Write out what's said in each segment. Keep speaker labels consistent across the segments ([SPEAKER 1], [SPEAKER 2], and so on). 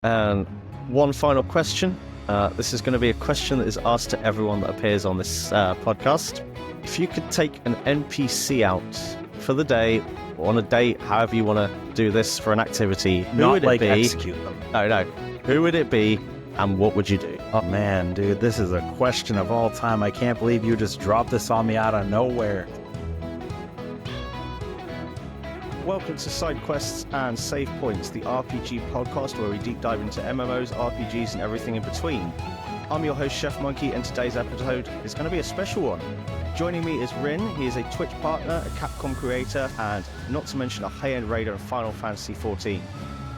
[SPEAKER 1] And one final question. This is going to be a question that is asked to everyone that appears on this podcast. If you could take an NPC out for the day, or on a date, however you want to do this for an activity, who would it be?
[SPEAKER 2] Execute them.
[SPEAKER 1] No. Who would it be, and what would you do?
[SPEAKER 2] Oh man, dude, this is a question of all time. I can't believe you just dropped this on me out of nowhere.
[SPEAKER 1] Welcome to Side Quests and Save Points, the RPG podcast where we deep dive into MMOs, RPGs, and everything in between. I'm your host, Chef Monkey, and today's episode is going to be a special one. Joining me is Rin. He is a Twitch partner, a Capcom creator, and not to mention a high-end raider of Final Fantasy XIV.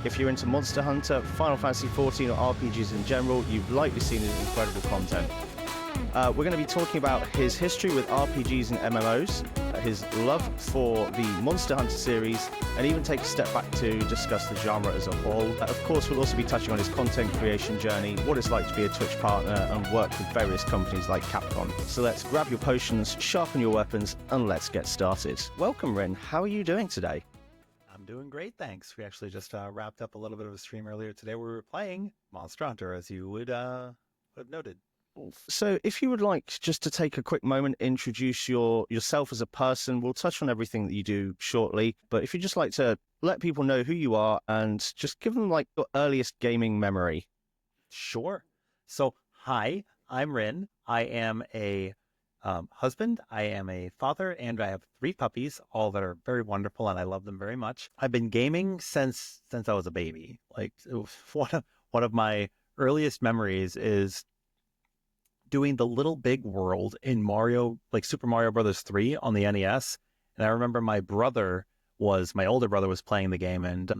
[SPEAKER 1] If you're into Monster Hunter, Final Fantasy XIV, or RPGs in general, you've likely seen his incredible content. We're going to be talking about his history with RPGs and MMOs, his love for the Monster Hunter series, and even take a step back to discuss the genre as a whole. Of course, we'll also be touching on his content creation journey, what it's like to be a Twitch partner, and work with various companies like Capcom. So let's grab your potions, sharpen your weapons, and let's get started. Welcome, Rin. How are you doing today?
[SPEAKER 2] I'm doing great, thanks. We actually just wrapped up a little bit of a stream earlier today where we were playing Monster Hunter, as you would have noted.
[SPEAKER 1] So if you would like just to take a quick moment, introduce yourself as a person, we'll touch on everything that you do shortly, but if you'd just like to let people know who you are and just give them like your earliest gaming memory.
[SPEAKER 2] Sure. So, hi, I'm Rin. I am a husband, I am a father, and I have 3 puppies, all that are very wonderful, and I love them very much. I've been gaming since I was a baby. Like, one of my earliest memories is doing the Little Big World in Mario, like Super Mario Brothers 3 on the NES. And I remember my older brother was playing the game, and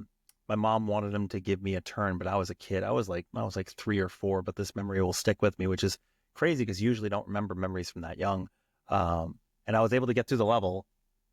[SPEAKER 2] my mom wanted him to give me a turn, but I was a kid. I was like 3 or 4, but this memory will stick with me, which is crazy because usually don't remember memories from that young. And I was able to get through the level,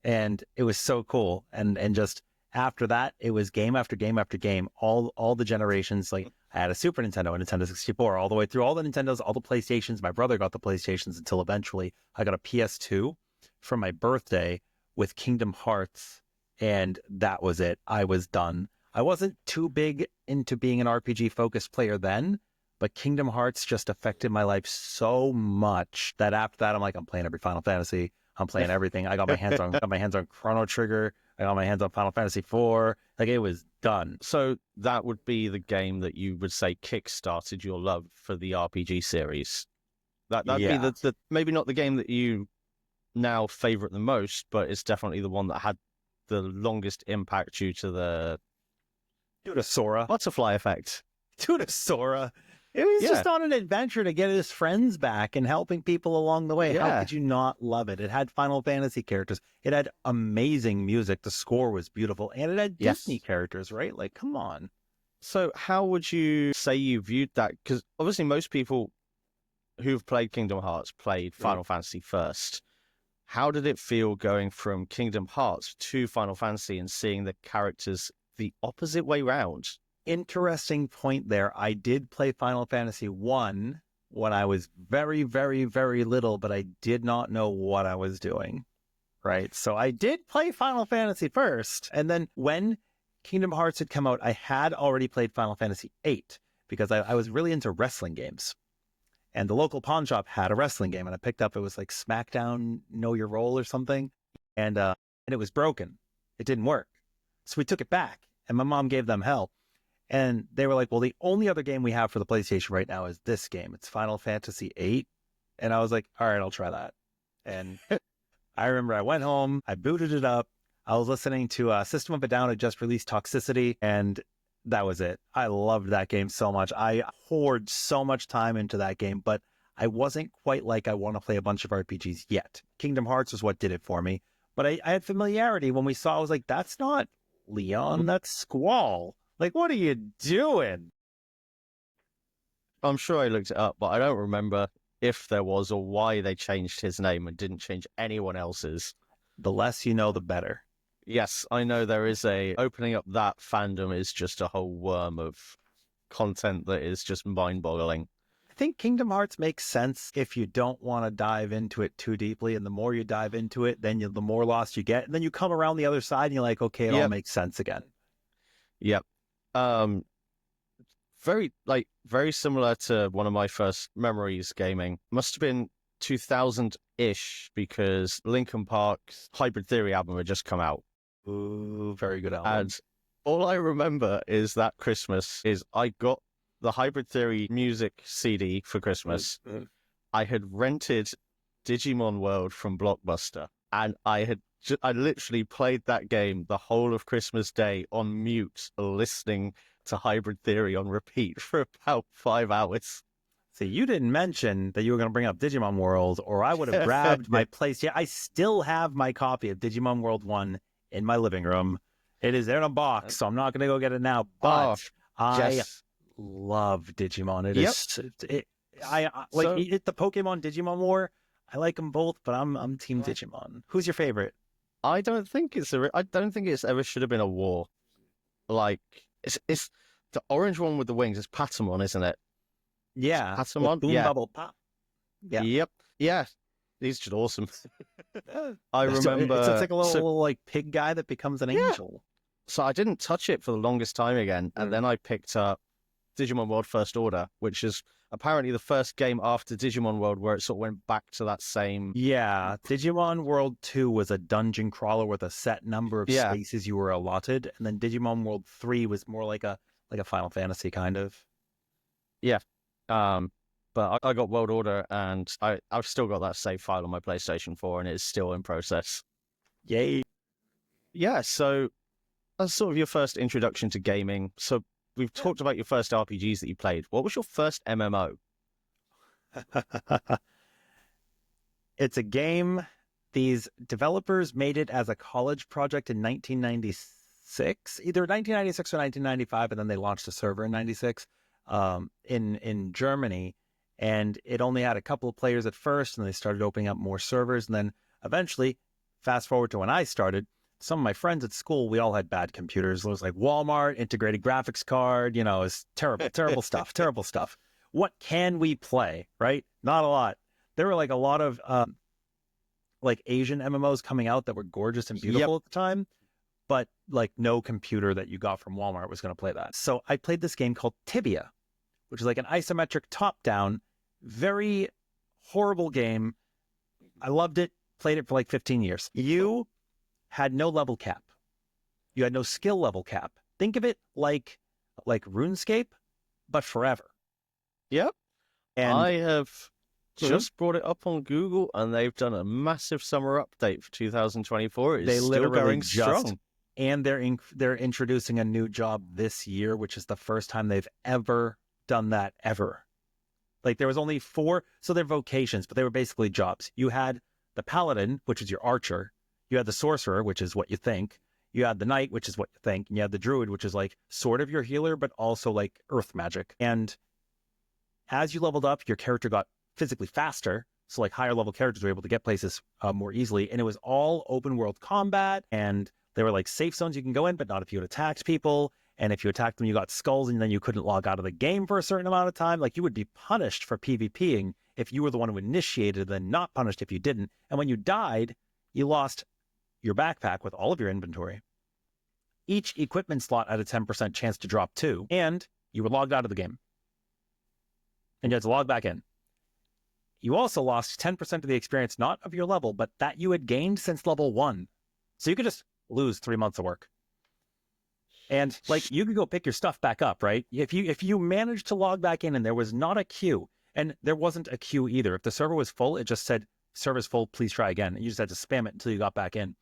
[SPEAKER 2] and it was so cool. And just after that, it was game after game after game, all the generations. Like, I had a Super Nintendo, a Nintendo 64, all the way through all the Nintendos, all the PlayStations. My brother got the PlayStations until eventually I got a PS2 for my birthday with Kingdom Hearts, and that was it. I was done. I wasn't too big into being an RPG-focused player then, but Kingdom Hearts just affected my life so much that after that, I'm like, I'm playing every Final Fantasy. I'm playing everything. I got my hands on Chrono Trigger. I got my hands on Final Fantasy IV. Like, it was done.
[SPEAKER 1] So that would be the game that you would say kickstarted your love for the RPG series. That'd be the maybe not the game that you now favorite the most, but it's definitely the one that had the longest impact due to the
[SPEAKER 2] Sora.
[SPEAKER 1] butterfly effect.
[SPEAKER 2] Sora. It was just on an adventure to get his friends back and helping people along the way.
[SPEAKER 1] Yeah.
[SPEAKER 2] How could you not love it? It had Final Fantasy characters. It had amazing music. The score was beautiful. And it had Disney characters, right? Like, come on.
[SPEAKER 1] So how would you say you viewed that? Because obviously most people who've played Kingdom Hearts played Final Fantasy first. How did it feel going from Kingdom Hearts to Final Fantasy and seeing the characters the opposite way round?
[SPEAKER 2] Interesting point there. I did play Final Fantasy 1 when I was very, very, very little, but I did not know what I was doing, right? So I did play Final Fantasy first. And then when Kingdom Hearts had come out, I had already played Final Fantasy 8 because I was really into wrestling games. And the local pawn shop had a wrestling game, and I picked up, it was like SmackDown Know Your Role or something. And it was broken. It didn't work. So we took it back, and my mom gave them hell. And they were like, well, the only other game we have for the PlayStation right now is this game. It's Final Fantasy VIII. And I was like, all right, I'll try that. And I remember I went home, I booted it up. I was listening to System of a Down had just released Toxicity, and that was it. I loved that game so much. I poured so much time into that game, but I wasn't quite like I want to play a bunch of RPGs yet. Kingdom Hearts was what did it for me. But I had familiarity when we saw, I was like, that's not Leon, that's Squall. Like, what are you doing?
[SPEAKER 1] I'm sure I looked it up, but I don't remember if there was or why they changed his name and didn't change anyone else's.
[SPEAKER 2] The less you know, the better.
[SPEAKER 1] Yes, I know there is opening up that fandom is just a whole worm of content that is just mind-boggling.
[SPEAKER 2] I think Kingdom Hearts makes sense if you don't want to dive into it too deeply, and the more you dive into it, then the more lost you get, and then you come around the other side and you're like, okay, it all makes sense again.
[SPEAKER 1] Yep. very similar to one of my first memories gaming. Must have been 2000-ish because Linkin Park's Hybrid Theory album had just come out.
[SPEAKER 2] Ooh, very good album.
[SPEAKER 1] And all I remember is that Christmas is I got the Hybrid Theory music CD for Christmas. I had rented Digimon World from Blockbuster, and I literally played that game the whole of Christmas Day on mute, listening to Hybrid Theory on repeat for about 5 hours.
[SPEAKER 2] See, you didn't mention that you were going to bring up Digimon World, or I would have grabbed my place. Yeah, I still have my copy of Digimon World 1 in my living room. It is there in a box, so I'm not going to go get it now, but I love Digimon. The Pokemon Digimon War. I like them both, but I'm Team Digimon. Who's your favorite?
[SPEAKER 1] I don't think it's ever should have been a war. Like it's the orange one with the wings. It's Patamon, isn't it?
[SPEAKER 2] Yeah,
[SPEAKER 1] Patamon.
[SPEAKER 2] Boom
[SPEAKER 1] Yeah.
[SPEAKER 2] Bubble Pop. Yeah.
[SPEAKER 1] Yep. Yeah. These are awesome. I remember
[SPEAKER 2] it's like a little like pig guy that becomes an angel.
[SPEAKER 1] So I didn't touch it for the longest time again, and then I picked up Digimon World First Order, which is apparently the first game after Digimon World where it sort of went back to that same...
[SPEAKER 2] Yeah, Digimon World 2 was a dungeon crawler with a set number of spaces you were allotted, and then Digimon World 3 was more like a Final Fantasy kind of.
[SPEAKER 1] Yeah. But I got World Order, and I've still got that save file on my PlayStation 4, and it's still in process.
[SPEAKER 2] Yay.
[SPEAKER 1] Yeah, so that's sort of your first introduction to gaming. So we've talked about your first RPGs that you played. What was your first MMO?
[SPEAKER 2] It's a game. These developers made it as a college project in 1996, either 1996 or 1995, and then they launched a server in 96 in Germany. And it only had a couple of players at first, and they started opening up more servers. And then eventually, fast forward to when I started, some of my friends at school, we all had bad computers. It was like Walmart, integrated graphics card, it's terrible stuff. What can we play, right? Not a lot. There were like a lot of like Asian MMOs coming out that were gorgeous and beautiful at the time, but like no computer that you got from Walmart was going to play that. So I played this game called Tibia, which is like an isometric top-down, very horrible game. I loved it, played it for like 15 years. You had no level cap. You had no skill level cap. Think of it like RuneScape, but forever.
[SPEAKER 1] Yep. And I have
[SPEAKER 2] Mm-hmm.
[SPEAKER 1] just brought it up on Google, and they've done a massive summer update for 2024. It's still going strong.
[SPEAKER 2] And they're introducing a new job this year, which is the first time they've ever done that ever. Like there was only 4, so they're vocations, but they were basically jobs. You had the paladin, which is your archer. You had the sorcerer, which is what you think. You had the knight, which is what you think. And you had the druid, which is like sort of your healer, but also like earth magic. And as you leveled up, your character got physically faster. So like higher level characters were able to get places more easily. And it was all open world combat. And there were like safe zones you can go in, but not if you had attacked people. And if you attacked them, you got skulls, and then you couldn't log out of the game for a certain amount of time. Like you would be punished for PvPing if you were the one who initiated, then not punished if you didn't. And when you died, you lost your backpack with all of your inventory. Each equipment slot had a 10% chance to drop too, and you were logged out of the game. And you had to log back in. You also lost 10% of the experience, not of your level, but that you had gained since level 1. So you could just lose 3 months of work. And like you could go pick your stuff back up, right? If you managed to log back in and there was not a queue, and there wasn't a queue either. If the server was full, it just said, server's full, please try again. And you just had to spam it until you got back in.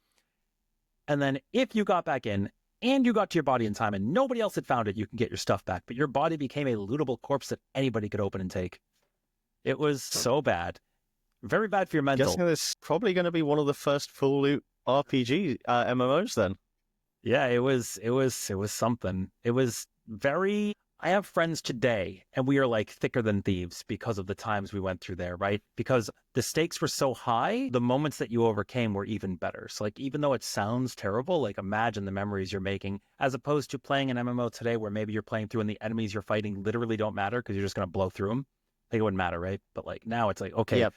[SPEAKER 2] And then if you got back in and you got to your body in time and nobody else had found it, you can get your stuff back. But your body became a lootable corpse that anybody could open and take. It was so bad. Very bad for your mental.
[SPEAKER 1] Guessing this is probably going to be one of the first full loot RPG MMOs then.
[SPEAKER 2] Yeah, it was something. It was very... I have friends today, and we are like thicker than thieves because of the times we went through there, right? Because the stakes were so high, the moments that you overcame were even better. So like, even though it sounds terrible, like imagine the memories you're making, as opposed to playing an MMO today where maybe you're playing through and the enemies you're fighting literally don't matter because you're just going to blow through them. Like it wouldn't matter, right? But like now it's like, okay,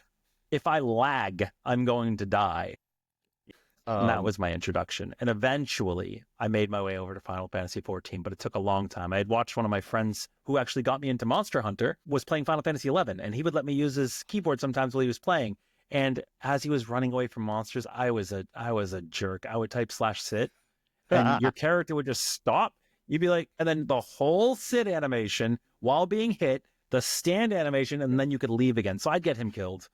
[SPEAKER 2] if I lag, I'm going to die. And that was my introduction. And eventually I made my way over to Final Fantasy XIV, but it took a long time. I had watched one of my friends who actually got me into Monster Hunter was playing Final Fantasy XI, and he would let me use his keyboard sometimes while he was playing. And as he was running away from monsters, I was a jerk. I would type /sit, and your character would just stop. You'd be like, and then the whole sit animation while being hit, the stand animation, and then you could leave again. So I'd get him killed.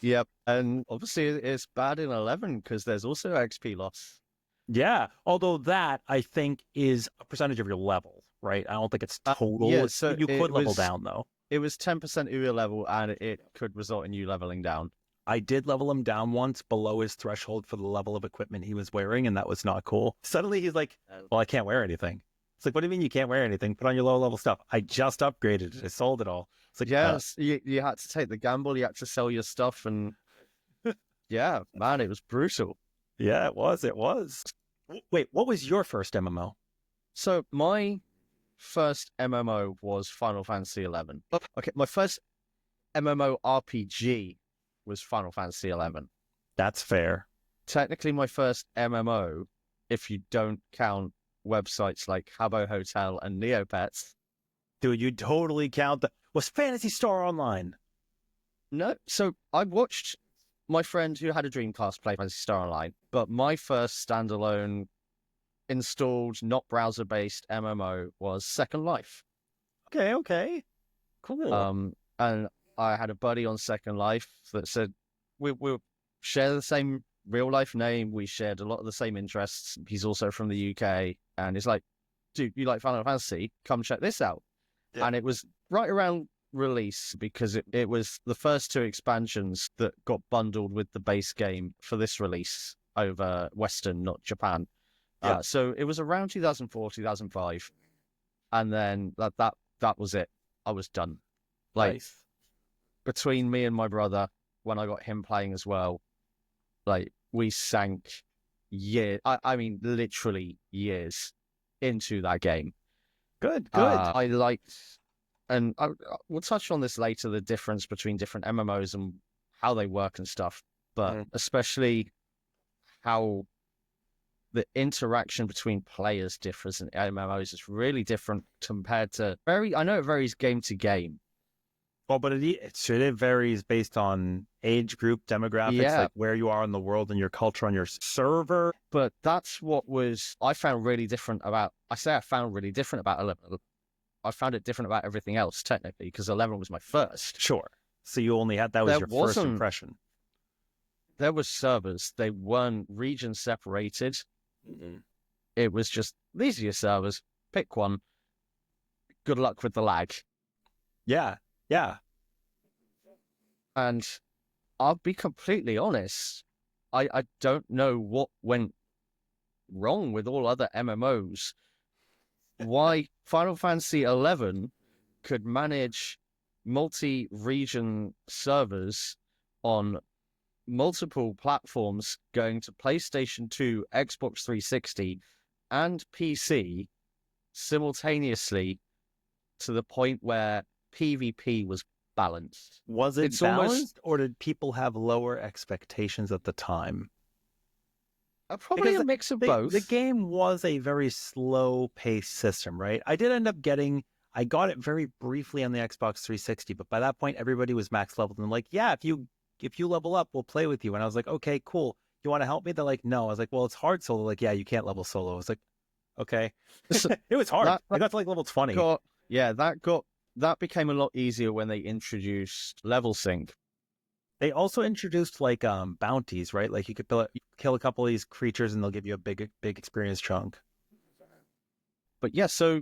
[SPEAKER 1] Yep, and obviously it's bad in 11 because there's also XP loss.
[SPEAKER 2] Yeah, although that I think is a percentage of your level, right? I don't think it's total.
[SPEAKER 1] Yeah, so
[SPEAKER 2] you could level down though.
[SPEAKER 1] It was 10% of your level, and it could result in you leveling down.
[SPEAKER 2] I did level him down once below his threshold for the level of equipment he was wearing, and that was not cool. Suddenly he's like, well, I can't wear anything. It's like, what do you mean you can't wear anything? Put on your low level stuff. I just upgraded it. I sold it all. It's like,
[SPEAKER 1] yes, you had to take the gamble. You had to sell your stuff, and yeah, man, it was brutal.
[SPEAKER 2] Yeah, it was. It was. Wait, what was your first MMO?
[SPEAKER 1] So my first MMO was Final Fantasy XI. Okay, my first MMO RPG was Final Fantasy XI.
[SPEAKER 2] That's fair.
[SPEAKER 1] Technically, my first MMO, if you don't count websites like Habbo Hotel and Neopets.
[SPEAKER 2] Dude, you totally count was Phantasy Star Online.
[SPEAKER 1] No, so I watched my friend who had a Dreamcast play Phantasy Star Online, but my first standalone installed, not browser-based MMO was Second Life.
[SPEAKER 2] Okay. Cool.
[SPEAKER 1] And I had a buddy on Second Life that said, we share the same real-life name, we shared a lot of the same interests. He's also from the UK, and he's like, dude, you like Final Fantasy? Come check this out. Yeah. And it was right around release because it was the first two expansions that got bundled with the base game for this release over Western, not Japan. Yeah. So it was around 2004, 2005. And then that was it. I was done. Like, nice. Between me and my brother, when I got him playing as well, like, we sank years, I mean, literally years into that game.
[SPEAKER 2] Good.
[SPEAKER 1] I liked, and we'll touch on this later, the difference between different MMOs and how they work and stuff, but especially how the interaction between players differs in MMOs is really different compared to I know it varies game to game.
[SPEAKER 2] Well, but it varies based on age group, demographics, like where you are in the world and your culture on your server.
[SPEAKER 1] But that's what I found really different about, I found really different about 11. I found it different about everything else, technically, because 11 was my first.
[SPEAKER 2] Sure. So you only had, that was your first impression.
[SPEAKER 1] There was servers. They weren't region separated. It was just, these are your servers. Pick one. Good luck with the lag.
[SPEAKER 2] Yeah.
[SPEAKER 1] And I'll be completely honest, I don't know what went wrong with all other MMOs. Why Final Fantasy XI could manage multi-region servers on multiple platforms going to PlayStation 2, Xbox 360, and PC simultaneously to the point where PvP was balanced.
[SPEAKER 2] Was it balanced, or did people have lower expectations at the time?
[SPEAKER 1] Probably because a mix of both.
[SPEAKER 2] The game was a very slow-paced system, right? I did end up I got it very briefly on the Xbox 360, but by that point, everybody was max leveled and like, yeah, if you level up, we'll play with you. And I was like, okay, cool. You want to help me? They're like, no. I was like, well, it's hard solo. Like, yeah, you can't level solo. I was like, okay. It was hard. I got to like level 20.
[SPEAKER 1] That became a lot easier when they introduced level sync.
[SPEAKER 2] They also introduced like bounties, right? Like you could kill a couple of these creatures and they'll give you a big experience chunk.
[SPEAKER 1] But yeah, so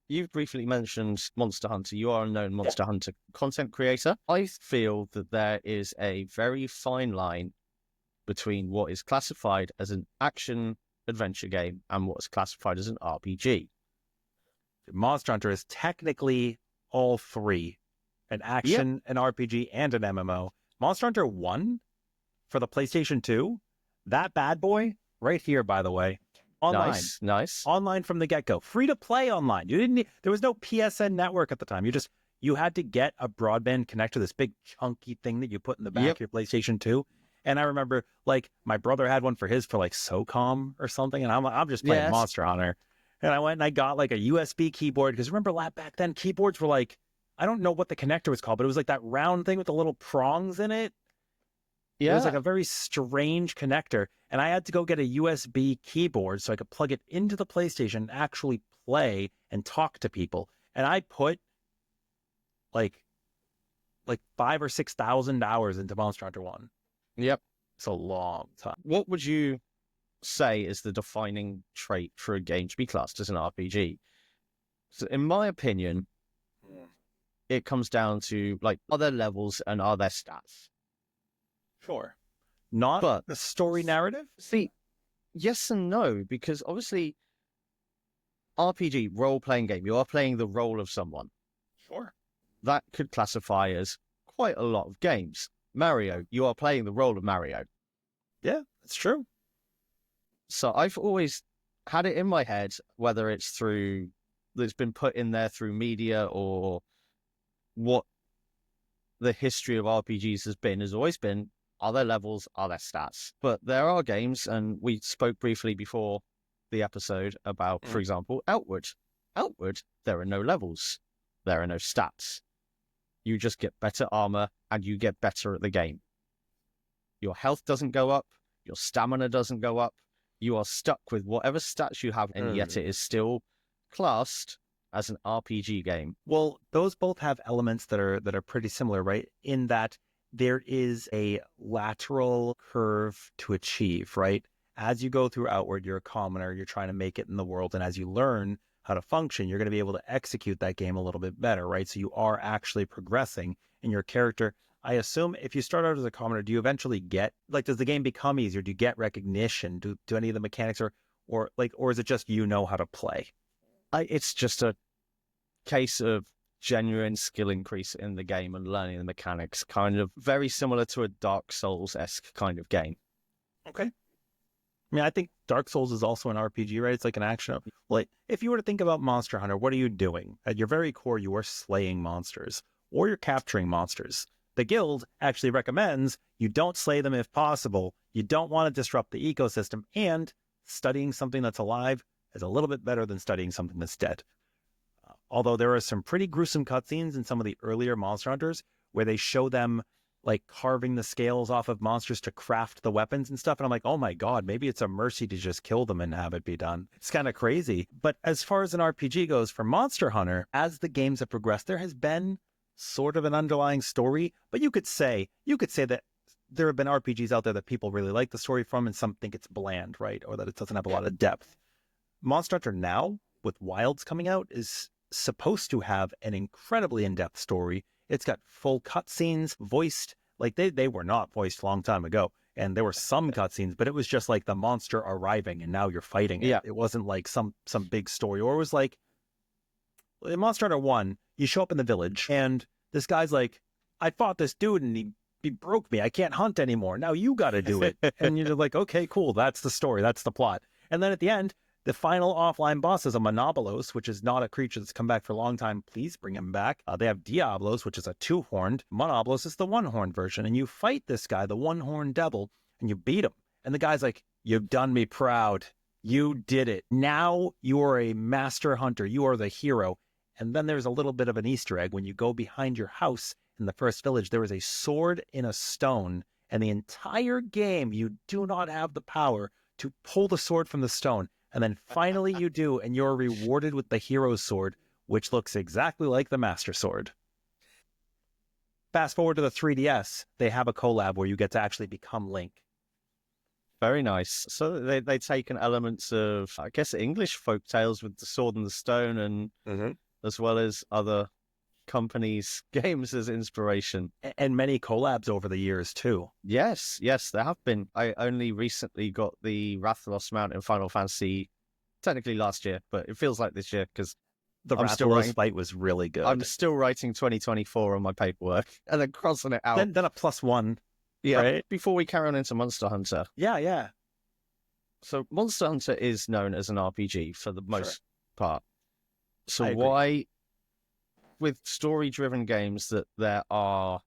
[SPEAKER 1] you've briefly mentioned Monster Hunter. You are a known Monster Hunter content creator. I feel that there is a very fine line between what is classified as an action adventure game and what is classified as an RPG.
[SPEAKER 2] Monster Hunter is technically all three: an action, an RPG, and an MMO. Monster Hunter 1 for the PlayStation 2, that bad boy right here, by the way, online.
[SPEAKER 1] Nice.
[SPEAKER 2] Online from the get-go. Free to play online. There was no PSN network at the time. You had to get a broadband connector, this big chunky thing that you put in the back of your PlayStation 2. And I remember like my brother had one for his for like SOCOM or something. And I'm just playing Monster Hunter. And I went and I got like a USB keyboard. Because remember back then keyboards were like, I don't know what the connector was called, but it was like that round thing with the little prongs in it. Yeah. It was like a very strange connector. And I had to go get a USB keyboard so I could plug it into the PlayStation and actually play and talk to people. And I put like 5,000 or 6,000 hours into Monster Hunter 1.
[SPEAKER 1] Yep.
[SPEAKER 2] It's a long time.
[SPEAKER 1] What would you say is the defining trait for a game to be classed as an RPG? So in my opinion, it comes down to like, are there levels and are there stats?
[SPEAKER 2] Sure. Not the story narrative?
[SPEAKER 1] See, yes and no, because obviously RPG, role-playing game, you are playing the role of someone.
[SPEAKER 2] Sure.
[SPEAKER 1] That could classify as quite a lot of games. Mario, you are playing the role of Mario.
[SPEAKER 2] Yeah, that's true.
[SPEAKER 1] So I've always had it in my head, whether it's been put in there through media or what the history of RPGs has always been, are there levels, are there stats? But there are games, and we spoke briefly before the episode about, for example, Outward. Outward, there are no levels. There are no stats. You just get better armor and you get better at the game. Your health doesn't go up. Your stamina doesn't go up. You are stuck with whatever stats you have, and yet it is still classed as an RPG game.
[SPEAKER 2] Well, those both have elements that are pretty similar, right? In that there is a lateral curve to achieve, right? As you go through Outward, you're a commoner, you're trying to make it in the world, and as you learn how to function, you're going to be able to execute that game a little bit better, right? So you are actually progressing in your character. I assume if you start out as a commoner, do you eventually get, like, does the game become easier? Do you get recognition? Do any of the mechanics or is it just you know how to play?
[SPEAKER 1] It's just a case of genuine skill increase in the game and learning the mechanics, kind of very similar to a Dark Souls-esque kind of game.
[SPEAKER 2] Okay. I mean, I think Dark Souls is also an RPG, right? It's like an action. Like, if you were to think about Monster Hunter, what are you doing? At your very core, you are slaying monsters, or you're capturing monsters. The guild actually recommends you don't slay them if possible. You don't want to disrupt the ecosystem, and studying something that's alive is a little bit better than studying something that's dead. Although there are some pretty gruesome cutscenes in some of the earlier Monster Hunters where they show them like carving the scales off of monsters to craft the weapons and stuff. And I'm like, oh my God, maybe it's a mercy to just kill them and have it be done. It's kind of crazy. But as far as an RPG goes for Monster Hunter, as the games have progressed, there has been sort of an underlying story, but you could say that there have been RPGs out there that people really like the story from and some think it's bland, right? Or that it doesn't have a lot of depth. Monster Hunter now, with Wilds coming out, is supposed to have an incredibly in-depth story. It's got full cutscenes, voiced, like they were not voiced a long time ago. And there were some cutscenes, but it was just like the monster arriving and now you're fighting it.
[SPEAKER 1] Yeah.
[SPEAKER 2] It wasn't like some big story. Or it was like, in Monster Hunter 1, you show up in the village and this guy's like, I fought this dude and he broke me. I can't hunt anymore. Now you got to do it. And you're like, okay, cool. That's the story. That's the plot. And then at the end, the final offline boss is a Monobolos, which is not a creature that's come back for a long time. Please bring him back. They have Diablos, which is a two-horned. Monobolos is the one-horned version. And you fight this guy, the one-horned devil, and you beat him. And the guy's like, you've done me proud. You did it. Now you are a master hunter. You are the hero. And then there's a little bit of an Easter egg. When you go behind your house in the first village, there is a sword in a stone. And the entire game, you do not have the power to pull the sword from the stone. And then finally you do, and you're rewarded with the hero's sword, which looks exactly like the Master Sword. Fast forward to the 3DS, they have a collab where you get to actually become Link.
[SPEAKER 1] Very nice. So they've taken elements of, I guess, English folk tales with the sword and the stone, and as well as other companies' games as inspiration.
[SPEAKER 2] And many collabs over the years, too.
[SPEAKER 1] Yes, there have been. I only recently got the Rathalos mount in Final Fantasy, technically last year, but it feels like this year because
[SPEAKER 2] the Rathalos fight was really good.
[SPEAKER 1] I'm still writing 2024 on my paperwork and then crossing it out.
[SPEAKER 2] Then a +1.
[SPEAKER 1] Yeah,
[SPEAKER 2] right?
[SPEAKER 1] Before we carry on into Monster Hunter.
[SPEAKER 2] Yeah.
[SPEAKER 1] So Monster Hunter is known as an RPG for the most part. So
[SPEAKER 2] I
[SPEAKER 1] why, with story-driven games, that there are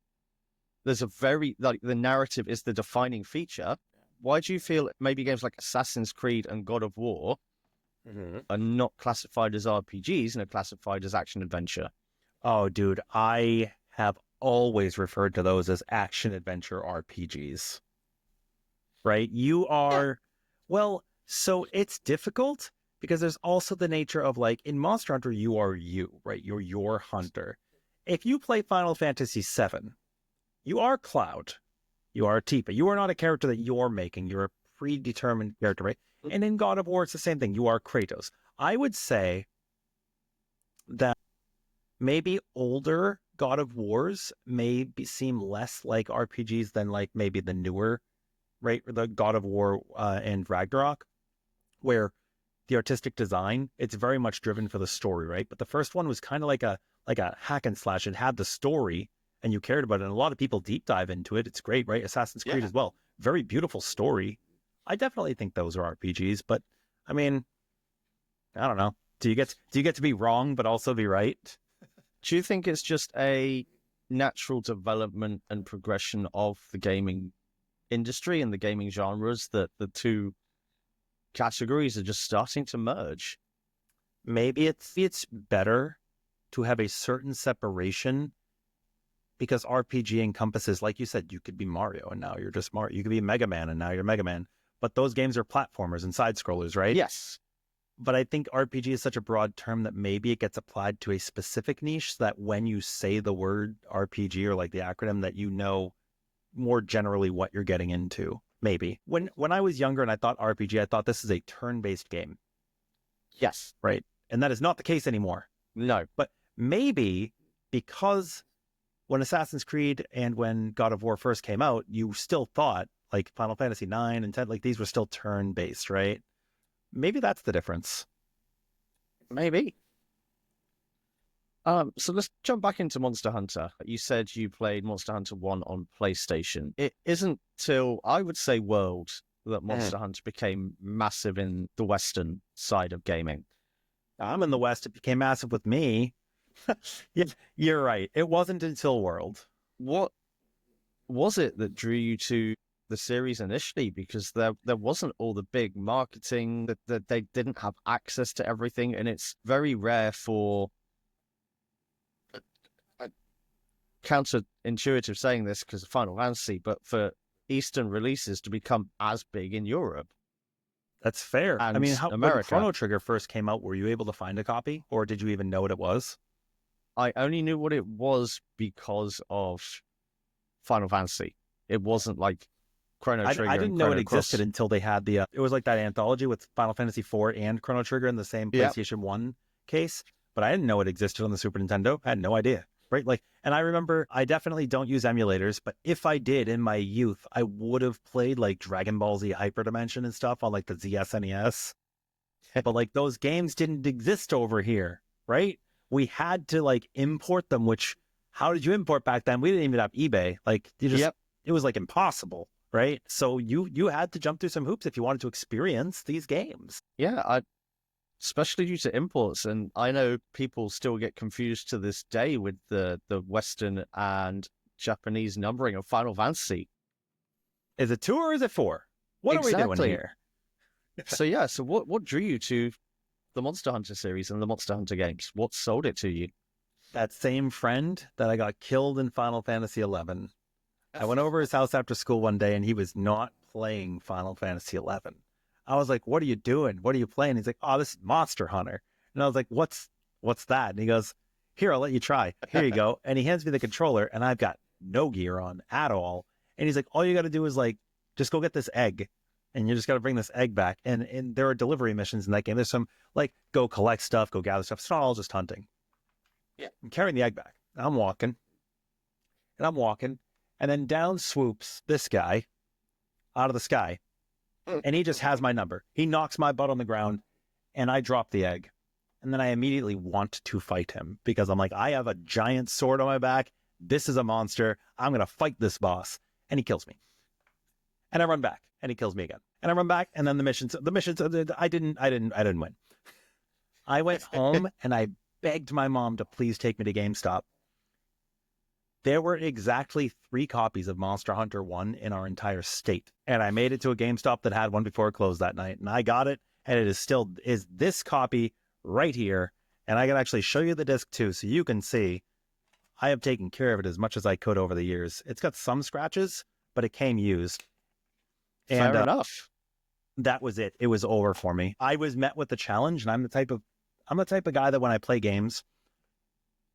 [SPEAKER 1] there's a very, like, the narrative is the defining feature. Why do you feel maybe games like Assassin's Creed and God of War are not classified as RPGs and are classified as action adventure?
[SPEAKER 2] Oh, dude, I have always referred to those as action adventure RPGs. Right? You are, well, so it's difficult because there's also the nature of, like, in Monster Hunter, you are you, right? You're your hunter. If you play Final Fantasy VII, you are Cloud. You are Tifa. You are not a character that you're making. You're a predetermined character, right? And in God of War, it's the same thing. You are Kratos. I would say that maybe older God of Wars seem less like RPGs than, like, maybe the newer, right? The God of War and Ragnarok, where the artistic design, it's very much driven for the story, right? But the first one was kind of like a hack and slash. It had the story and you cared about it. And a lot of people deep dive into it. It's great, right? Assassin's Creed as well. Very beautiful story. I definitely think those are RPGs, but I mean, I don't know. Do you get to be wrong but also be right?
[SPEAKER 1] Do you think it's just a natural development and progression of the gaming industry and the gaming genres that the two categories are just starting to merge?
[SPEAKER 2] Maybe it's better to have a certain separation, because RPG encompasses, like you said, you could be Mario and now you're just Mario. You could be Mega Man and now you're Mega Man. But those games are platformers and side scrollers, right?
[SPEAKER 1] Yes.
[SPEAKER 2] But I think RPG is such a broad term that maybe it gets applied to a specific niche, so that when you say the word RPG or like the acronym, that you know more generally what you're getting into. Maybe. When I was younger and I thought RPG, I thought this is a turn-based game.
[SPEAKER 1] Yes.
[SPEAKER 2] Right? And that is not the case anymore.
[SPEAKER 1] No.
[SPEAKER 2] But maybe because when Assassin's Creed and when God of War first came out, you still thought like Final Fantasy IX and 10, like these were still turn-based, right? Maybe that's the difference.
[SPEAKER 1] Maybe. So let's jump back into Monster Hunter. You said you played Monster Hunter 1 on PlayStation. It isn't till, I would say, World that Monster Hunter became massive in the Western side of gaming.
[SPEAKER 2] I'm in the West. It became massive with me. Yeah, you're right. It wasn't until World.
[SPEAKER 1] What was it that drew you to the series initially? Because there wasn't all the big marketing, that they didn't have access to everything, and it's very rare for, counterintuitive saying this because of Final Fantasy, but for Eastern releases to become as big in Europe.
[SPEAKER 2] That's fair.
[SPEAKER 1] And
[SPEAKER 2] I mean, when
[SPEAKER 1] America.
[SPEAKER 2] Chrono Trigger first came out, were you able to find a copy, or did you even know what it was?
[SPEAKER 1] I only knew what it was because of Final Fantasy. It wasn't like Chrono Trigger.
[SPEAKER 2] I didn't know it existed
[SPEAKER 1] Cross.
[SPEAKER 2] until they had the. It was like that anthology with Final Fantasy IV and Chrono Trigger in the same PlayStation 1 case, but I didn't know it existed on the Super Nintendo. I had no idea. Right? Like, and I remember I definitely don't use emulators, but if I did in my youth, I would have played like Dragon Ball Z Hyperdimension and stuff on like the ZSNES. But like those games didn't exist over here, right? We had to like import them, which, how did you import back then? We didn't even have eBay. Like, you just, it was like impossible, right? So you had to jump through some hoops if you wanted to experience these games.
[SPEAKER 1] Yeah, especially due to imports. And I know people still get confused to this day with the Western and Japanese numbering of Final Fantasy.
[SPEAKER 2] Is it 2 or is it 4? What are we doing here?
[SPEAKER 1] So what drew you to the Monster Hunter series and the Monster Hunter games? What sold it to you?
[SPEAKER 2] That same friend that I got killed in Final Fantasy XI. I went over his house after school one day and he was not playing Final Fantasy XI. I was like, what are you doing? What are you playing? He's like, oh, this is Monster Hunter. And I was like, what's that? And he goes, here, I'll let you try. Here you go. And he hands me the controller and I've got no gear on at all. And he's like, all you got to do is like, just go get this egg. And you just got to bring this egg back. And there are delivery missions in that game. There's some like, go collect stuff, go gather stuff. It's not all just hunting.
[SPEAKER 1] Yeah.
[SPEAKER 2] I'm carrying the egg back. I'm walking. And then down swoops this guy out of the sky. And he just has my number. He knocks my butt on the ground and I drop the egg. And then I immediately want to fight him because I'm like, I have a giant sword on my back. This is a monster. I'm going to fight this boss. And he kills me. And I run back and he kills me again. And I run back. And then the missions, I didn't win. I went home and I begged my mom to please take me to GameStop. There were exactly 3 copies of Monster Hunter 1 in our entire state. And I made it to a GameStop that had one before it closed that night. And I got it. And it is this copy right here. And I can actually show you the disc too, so you can see I have taken care of it as much as I could over the years. It's got some scratches, but it came used. And,
[SPEAKER 1] Fair enough.
[SPEAKER 2] That was it. It was over for me. I was met with the challenge, and I'm the type of guy that when I play games,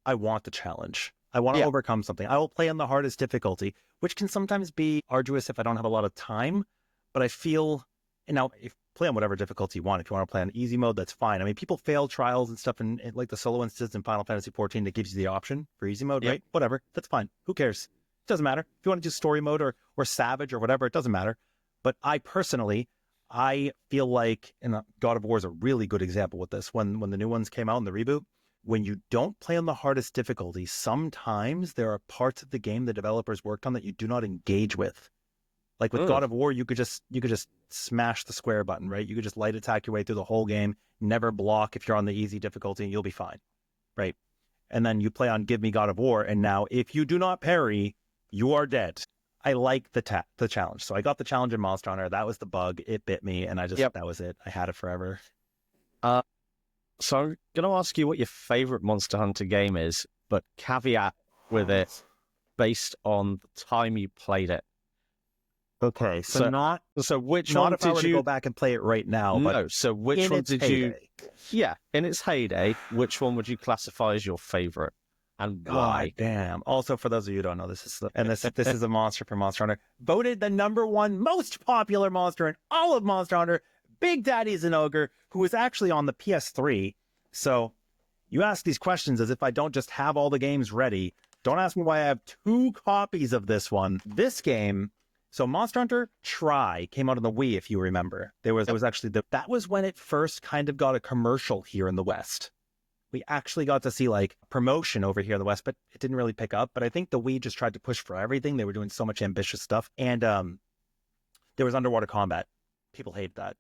[SPEAKER 2] I want the challenge. I want to overcome something. I will play on the hardest difficulty, which can sometimes be arduous if I don't have a lot of time. But I feel, and now if play on whatever difficulty you want. If you want to play on easy mode, that's fine. I mean, people fail trials and stuff in like the solo instance in Final Fantasy XIV that gives you the option for easy mode, right? Whatever. That's fine. Who cares? It doesn't matter. If you want to do story mode or savage or whatever, it doesn't matter. But I personally, I feel like, and God of War is a really good example with this, when the new ones came out in the reboot, when you don't play on the hardest difficulty, sometimes there are parts of the game the developers worked on that you do not engage with. Like with God of War, you could just smash the square button, right? You could just light attack your way through the whole game, never block if you're on the easy difficulty, and you'll be fine, right? And then you play on Give Me God of War, and now if you do not parry, you are dead. I like the challenge. So I got the challenge in Monster Hunter. That was the bug. It bit me, and that was it. I had it forever.
[SPEAKER 1] So I'm going to ask you what your favorite Monster Hunter game is, but caveat with it based on the time you played it.
[SPEAKER 2] Okay, so
[SPEAKER 1] which
[SPEAKER 2] not
[SPEAKER 1] one
[SPEAKER 2] if I
[SPEAKER 1] did
[SPEAKER 2] were to
[SPEAKER 1] you
[SPEAKER 2] go back and play it right now?
[SPEAKER 1] No,
[SPEAKER 2] but
[SPEAKER 1] so which one did you? Yeah, in its heyday, which one would you classify as your favorite, and why?
[SPEAKER 2] God damn! Also, for those of you who don't know, this is a monster for Monster Hunter. Voted the #1 most popular monster in all of Monster Hunter. Big Daddy's an ogre who was actually on the PS3. So you ask these questions as if I don't just have all the games ready. Don't ask me why I have 2 copies of this one. This game. So Monster Hunter Tri came out on the Wii, if you remember. That was when it first kind of got a commercial here in the West. We actually got to see like promotion over here in the West, but it didn't really pick up. But I think the Wii just tried to push for everything. They were doing so much ambitious stuff. And there was underwater combat. People hated that.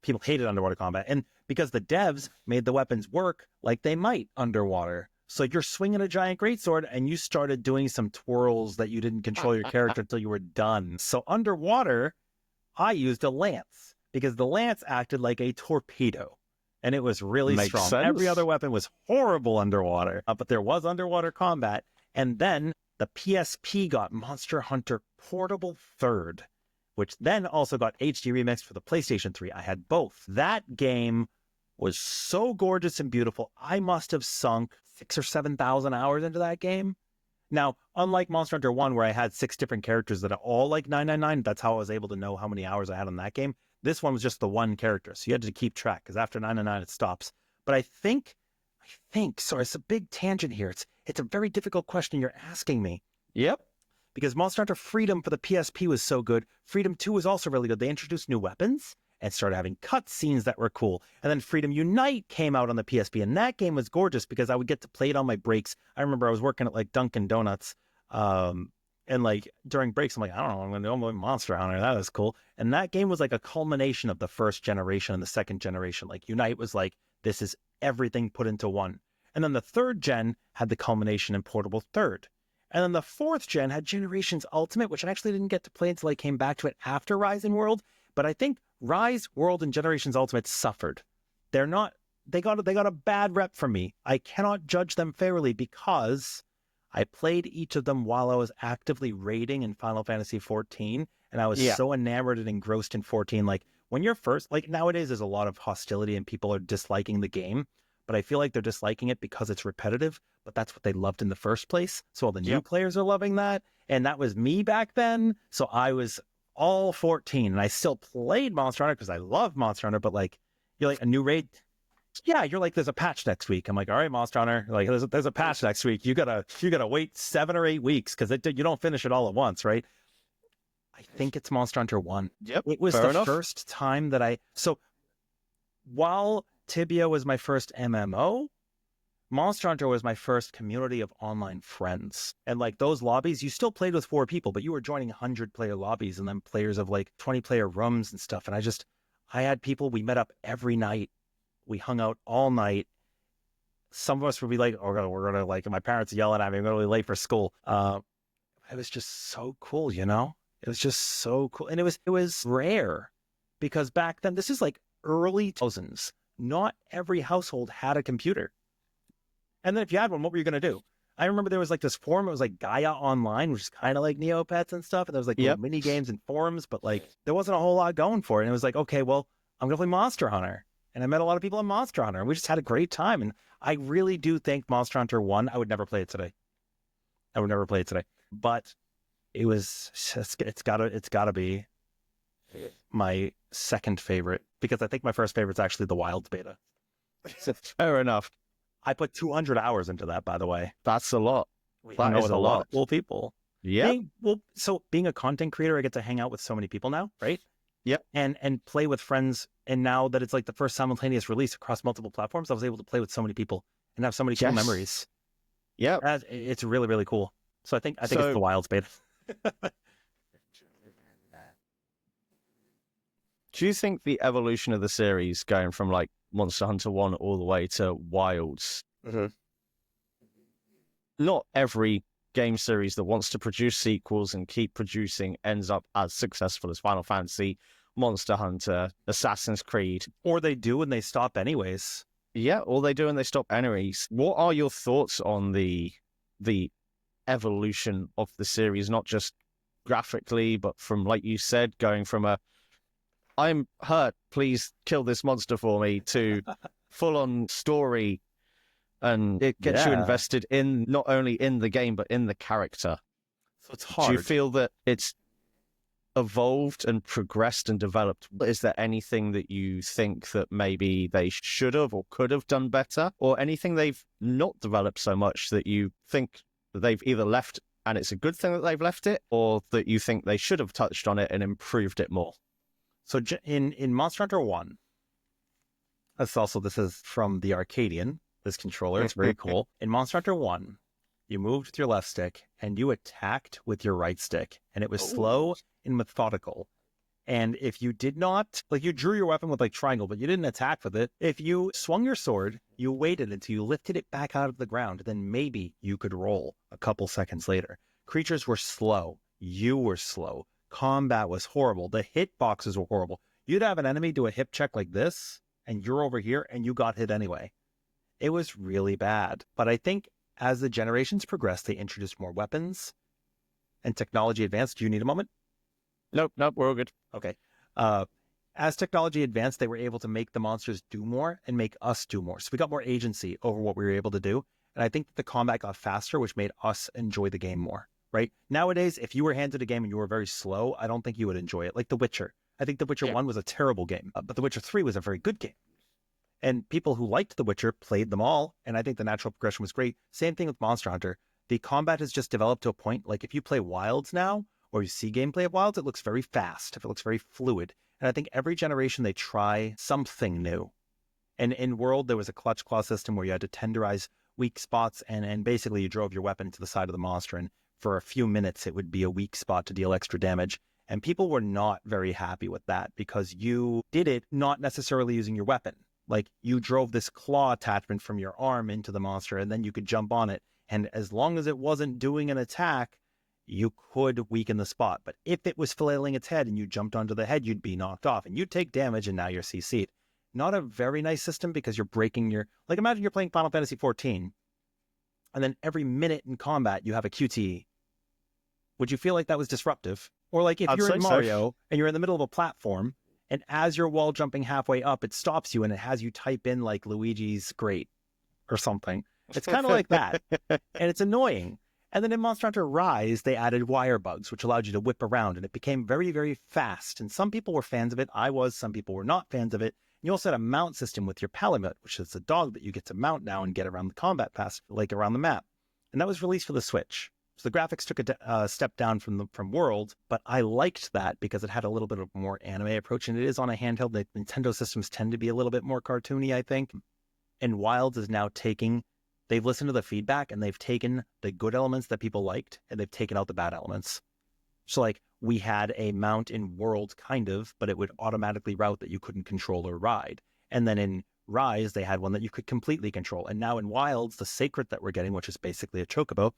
[SPEAKER 2] People hated underwater combat. And because the devs made the weapons work like they might underwater. So you're swinging a giant greatsword and you started doing some twirls that you didn't control your character until you were done. So underwater, I used a lance because the lance acted like a torpedo and it was really
[SPEAKER 1] Makes
[SPEAKER 2] strong.
[SPEAKER 1] sense.
[SPEAKER 2] Every other weapon was horrible underwater, but there was underwater combat. And then the PSP got Monster Hunter Portable 3rd, which then also got HD remixed for the PlayStation 3. I had both. That game was so gorgeous and beautiful. I must have sunk 6,000 or 7,000 hours into that game. Now, unlike Monster Hunter 1, where I had 6 different characters that are all like 999, that's how I was able to know how many hours I had on that game. This one was just the one character, so you had to keep track, because after 999, it stops. But I think, sorry, it's a big tangent here. It's a very difficult question you're asking me.
[SPEAKER 1] Yep.
[SPEAKER 2] Because Monster Hunter Freedom for the PSP was so good. Freedom 2 was also really good. They introduced new weapons and started having cutscenes that were cool. And then Freedom Unite came out on the PSP, and that game was gorgeous because I would get to play it on my breaks. I remember I was working at like Dunkin' Donuts, and like during breaks, I'm like, I don't know, I'm going to do Monster Hunter. That was cool. And that game was like a culmination of the first generation and the second generation. Like Unite was like, this is everything put into one. And then the 3rd gen had the culmination in Portable 3rd. And then the 4th gen had Generations Ultimate, which I actually didn't get to play until I came back to it after Rise and World. But I think Rise, World, and Generations Ultimate suffered. They got a bad rep from me. I cannot judge them fairly because I played each of them while I was actively raiding in Final Fantasy XIV, and I was so enamored and engrossed in 14. Like when you're first, like nowadays there's a lot of hostility and people are disliking the game, but I feel like they're disliking it because it's repetitive, but that's what they loved in the first place. So all the new players are loving that, and that was me back then. So I was all 14, and I still played Monster Hunter because I love Monster Hunter, but like, you're like a new raid. Yeah, you're like, there's a patch next week. I'm like, all right, Monster Hunter, like there's a patch next week. You gotta wait 7 or 8 weeks because you don't finish it all at once, right? I think it's Monster Hunter 1.
[SPEAKER 1] Yep.
[SPEAKER 2] It was the first time that so while Tibia was my first MMO, Monster Hunter was my first community of online friends. And like those lobbies, you still played with 4 people, but you were joining 100-player lobbies and then players of like 20-player rooms and stuff. And I had people, we met up every night. We hung out all night. some of us would be like, oh, we're going to like, my parents yelling at me, I'm going to be late for school. It was just so cool, you know? It was just so cool. And it was rare because back then, this is like early 2000s. Not every household had a computer. And then if you had one, what were you going to do? I remember there was like this forum, it was like Gaia Online, which is kind of like Neopets and stuff. And there was like little mini games and forums, but like there wasn't a whole lot going for it. And it was like, okay, well, I'm going to play Monster Hunter. And I met a lot of people on Monster Hunter and we just had a great time. And I really do think Monster Hunter 1, I would never play it today. But it was just, it's gotta be my second favorite, because I think my first favorite is actually the Wilds beta.
[SPEAKER 1] Fair enough.
[SPEAKER 2] I put 200 hours into that, by the way.
[SPEAKER 1] That's a lot.
[SPEAKER 2] That is a lot of cool people.
[SPEAKER 1] Yeah.
[SPEAKER 2] So being a content creator, I get to hang out with so many people now, right?
[SPEAKER 1] Yep.
[SPEAKER 2] And play with friends. And now that it's like the first simultaneous release across multiple platforms, I was able to play with so many people and have so many cool memories.
[SPEAKER 1] Yeah.
[SPEAKER 2] It's really, really cool. So I think it's the Wilds beta.
[SPEAKER 1] Do you think the evolution of the series going from like Monster Hunter 1 all the way to Wilds, not every game series that wants to produce sequels and keep producing ends up as successful as Final Fantasy, Monster Hunter, Assassin's Creed.
[SPEAKER 2] Or they do and they stop anyways.
[SPEAKER 1] Yeah, or they do and they stop anyways. What are your thoughts on the evolution of the series, not just graphically, but from, like you said, going from a I'm hurt, please kill this monster for me, to full-on story, and it gets you invested in not only in the game, but in the character.
[SPEAKER 2] So it's hard.
[SPEAKER 1] Do you feel that it's evolved and progressed and developed? Is there anything that you think that maybe they should have or could have done better, or anything they've not developed so much that you think that they've either left and it's a good thing that they've left it, or that you think they should have touched on it and improved it more?
[SPEAKER 2] So in Monster Hunter 1, this is from the Arcadian, this controller, it's very cool. In Monster Hunter 1, you moved with your left stick and you attacked with your right stick, and it was slow and methodical. And if you did not, like, you drew your weapon with like triangle, but you didn't attack with it. If you swung your sword, you waited until you lifted it back out of the ground, then maybe you could roll a couple seconds later. Creatures were slow. You were slow. Combat was horrible. The hitboxes were horrible. You'd have an enemy do a hip check like this, and you're over here, and you got hit anyway. It was really bad. But I think as the generations progressed, they introduced more weapons and technology advanced. Do you need a moment?
[SPEAKER 1] Nope, we're all good.
[SPEAKER 2] Okay. As technology advanced, they were able to make the monsters do more and make us do more. So we got more agency over what we were able to do. And I think that the combat got faster, which made us enjoy the game more. Right? Nowadays, if you were handed a game and you were very slow, I don't think you would enjoy it. Like The Witcher. I think The Witcher 1 was a terrible game, but The Witcher 3 was a very good game. And people who liked The Witcher played them all, and I think the natural progression was great. Same thing with Monster Hunter. The combat has just developed to a point, like if you play Wilds now, or you see gameplay of Wilds, it looks very fast. It looks very fluid. And I think every generation they try something new. And in World, there was a clutch claw system where you had to tenderize weak spots, and basically you drove your weapon to the side of the monster, and for a few minutes, it would be a weak spot to deal extra damage. And people were not very happy with that because you did it not necessarily using your weapon. Like, you drove this claw attachment from your arm into the monster, and then you could jump on it. And as long as it wasn't doing an attack, you could weaken the spot. But if it was flailing its head and you jumped onto the head, you'd be knocked off and you'd take damage, and now you're CC'd. Not a very nice system because you're breaking your... Like, imagine you're playing Final Fantasy XIV, and then every minute in combat, you have a QTE. Would you feel like that was disruptive? Or like if you're in Mario and you're in the middle of a platform, and as you're wall jumping halfway up, it stops you and it has you type in like Luigi's Great or something. It's kind of like that. And it's annoying. And then in Monster Hunter Rise, they added wire bugs, which allowed you to whip around, and it became very, very fast. And some people were fans of it. I was. Some people were not fans of it. And you also had a mount system with your Palamute, which is a dog that you get to mount now and get around the combat pass, like around the map. And that was released for the Switch. So the graphics took a step down from World, but I liked that because it had a little bit of more anime approach, and it is on a handheld. The Nintendo systems tend to be a little bit more cartoony, I think. And Wilds is now they've listened to the feedback, and they've taken the good elements that people liked, and they've taken out the bad elements. So like, we had a mount in World, kind of, but it would automatically route that you couldn't control or ride. And then in Rise, they had one that you could completely control. And now in Wilds, the Sacred that we're getting, which is basically a chocobo,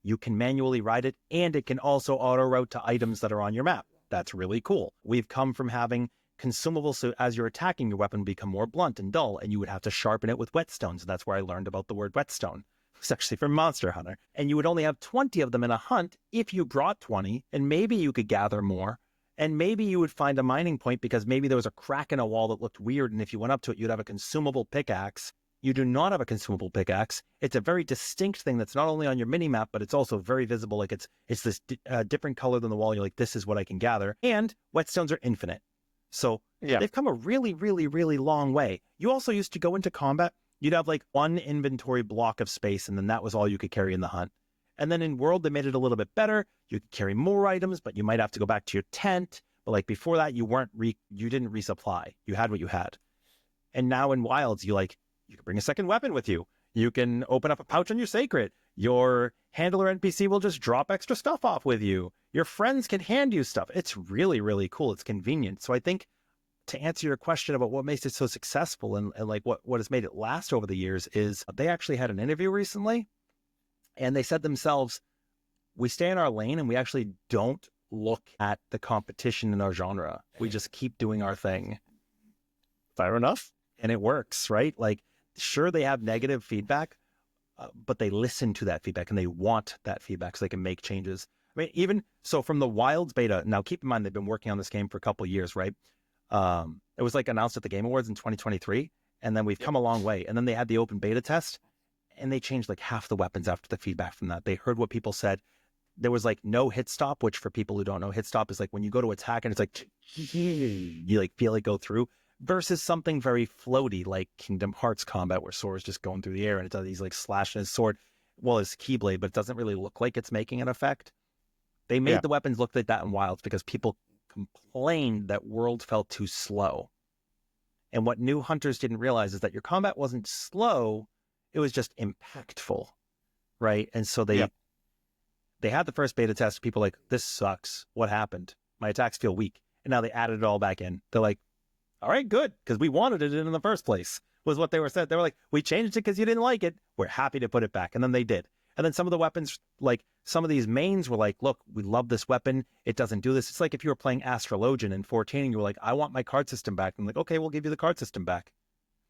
[SPEAKER 2] you can manually ride it, and it can also auto-route to items that are on your map. That's really cool. We've come from having consumables, so as you're attacking, your weapon become more blunt and dull, and you would have to sharpen it with whetstones. And that's where I learned about the word whetstone. It's actually from Monster Hunter. And you would only have 20 of them in a hunt if you brought 20, and maybe you could gather more. And maybe you would find a mining point because maybe there was a crack in a wall that looked weird, and if you went up to it, you'd have a consumable pickaxe. You do not have a consumable pickaxe. It's a very distinct thing that's not only on your mini-map, but it's also very visible. Like it's this different color than the wall. You're like, this is what I can gather. And whetstones are infinite. So they've come a really, really, really long way. You also used to go into combat. You'd have like one inventory block of space, and then that was all you could carry in the hunt. And then in World, they made it a little bit better. You could carry more items, but you might have to go back to your tent. But like before that, you didn't resupply. You had what you had. And now in Wilds, you can bring a second weapon with you. You can open up a pouch on your Sacred. Your handler NPC will just drop extra stuff off with you. Your friends can hand you stuff. It's really, really cool. It's convenient. So I think to answer your question about what makes it so successful and like what has made it last over the years is they actually had an interview recently, and they said themselves, we stay in our lane and we actually don't look at the competition in our genre. We just keep doing our thing.
[SPEAKER 1] Fair enough.
[SPEAKER 2] And it works, right? Like, sure, they have negative feedback, but they listen to that feedback and they want that feedback so they can make changes. I mean, even so from the Wilds beta, now keep in mind, they've been working on this game for a couple of years, right? It was like announced at the Game Awards in 2023, and then we've come a long way. And then they had the open beta test, and they changed like half the weapons after the feedback from that. They heard what people said. There was like no hit stop, which for people who don't know, hit stop is like when you go to attack and it's like, you like feel it go through, versus something very floaty like Kingdom Hearts combat where Sora's just going through the air and it does these like slash in his sword, well, his keyblade, but it doesn't really look like it's making an effect. They made the weapons look like that in Wilds because people complained that World felt too slow. And what new hunters didn't realize is that your combat wasn't slow, it was just impactful, right? And so they had the first beta test, people like, this sucks. What happened? My attacks feel weak. And now they added it all back in. They're like, all right, good, because we wanted it in the first place, was what they were said. They were like, we changed it because you didn't like it. We're happy to put it back. And then they did. And then some of the weapons, like some of these mains were like, look, we love this weapon. It doesn't do this. It's like if you were playing Astrologian in 14 and you were like, I want my card system back. And I'm like, okay, we'll give you the card system back.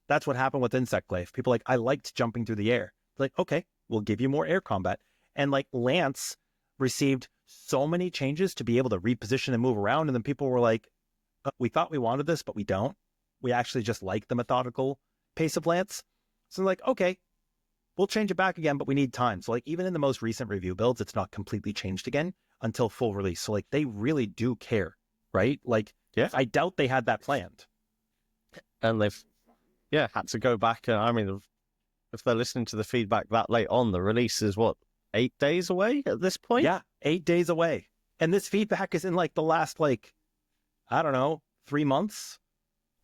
[SPEAKER 2] That's what happened with Insect Glaive. People like, I liked jumping through the air. Like, okay, we'll give you more air combat. And like Lance received so many changes to be able to reposition and move around. And then people were like, we thought we wanted this, but we don't. We actually just like the methodical pace of Lance. So like, okay, we'll change it back again, but we need time. So like even in the most recent review builds, it's not completely changed again until full release. So like they really do care, right? Like, I doubt they had that planned.
[SPEAKER 1] And they've, had to go back. And I mean, if they're listening to the feedback that late on, the release is what, 8 days away at this point?
[SPEAKER 2] Yeah, 8 days away. And this feedback is in like the last, like, I don't know, 3 months,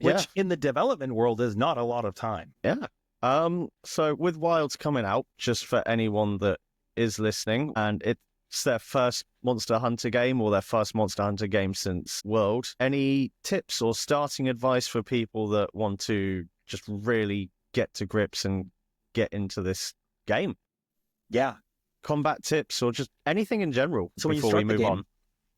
[SPEAKER 2] which in the development world is not a lot of time.
[SPEAKER 1] Yeah. So with Wilds coming out, just for anyone that is listening, and it's their first Monster Hunter game or their first Monster Hunter game since World, any tips or starting advice for people that want to just really get to grips and get into this game?
[SPEAKER 2] Yeah.
[SPEAKER 1] Combat tips or just anything in general
[SPEAKER 2] so
[SPEAKER 1] before we move on.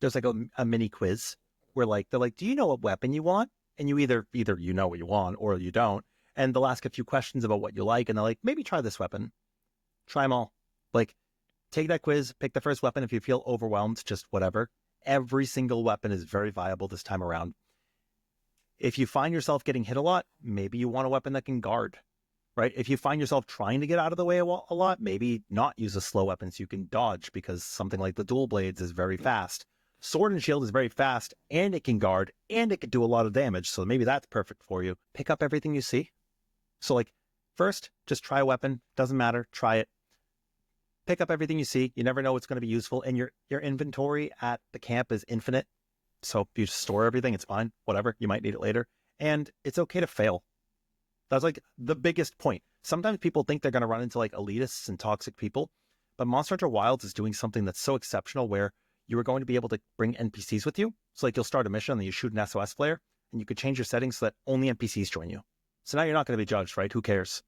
[SPEAKER 2] There's like a mini quiz where like they're like, do you know what weapon you want? And you either you know what you want or you don't. And they'll ask a few questions about what you like, and they're like, maybe try this weapon. Try them all. Like, take that quiz, pick the first weapon. If you feel overwhelmed, just whatever. Every single weapon is very viable this time around. If you find yourself getting hit a lot, maybe you want a weapon that can guard, right? If you find yourself trying to get out of the way a lot, maybe not use a slow weapon so you can dodge, because something like the dual blades is very fast. Sword and shield is very fast, and it can guard, and it can do a lot of damage, so maybe that's perfect for you. Pick up everything you see. So like, first, just try a weapon. Doesn't matter. Try it. Pick up everything you see. You never know what's going to be useful. And your inventory at the camp is infinite. So if you just store everything, it's fine. Whatever. You might need it later. And it's okay to fail. That's like the biggest point. Sometimes people think they're going to run into like elitists and toxic people. But Monster Hunter Wilds is doing something that's so exceptional where you are going to be able to bring NPCs with you. So like you'll start a mission and you shoot an SOS flare, and you could change your settings so that only NPCs join you. So now you're not going to be judged, right? Who cares?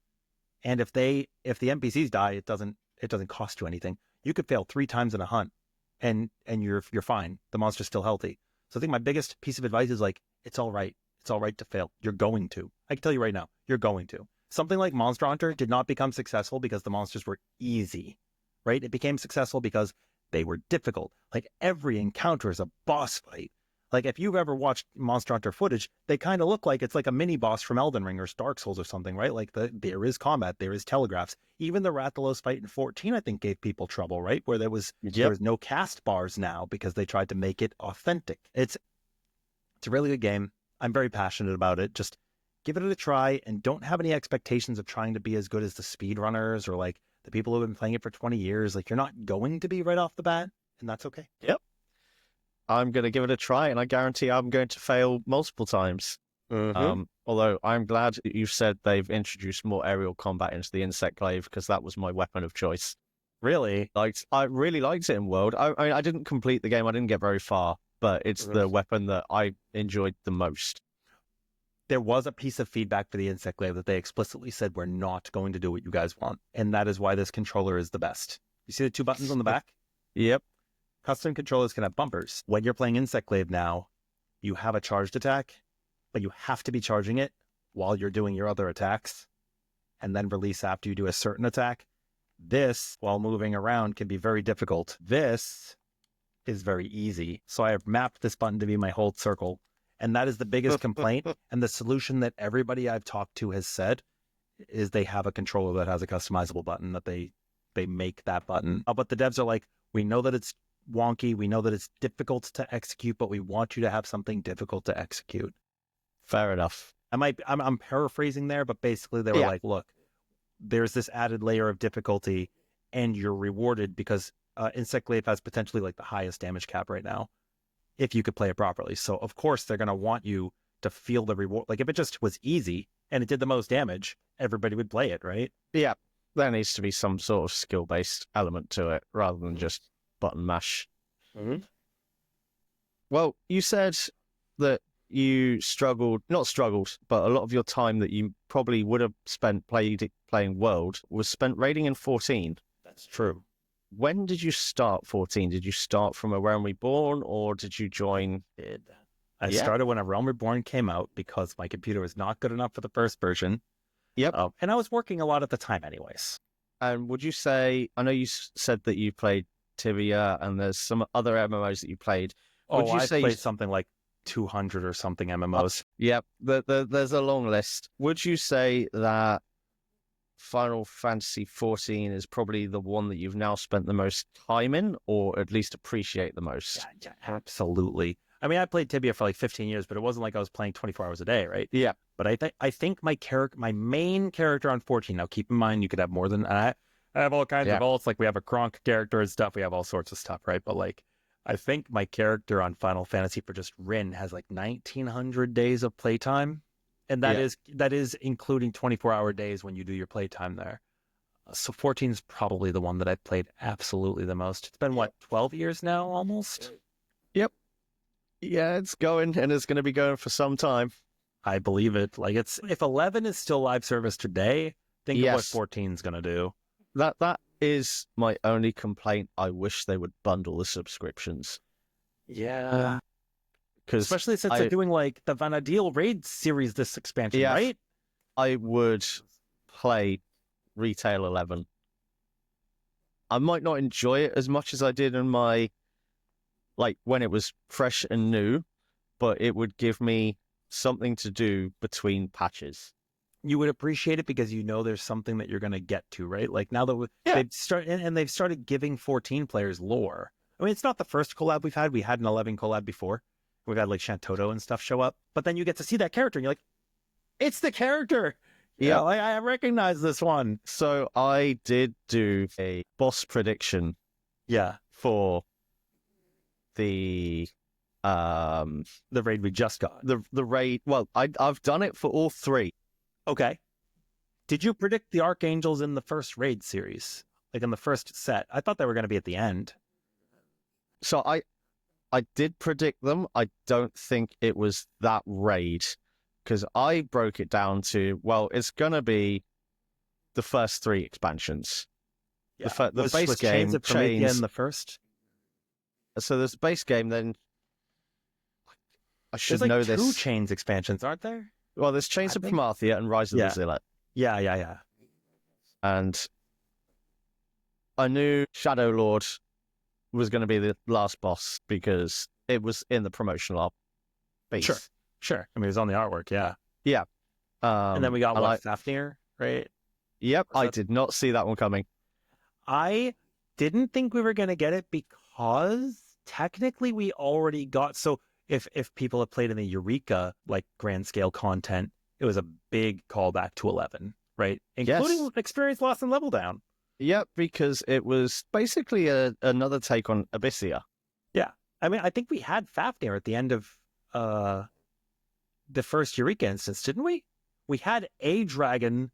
[SPEAKER 2] And if the NPCs die, it doesn't cost you anything. You could fail 3 times in a hunt, and you're fine. The monster's still healthy. So I think my biggest piece of advice is like, it's all right. It's all right to fail. You're going to. I can tell you right now, you're going to. Something like Monster Hunter did not become successful because the monsters were easy, right? It became successful because they were difficult. Like every encounter is a boss fight. Like if you've ever watched Monster Hunter footage, they kind of look like it's like a mini boss from Elden Ring or Dark Souls or something, right? Like there is combat, there is telegraphs. Even the Rathalos fight in 14, I think, gave people trouble, right? Where there was no cast bars now because they tried to make it authentic. It's a really good game. I'm very passionate about it. Just give it a try and don't have any expectations of trying to be as good as the speedrunners or like the people who have been playing it for 20 years. Like you're not going to be right off the bat, and that's okay.
[SPEAKER 1] Yep. I'm going to give it a try, and I guarantee I'm going to fail multiple times. Although I'm glad you've said they've introduced more aerial combat into the insect glaive, because that was my weapon of choice.
[SPEAKER 2] Really?
[SPEAKER 1] I really liked it in World. I mean, I didn't complete the game. I didn't get very far, but it's the weapon that I enjoyed the most.
[SPEAKER 2] There was a piece of feedback for the insect glaive that they explicitly said, we're not going to do what you guys want. And that is why this controller is the best. You see the 2 buttons on the back?
[SPEAKER 1] Yep.
[SPEAKER 2] Custom controllers can have bumpers. When you're playing Insect Glaive now, you have a charged attack, but you have to be charging it while you're doing your other attacks, and then release after you do a certain attack. This, while moving around, can be very difficult. This is very easy. So I have mapped this button to be my hold circle, and that is the biggest complaint. And the solution that everybody I've talked to has said is they have a controller that has a customizable button that they make that button. But the devs are like, we know that it's wonky, we know that it's difficult to execute, but we want you to have something difficult to execute.
[SPEAKER 1] Fair enough.
[SPEAKER 2] I'm paraphrasing there, but basically they were like, look, there's this added layer of difficulty and you're rewarded because Insect Glaive has potentially like the highest damage cap right now if you could play it properly. So of course they're going to want you to feel the reward. Like if it just was easy and it did the most damage, everybody would play it, right?
[SPEAKER 1] Yeah. There needs to be some sort of skill-based element to it rather than just button mash. Well, you said that you not struggled, but a lot of your time that you probably would have spent playing World was spent raiding in 14.
[SPEAKER 2] That's true.
[SPEAKER 1] When did you start 14? Did you start from A Realm Reborn, or did you join?
[SPEAKER 2] I started when A Realm Reborn came out because my computer was not good enough for the first version.
[SPEAKER 1] Yep.
[SPEAKER 2] And I was working a lot at the time anyways.
[SPEAKER 1] And would you say, I know you said that you played Tibia and there's some other MMOs that you played. Would you say
[SPEAKER 2] played something like 200 or something MMOs.
[SPEAKER 1] Yep. There's a long list. Would you say that Final Fantasy XIV is probably the one that you've now spent the most time in, or at least appreciate the most?
[SPEAKER 2] Yeah, absolutely. I mean, I played Tibia for like 15 years, but it wasn't like I was playing 24 hours a day, right?
[SPEAKER 1] Yeah.
[SPEAKER 2] But I think my main character on 14, now keep in mind, you could have more than, I have all kinds of alts, like we have a Kronk character and stuff, we have all sorts of stuff, right? But like, I think my character on Final Fantasy for just Rin has like 1,900 days of playtime. And that is including 24-hour days when you do your playtime there. So 14 is probably the one that I've played absolutely the most. It's been, 12 years now almost?
[SPEAKER 1] Yep. Yeah, it's going, and it's going to be going for some time.
[SPEAKER 2] I believe it. Like if 11 is still live service today, think of what 14 is going to do.
[SPEAKER 1] That is my only complaint. I wish they would bundle the subscriptions.
[SPEAKER 2] Yeah. Especially since they're doing like the Vanadil Raid series this expansion, right?
[SPEAKER 1] I would play Retail 11. I might not enjoy it as much as I did in my, like, when it was fresh and new, but it would give me something to do between patches.
[SPEAKER 2] You would appreciate it because you know there's something that you're going to get to, right? Like now that they've started giving 14 players lore. I mean, it's not the first collab we've had. We had an 11 collab before. We've had like Shantoto and stuff show up, but then you get to see that character and you're like, it's the character. Yeah, like, I recognize this one.
[SPEAKER 1] So I did do a boss prediction.
[SPEAKER 2] Yeah,
[SPEAKER 1] for the
[SPEAKER 2] raid we just got.
[SPEAKER 1] The raid. Well, I've done it for all 3.
[SPEAKER 2] Okay. Did you predict the Archangels in the first raid series, like in the first set? I thought they were going to be at the end.
[SPEAKER 1] So I did predict them. I don't think it was that raid. because I broke it down to, well, it's going to be the first 3 expansions.
[SPEAKER 2] Yeah.
[SPEAKER 1] The base game,
[SPEAKER 2] Chains of Promethea in the first.
[SPEAKER 1] So there's the base game, then I should
[SPEAKER 2] There's
[SPEAKER 1] know
[SPEAKER 2] like 2
[SPEAKER 1] this.
[SPEAKER 2] Chains expansions, aren't there?
[SPEAKER 1] Well, there's Chains of Promethea and Rise of the Zealot.
[SPEAKER 2] Yeah.
[SPEAKER 1] And I knew Shadow Lord was going to be the last boss because it was in the promotional art base.
[SPEAKER 2] Sure. I mean, it was on the artwork, yeah.
[SPEAKER 1] Yeah.
[SPEAKER 2] And then we got Fafnir, right?
[SPEAKER 1] Yep, I did not see that one coming.
[SPEAKER 2] I didn't think we were going to get it because technically we already got... So if people have played in the Eureka, like grand scale content, it was a big callback to 11, right? Including experience loss and level down.
[SPEAKER 1] Yep, because it was basically another take on Abyssia.
[SPEAKER 2] Yeah. I mean, I think we had Fafnir at the end of the first Eureka instance, didn't we? We had a dragon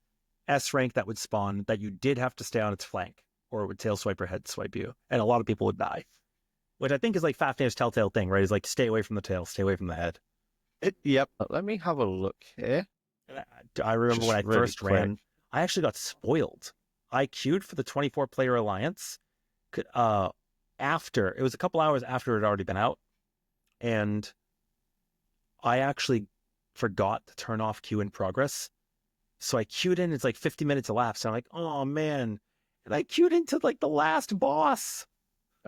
[SPEAKER 2] S rank that would spawn that you did have to stay on its flank, or it would tail swipe or head swipe you, and a lot of people would die. Which I think is like Fafnir's telltale thing, right? Is like stay away from the tail, stay away from the head.
[SPEAKER 1] Yep. Let me have a look here.
[SPEAKER 2] I remember when I first ran, I actually got spoiled. I queued for the 24-player alliance after, it was a couple hours after it had already been out, and I actually forgot to turn off queue in progress. So I queued in, it's like 50 minutes elapsed, and I'm like, oh man. And I queued into like the last boss.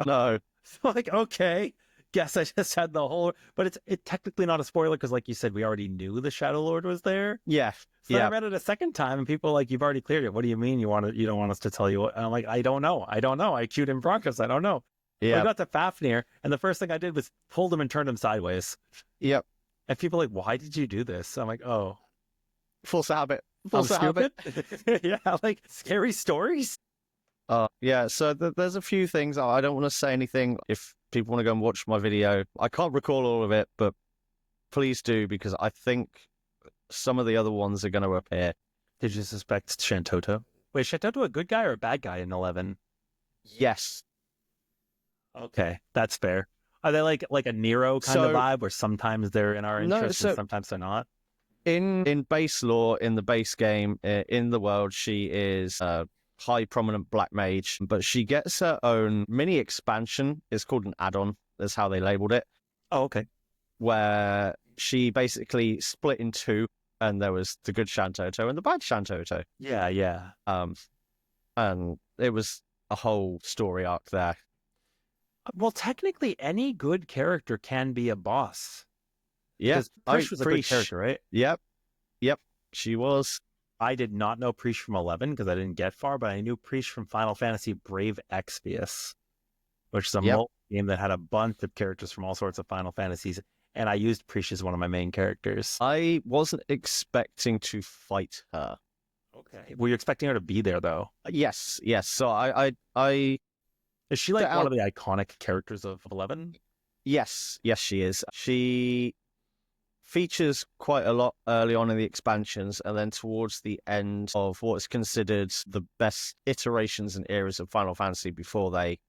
[SPEAKER 1] No.
[SPEAKER 2] So like, okay, guess I just had the whole, but it's technically not a spoiler because like you said, we already knew the Shadow Lord was there.
[SPEAKER 1] Yeah.
[SPEAKER 2] So I read it a second time and people were like, you've already cleared it. What do you mean you don't want us to tell you what? And I'm like, I don't know. I queued in progress. I don't know. Yeah. I got to Fafnir and the first thing I did was pulled him and turned him sideways.
[SPEAKER 1] Yep.
[SPEAKER 2] And people are like, why did you do this? I'm like, oh.
[SPEAKER 1] Force a habit.
[SPEAKER 2] Force a habit. Yeah, like scary stories.
[SPEAKER 1] Yeah, so there's a few things. I don't want to say anything. If people want to go and watch my video, I can't recall all of it, but please do, because I think some of the other ones are going to appear.
[SPEAKER 2] Did you suspect Shantoto? Wait, Shantoto a good guy or a bad guy in 11?
[SPEAKER 1] Yes.
[SPEAKER 2] Okay, that's fair. Are they like a Nero kind of vibe, where sometimes they're in our interest and sometimes they're not?
[SPEAKER 1] In base lore, in the base game, in the world, she is high prominent black mage, but she gets her own mini expansion. It's called an add-on. That's how they labeled it.
[SPEAKER 2] Oh, okay.
[SPEAKER 1] Where she basically split in 2, and there was the good Shantoto and the bad Shantoto.
[SPEAKER 2] Yeah.
[SPEAKER 1] And it was a whole story arc there.
[SPEAKER 2] Well, technically, any good character can be a boss.
[SPEAKER 1] Yeah,
[SPEAKER 2] Prish was a good character, right?
[SPEAKER 1] Yep, she was.
[SPEAKER 2] I did not know Prish from 11 because I didn't get far, but I knew Prish from Final Fantasy Brave Exvius, which is a mobile game that had a bunch of characters from all sorts of Final Fantasies, and I used Prish as one of my main characters.
[SPEAKER 1] I wasn't expecting to fight her.
[SPEAKER 2] Okay. Were you expecting her to be there, though?
[SPEAKER 1] Yes. So I
[SPEAKER 2] Is she like one of the iconic characters of 11?
[SPEAKER 1] Yes, she is. She features quite a lot early on in the expansions, and then towards the end of what's considered the best iterations and eras of Final Fantasy before they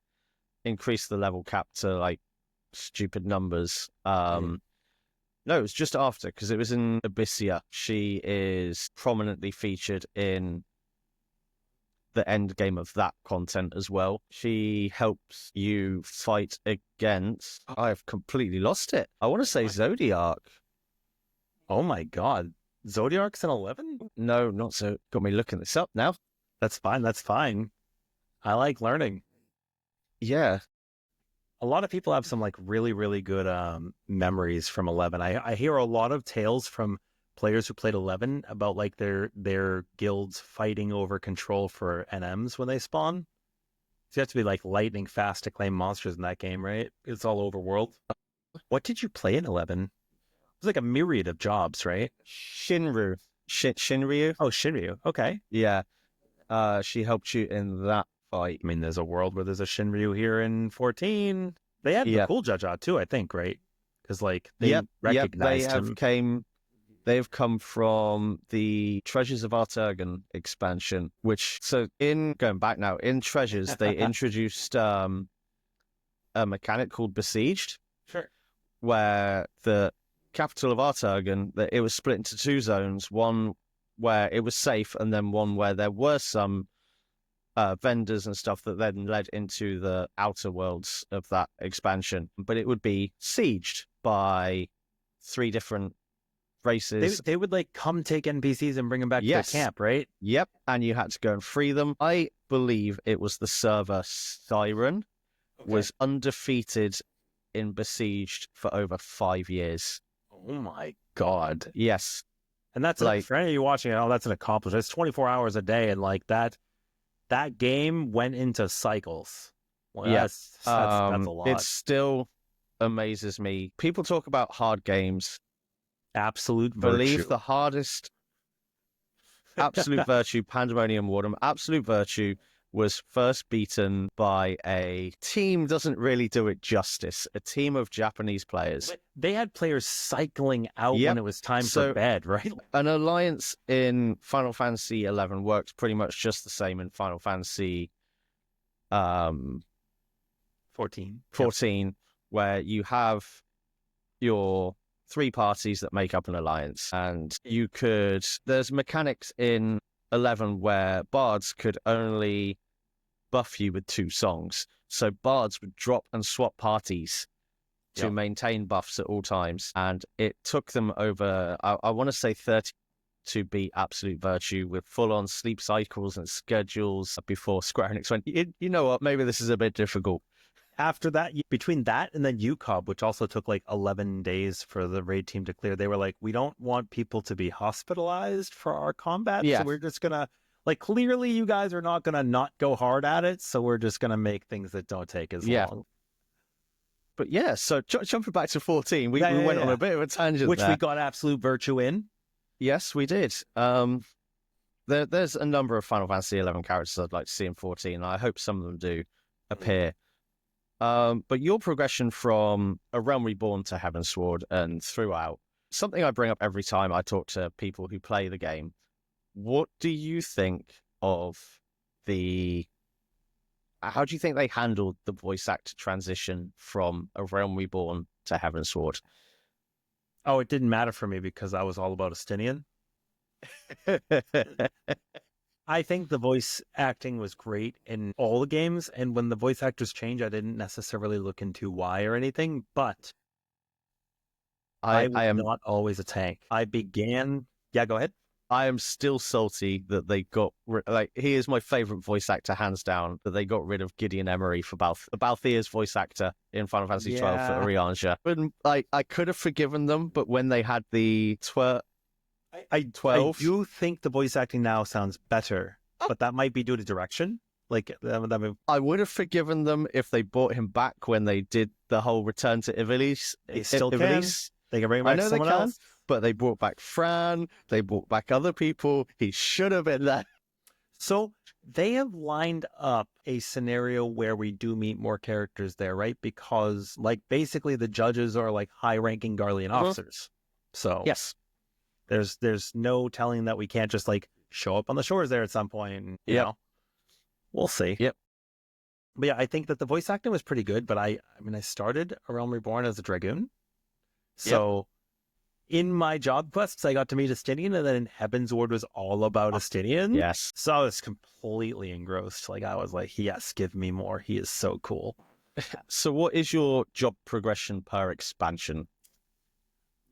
[SPEAKER 1] increase the level cap to like stupid numbers. No, it was just after, because it was in Abyssia. She is prominently featured in the end game of that content as well. She helps you fight against... I've completely lost it. I want to say Zodiac.
[SPEAKER 2] Oh my god. Zodiac's in 11?
[SPEAKER 1] No, not so. Got me looking this up now.
[SPEAKER 2] That's fine. I like learning.
[SPEAKER 1] Yeah.
[SPEAKER 2] A lot of people have some like really, really good memories from 11. I hear a lot of tales from players who played 11 about like their guilds fighting over control for NMs when they spawn. So you have to be like lightning fast to claim monsters in that game, right? It's all overworld. What did you play in 11? It was like a myriad of jobs, right?
[SPEAKER 1] Shinryu. Shinryu?
[SPEAKER 2] Oh, Shinryu. Okay.
[SPEAKER 1] Yeah. She helped you in that fight.
[SPEAKER 2] I mean, there's a world where there's a Shinryu here in 14. They had the cool Jaja too, I think, right? Because like they recognized him.
[SPEAKER 1] They've come from the Treasures of Arturgan expansion, which, so going back now, in Treasures, they introduced a mechanic called Besieged.
[SPEAKER 2] Sure.
[SPEAKER 1] Where capital of Artagan, that it was split into two zones, one where it was safe and then one where there were some vendors and stuff that then led into the outer worlds of that expansion. But it would be sieged by 3 different races.
[SPEAKER 2] They would like come take NPCs and bring them back to their camp, right?
[SPEAKER 1] Yep, and you had to go and free them. I believe it was the server Siren was undefeated in Besieged for over 5 years.
[SPEAKER 2] Oh my god.
[SPEAKER 1] Yes.
[SPEAKER 2] And that's like, for any of you watching it, that's an accomplishment. It's 24 hours a day, and like that game went into cycles. Well, that's a lot.
[SPEAKER 1] It still amazes me. People talk about hard games.
[SPEAKER 2] Absolute virtue.
[SPEAKER 1] Believe the hardest Absolute Virtue, Pandemonium Wardom. Absolute Virtue was first beaten by a team, doesn't really do it justice, a team of Japanese players.
[SPEAKER 2] They had players cycling out when it was time for bed, right?
[SPEAKER 1] An alliance in Final Fantasy XI works pretty much just the same in Final Fantasy
[SPEAKER 2] 14,
[SPEAKER 1] where you have your 3 parties that make up an alliance, and there's mechanics in 11 where bards could only buff you with 2 songs, so bards would drop and swap parties to maintain buffs at all times, and it took them over I want to say 30 to beat Absolute Virtue with full-on sleep cycles and schedules before Square Enix went, you know what, maybe this is a bit difficult.
[SPEAKER 2] After that, between that and then UCOB, which also took like 11 days for the raid team to clear, they were like, we don't want people to be hospitalized for our combat, so we're just gonna, like, clearly you guys are not gonna not go hard at it, so we're just gonna make things that don't take as long.
[SPEAKER 1] But yeah, so jumping back to 14, we went on a bit of a tangent
[SPEAKER 2] which
[SPEAKER 1] there.
[SPEAKER 2] We got Absolute Virtue in.
[SPEAKER 1] Yes, we did. There's a number of Final Fantasy XI characters I'd like to see in 14, and I hope some of them do appear. But your progression from A Realm Reborn to Heavensward and throughout, something I bring up every time I talk to people who play the game, what do you think of how do you think they handled the voice actor transition from A Realm Reborn to Heavensward?
[SPEAKER 2] Oh, it didn't matter for me because I was all about Estinian. I think the voice acting was great in all the games, and when the voice actors change, I didn't necessarily look into why or anything, but I am not always a tank. Yeah, go ahead.
[SPEAKER 1] I am still salty that they got he is my favorite voice actor, hands down, that they got rid of Gideon Emery for Balthier's voice actor in Final Fantasy XII for Orianja. And I could have forgiven them, but when they had the 12,
[SPEAKER 2] I do think the voice acting now sounds better, but that might be due to direction.
[SPEAKER 1] I would have forgiven them if they brought him back when they did the whole Return to Ivalice.
[SPEAKER 2] They still can. They can bring back someone else.
[SPEAKER 1] But they brought back Fran. They brought back other people. He should have been there.
[SPEAKER 2] So they have lined up a scenario where we do meet more characters there, right? Because basically the judges are high-ranking Garlean officers. So
[SPEAKER 1] yes.
[SPEAKER 2] There's no telling that we can't just show up on the shores there at some point. You know, we'll see.
[SPEAKER 1] Yep.
[SPEAKER 2] But yeah, I think that the voice acting was pretty good. But I started A Realm Reborn as a Dragoon, so in my job quests I got to meet Estinian, and then in Heavensward was all about Estinian.
[SPEAKER 1] Yes.
[SPEAKER 2] So I was completely engrossed. I was like, yes, give me more. He is so cool.
[SPEAKER 1] So what is your job progression per expansion?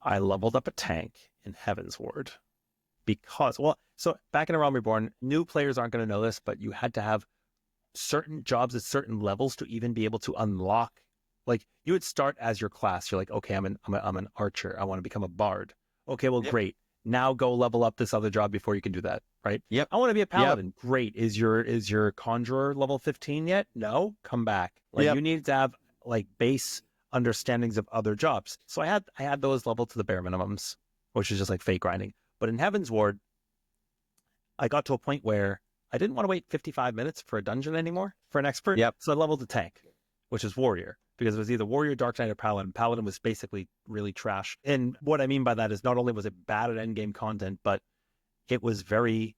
[SPEAKER 2] I leveled up a tank in Heavensward because, so back in A Realm Reborn, new players aren't going to know this, but you had to have certain jobs at certain levels to even be able to unlock. You would start as your class. You're like, okay, I'm an archer. I want to become a bard. Okay, well, great. Now go level up this other job before you can do that, right?
[SPEAKER 1] Yep.
[SPEAKER 2] I want to be a paladin. Yep. Great. Is your conjurer level 15 yet? No, come back. You need to have base understandings of other jobs. So I had those leveled to the bare minimums, which is just fake grinding. But in Heavensward, I got to a point where I didn't want to wait 55 minutes for a dungeon anymore for an expert.
[SPEAKER 1] Yep.
[SPEAKER 2] So I leveled the tank, which is warrior, because it was either warrior, dark knight, or paladin. Paladin was basically really trash. And what I mean by that is not only was it bad at endgame content, but it was very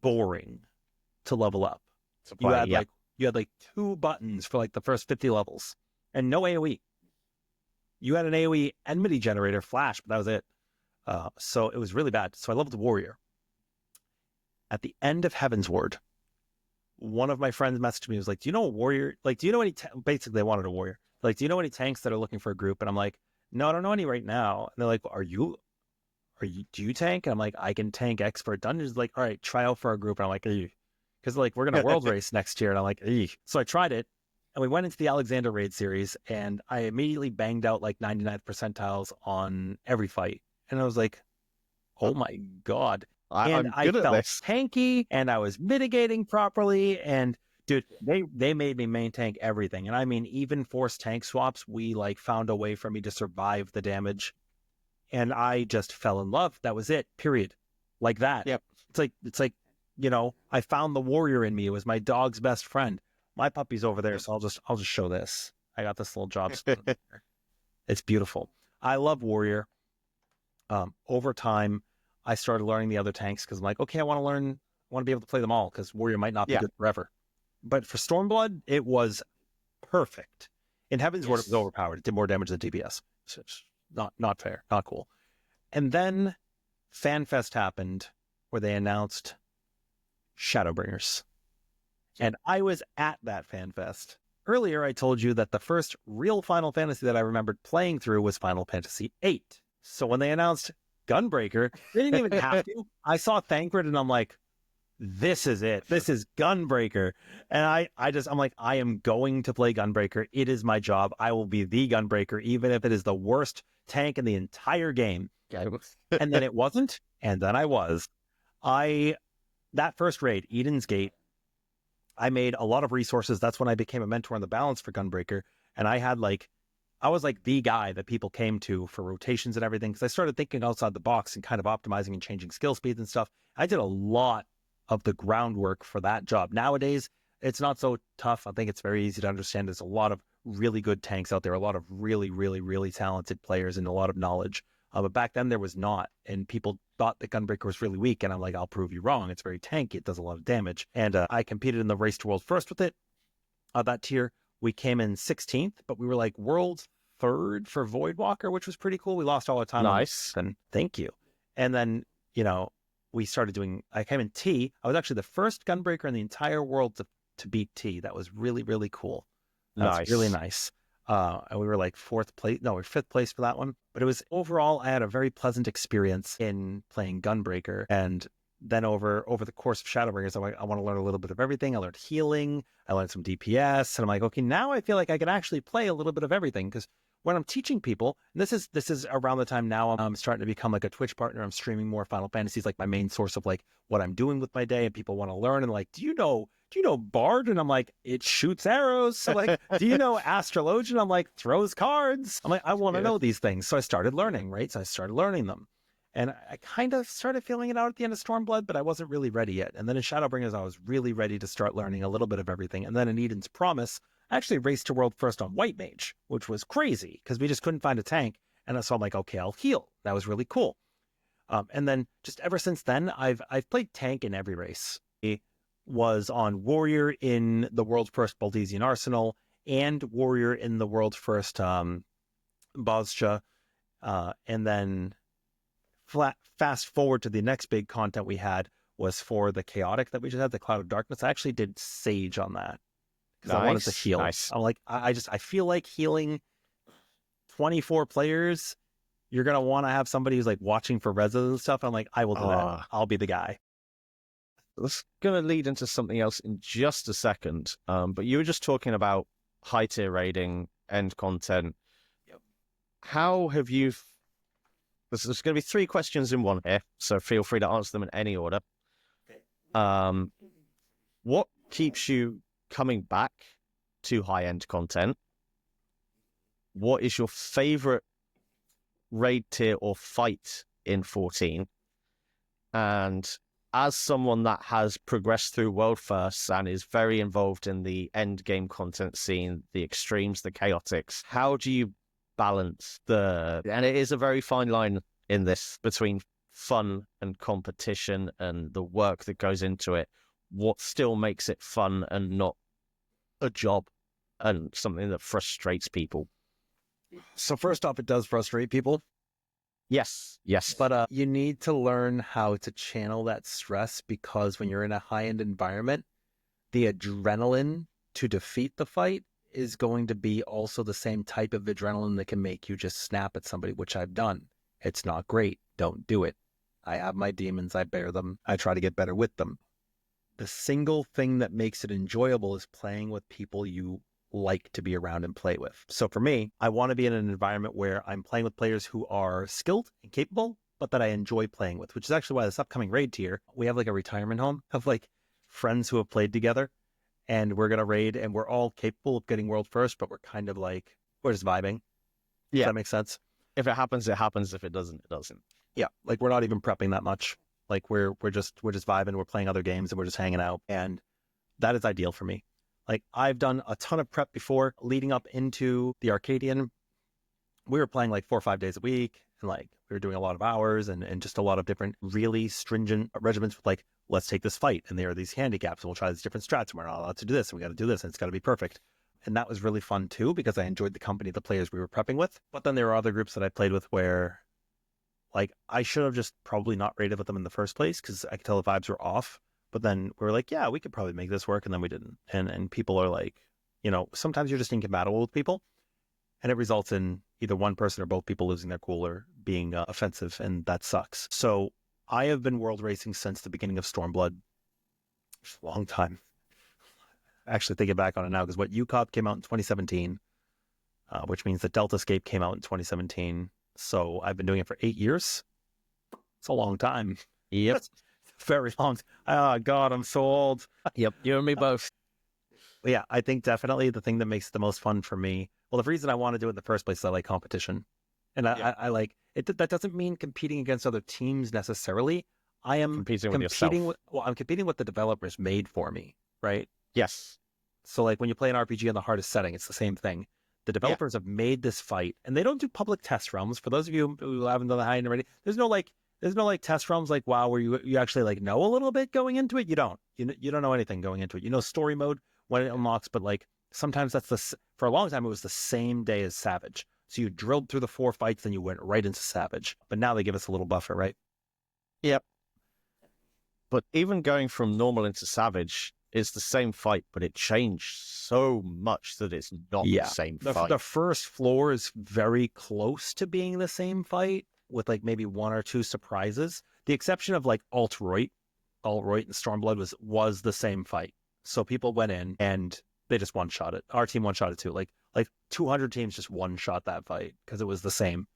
[SPEAKER 2] boring to level up. You had 2 buttons for the first 50 levels and no AoE. You had an AoE enmity generator flash, but that was it. So it was really bad. So I leveled the warrior. At the end of Heaven's Ward, one of my friends messaged me, was like, do you know a warrior? Like, do you know any, basically they wanted a warrior. Like, do you know any tanks that are looking for a group? And I'm like, no, I don't know any right now. And they're like, do you tank? And I'm like, I can tank expert dungeons. Like, all right, try out for our group. And I'm like, because like we're going to world race next year. And I'm like, so I tried it. And we went into the Alexander raid series, and I immediately banged out like 99th percentiles on every fight. And I was like, oh my God. And
[SPEAKER 1] I'm
[SPEAKER 2] I
[SPEAKER 1] good at
[SPEAKER 2] felt
[SPEAKER 1] this.
[SPEAKER 2] tanky, and I was mitigating properly. And dude, they made me main tank everything. And I mean, even forced tank swaps, we like found a way for me to survive the damage. And I just fell in love. That was it, period. Like that.
[SPEAKER 1] Yep.
[SPEAKER 2] It's like, you know, I found the warrior in me. It was my dog's best friend. My puppy's over there, so I'll just show this. I got this little job spot. It's beautiful. I love warrior. Over time, I started learning the other tanks because I'm like, okay, I want to be able to play them all because warrior might not be good forever. But for Stormblood, it was perfect. In Heaven's Ward, it was overpowered. It did more damage than DPS. So it's not fair, not cool. And then FanFest happened, where they announced Shadowbringers. And I was at that FanFest. Earlier, I told you that the first real Final Fantasy that I remembered playing through was Final Fantasy VIII. So when they announced Gunbreaker, they didn't even have to. I saw Thancred and I'm like, this is it. This is Gunbreaker. And I'm like, I am going to play Gunbreaker. It is my job. I will be the Gunbreaker, even if it is the worst tank in the entire game. And then it wasn't. And then I was. That first raid, Eden's Gate, I made a lot of resources. That's when I became a mentor on the balance for Gunbreaker. And I was like the guy that people came to for rotations and everything, because I started thinking outside the box and kind of optimizing and changing skill speeds and stuff. I did a lot of the groundwork for that job. Nowadays, it's not so tough. I think it's very easy to understand. There's a lot of really good tanks out there, a lot of really, really, really talented players and a lot of knowledge. But back then there was not, and people thought that Gunbreaker was really weak, and I'm like, I'll prove you wrong. It's very tanky. It does a lot of damage. And I competed in the Race to World First with it. That tier, we came in 16th, but we were like world third for Voidwalker, which was pretty cool. We lost all our time.
[SPEAKER 1] Nice.
[SPEAKER 2] And thank you. And then, we started I came in T. I was actually the first Gunbreaker in the entire world to beat T. That was really, really cool. That was really nice. And we were like fifth place for that one. But it was overall, I had a very pleasant experience in playing Gunbreaker. And then over the course of Shadowbringers, I want to learn a little bit of everything. I learned healing. I learned some DPS. And I'm like, okay, now I feel like I can actually play a little bit of everything. Because when I'm teaching people, and this is around the time now I'm starting to become like a Twitch partner. I'm streaming more Final Fantasies, like my main source of like what I'm doing with my day, and people want to learn. And like, do you know Bard? And I'm like, it shoots arrows. So like, do you know Astrologian? I'm like, throws cards. I'm like, I want to know these things. So I started learning, right? So I started learning them. And I kind of started feeling it out at the end of Stormblood, but I wasn't really ready yet. And then in Shadowbringers, I was really ready to start learning a little bit of everything. And then in Eden's Promise, I actually raced to world first on White Mage, which was crazy because we just couldn't find a tank. And so I'm like, okay, I'll heal. That was really cool. And then just ever since then, I've played tank in every race. I was on Warrior in the world's first Baldesian Arsenal and Warrior in the world's first Bozcha. And then fast forward to the next big content we had was for the Chaotic that we just had, the Cloud of Darkness. I actually did Sage on that because I wanted to heal.
[SPEAKER 1] Nice.
[SPEAKER 2] I'm like, I feel like healing 24 players, you're going to want to have somebody who's like watching for reses and stuff. I'm like, I will do that. I'll be the guy.
[SPEAKER 1] That's going to lead into something else in just a second. But you were just talking about high tier raiding, end content.
[SPEAKER 2] Yep.
[SPEAKER 1] How have you... There's going to be 3 questions in one here, so feel free to answer them in any order.
[SPEAKER 2] Okay.
[SPEAKER 1] What keeps you coming back to high-end content? What is your favorite raid tier or fight in 14? And as someone that has progressed through World Firsts and is very involved in the end game content scene, the extremes, the chaotics, how do you balance and it is a very fine line in this between fun and competition and the work that goes into it, what still makes it fun and not a job and something that frustrates people?
[SPEAKER 2] So first off, it does frustrate people,
[SPEAKER 1] Yes.
[SPEAKER 2] but you need to learn how to channel that stress, because when you're in a high-end environment, the adrenaline to defeat the fight is going to be also the same type of adrenaline that can make you just snap at somebody, which I've done. It's not great. Don't do it. I have my demons. I bear them. I try to get better with them. The single thing that makes it enjoyable is playing with people you like to be around and play with. So for me, I want to be in an environment where I'm playing with players who are skilled and capable, but that I enjoy playing with, which is actually why this upcoming raid tier, we have like a retirement home of like friends who have played together, and we're going to raid, and we're all capable of getting world first, but we're kind of like, we're just vibing.
[SPEAKER 1] Yeah.
[SPEAKER 2] Does that make sense?
[SPEAKER 1] If it happens, it happens. If it doesn't, it doesn't.
[SPEAKER 2] Yeah. Like we're not even prepping that much. Like we're just vibing. We're playing other games and we're just hanging out. And that is ideal for me. Like I've done a ton of prep before leading up into the Arcadian. We were playing like 4 or 5 days a week, and like we were doing a lot of hours and just a lot of different really stringent regimens with like, let's take this fight, and there are these handicaps, and we'll try these different strats, and we're not allowed to do this, and we got to do this, and it's got to be perfect. And that was really fun too, because I enjoyed the company of the players we were prepping with. But then there were other groups that I played with where like I should have just probably not raided with them in the first place, because I could tell the vibes were off. But then we were like, yeah, we could probably make this work, and then we didn't. And people are like, you know, sometimes you're just incompatible with people, and it results in either one person or both people losing their cool or being offensive, and that sucks. So I have been world racing since the beginning of Stormblood. It's a long time. Actually, thinking back on it now, because UCOP came out in 2017, which means that Delta Escape came out in 2017. So I've been doing it for 8 years. It's a long time.
[SPEAKER 1] Yep.
[SPEAKER 2] Very long. Oh, God, I'm so old.
[SPEAKER 1] Yep. You and me both.
[SPEAKER 2] But yeah, I think definitely the thing that makes it the most fun for me, well, the reason I want to do it in the first place is I like competition. And I like it. That doesn't mean competing against other teams necessarily. I am
[SPEAKER 1] Competing with yourself.
[SPEAKER 2] I'm competing with the developers made for me, right?
[SPEAKER 1] Yes.
[SPEAKER 2] So like when you play an RPG on the hardest setting, it's the same thing. The developers have made this fight, and they don't do public test realms. For those of you who haven't done the high end already, there's no like test realms like WoW where you actually like know a little bit going into it. You don't. You don't know anything going into it. You know story mode when it unlocks, but like sometimes for a long time it was the same day as Savage. So you drilled through the 4 fights, then you went right into Savage. But now they give us a little buffer, right?
[SPEAKER 1] Yep. But even going from normal into Savage is the same fight, but it changed so much that it's not the same fight.
[SPEAKER 2] The first floor is very close to being the same fight, with like maybe 1 or 2 surprises. The exception of like Alt-Roit and Stormblood was the same fight. So people went in and they just one-shot it. Our team one-shot it too. Like 200 teams just one-shot that fight because it was the same.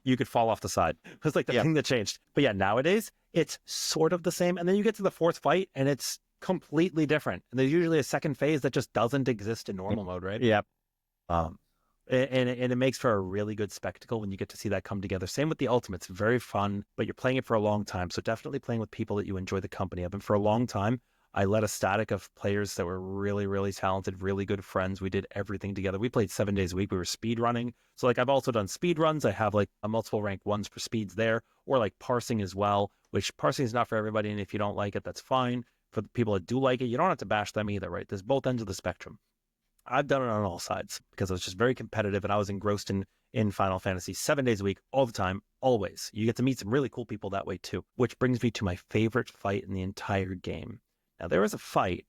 [SPEAKER 2] You could fall off the side. It was like the thing that changed. But yeah, nowadays it's sort of the same. And then you get to the 4th fight and it's completely different. And there's usually a second phase that just doesn't exist in normal mode, right?
[SPEAKER 1] Yep.
[SPEAKER 2] And it makes for a really good spectacle when you get to see that come together. Same with the Ultimates. Very fun, but you're playing it for a long time. So definitely playing with people that you enjoy the company of. And for a long time, I led a static of players that were really, really talented, really good friends. We did everything together. We played 7 days a week. We were speed running. So like I've also done speed runs. I have like a multiple rank 1s for speeds there, or like parsing as well, which parsing is not for everybody. And if you don't like it, that's fine. For the people that do like it, you don't have to bash them either, right? There's both ends of the spectrum. I've done it on all sides because I was just very competitive, and I was engrossed in Final Fantasy 7 days a week, all the time, always. You get to meet some really cool people that way too, which brings me to my favorite fight in the entire game. Now, there was a fight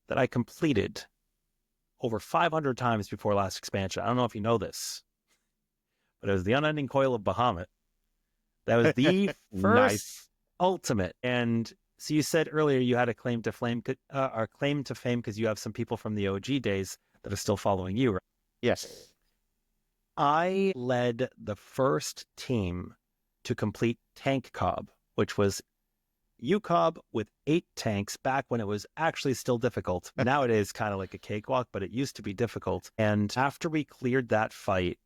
[SPEAKER 2] that I completed over 500 times before last expansion. I don't know if you know this, but it was the Unending Coil of Bahamut. That was the first ultimate. And so you said earlier you had a claim to fame because you have some people from the OG days that are still following you, right?
[SPEAKER 1] Yes.
[SPEAKER 2] I led the first team to complete Tank Cobb, which was UCOB with 8 tanks back when it was actually still difficult. Nowadays, kind of like a cakewalk, but it used to be difficult. And after we cleared that fight,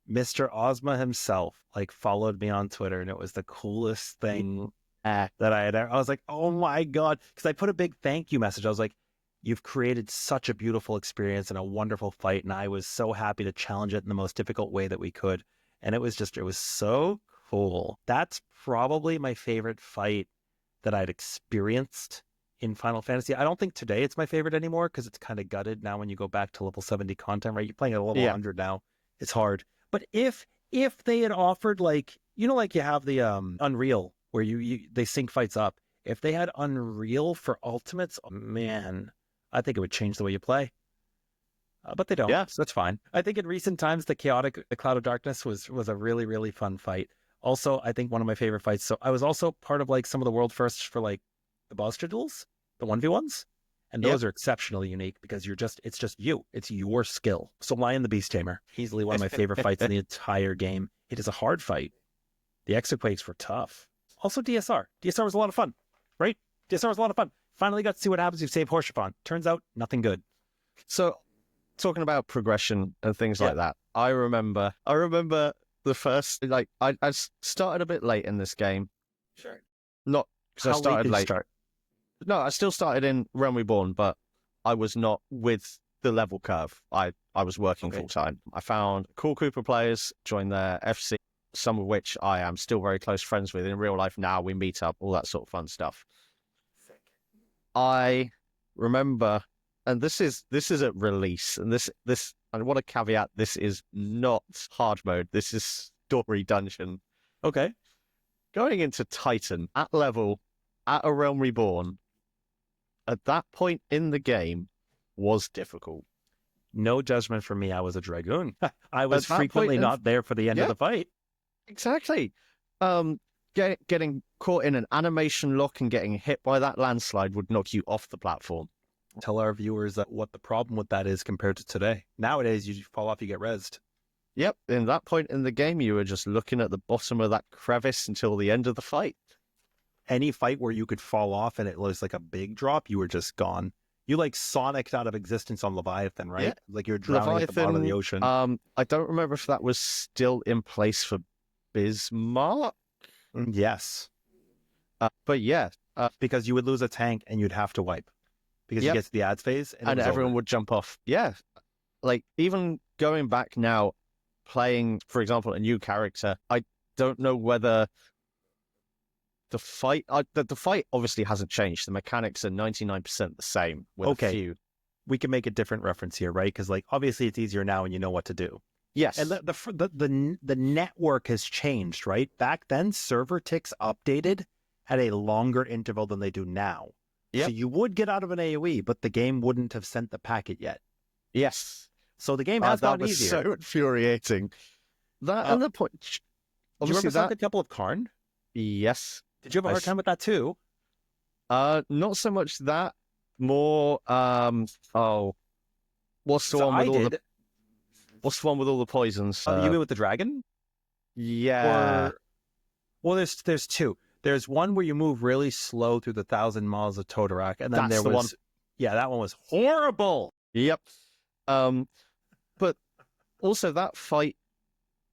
[SPEAKER 2] Mr. Ozma himself like followed me on Twitter, and it was the coolest thing that I had ever. I was like, oh my God, because I put a big thank you message. I was like, you've created such a beautiful experience and a wonderful fight, and I was so happy to challenge it in the most difficult way that we could. And it was so cool. That's probably my favorite fight that I'd experienced in Final Fantasy. I don't think today it's my favorite anymore because it's kind of gutted now when you go back to level 70 content, right? You're playing at level 100 now. It's hard. But if they had offered like you have the Unreal where they sync fights up. If they had Unreal for Ultimates, oh, man, I think it would change the way you play. But they don't.
[SPEAKER 1] Yeah.
[SPEAKER 2] So that's fine. I think in recent times, the Cloud of Darkness was a really, really fun fight. Also, I think one of my favorite fights. So I was also part of like some of the world firsts for like the Buster duels, the 1v1s. And those are exceptionally unique because it's just you. It's your skill. So Lion the Beast Tamer, easily one of my favorite fights in the entire game. It is a hard fight. The Exoquakes were tough. Also DSR. DSR was a lot of fun, right? DSR was a lot of fun. Finally got to see what happens if you save Horshaphon. Turns out, nothing good.
[SPEAKER 1] So, talking about progression and things like that, I remember the first, like, I started a bit late in this game.
[SPEAKER 2] Sure.
[SPEAKER 1] Not because I started late.
[SPEAKER 2] Start?
[SPEAKER 1] No, I still started in Realm Reborn, but I was not with the level curve. I was working full time. I found cool group of players, joined their FC, some of which I am still very close friends with in real life now. We meet up, all that sort of fun stuff.
[SPEAKER 2] Sick.
[SPEAKER 1] I remember, and this is at release, and this I want to caveat, this is not hard mode. This is story dungeon.
[SPEAKER 2] Okay.
[SPEAKER 1] Going into Titan at level, at a Realm Reborn, at that point in the game, was difficult.
[SPEAKER 2] No judgment from me. I was a Dragoon. I was frequently not there for the end of the fight.
[SPEAKER 1] Exactly. Getting caught in an animation lock and getting hit by that landslide would knock you off the platform.
[SPEAKER 2] Tell our viewers what the problem with that is compared to today. Nowadays, you fall off, you get rezzed.
[SPEAKER 1] Yep. In that point in the game, you were just looking at the bottom of that crevice until the end of the fight.
[SPEAKER 2] Any fight where you could fall off and it was like a big drop, you were just gone. You like Sonic'd out of existence on Leviathan, right? Yeah. Like you're drowning at the bottom of the ocean.
[SPEAKER 1] I don't remember if that was still in place for Bismarck.
[SPEAKER 2] Yes.
[SPEAKER 1] But yeah.
[SPEAKER 2] Because you would lose a tank and you'd have to wipe. Because you get to the ads phase
[SPEAKER 1] and everyone would jump off. Yeah. Like even going back now, playing, for example, a new character, I don't know whether the fight obviously hasn't changed. The mechanics are 99% the same with a few.
[SPEAKER 2] We can make a different reference here, right? Because like obviously it's easier now and you know what to do.
[SPEAKER 1] Yes.
[SPEAKER 2] And the network has changed, right? Back then, server ticks updated at a longer interval than they do now. Yep. So you would get out of an AoE, but the game wouldn't have sent the packet yet.
[SPEAKER 1] Yes.
[SPEAKER 2] So the game has gotten easier.
[SPEAKER 1] That was so infuriating. That and the point.
[SPEAKER 2] Do you remember the Temple of Karn?
[SPEAKER 1] Yes.
[SPEAKER 2] Did you have a hard time with that too?
[SPEAKER 1] Not so much that. More. What's the one with all the poisons?
[SPEAKER 2] You mean with the dragon?
[SPEAKER 1] Yeah.
[SPEAKER 2] Well, there's two. There's one where you move really slow through the 1,000 miles of Totorak, and then there was one. Yeah, that one was horrible.
[SPEAKER 1] Yep. But also that fight,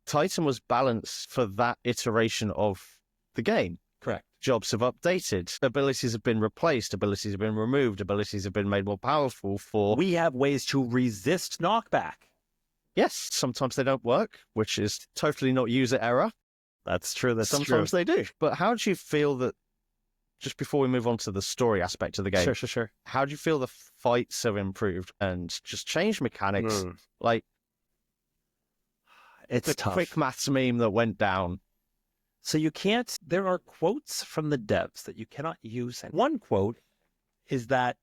[SPEAKER 1] Titan was balanced for that iteration of the game.
[SPEAKER 2] Correct.
[SPEAKER 1] Jobs have updated. Abilities have been replaced. Abilities have been removed. Abilities have been made more powerful
[SPEAKER 2] We have ways to resist knockback.
[SPEAKER 1] Yes, sometimes they don't work, which is totally not user error.
[SPEAKER 2] That's true.
[SPEAKER 1] Sometimes they do. But how do you feel that, just before we move on to the story aspect of the game,
[SPEAKER 2] Sure.
[SPEAKER 1] How do you feel the fights have improved and just changed mechanics? Like,
[SPEAKER 2] it's tough.
[SPEAKER 1] Quick maths meme that went down.
[SPEAKER 2] So you can't, there are quotes from the devs that you cannot use. And one quote is that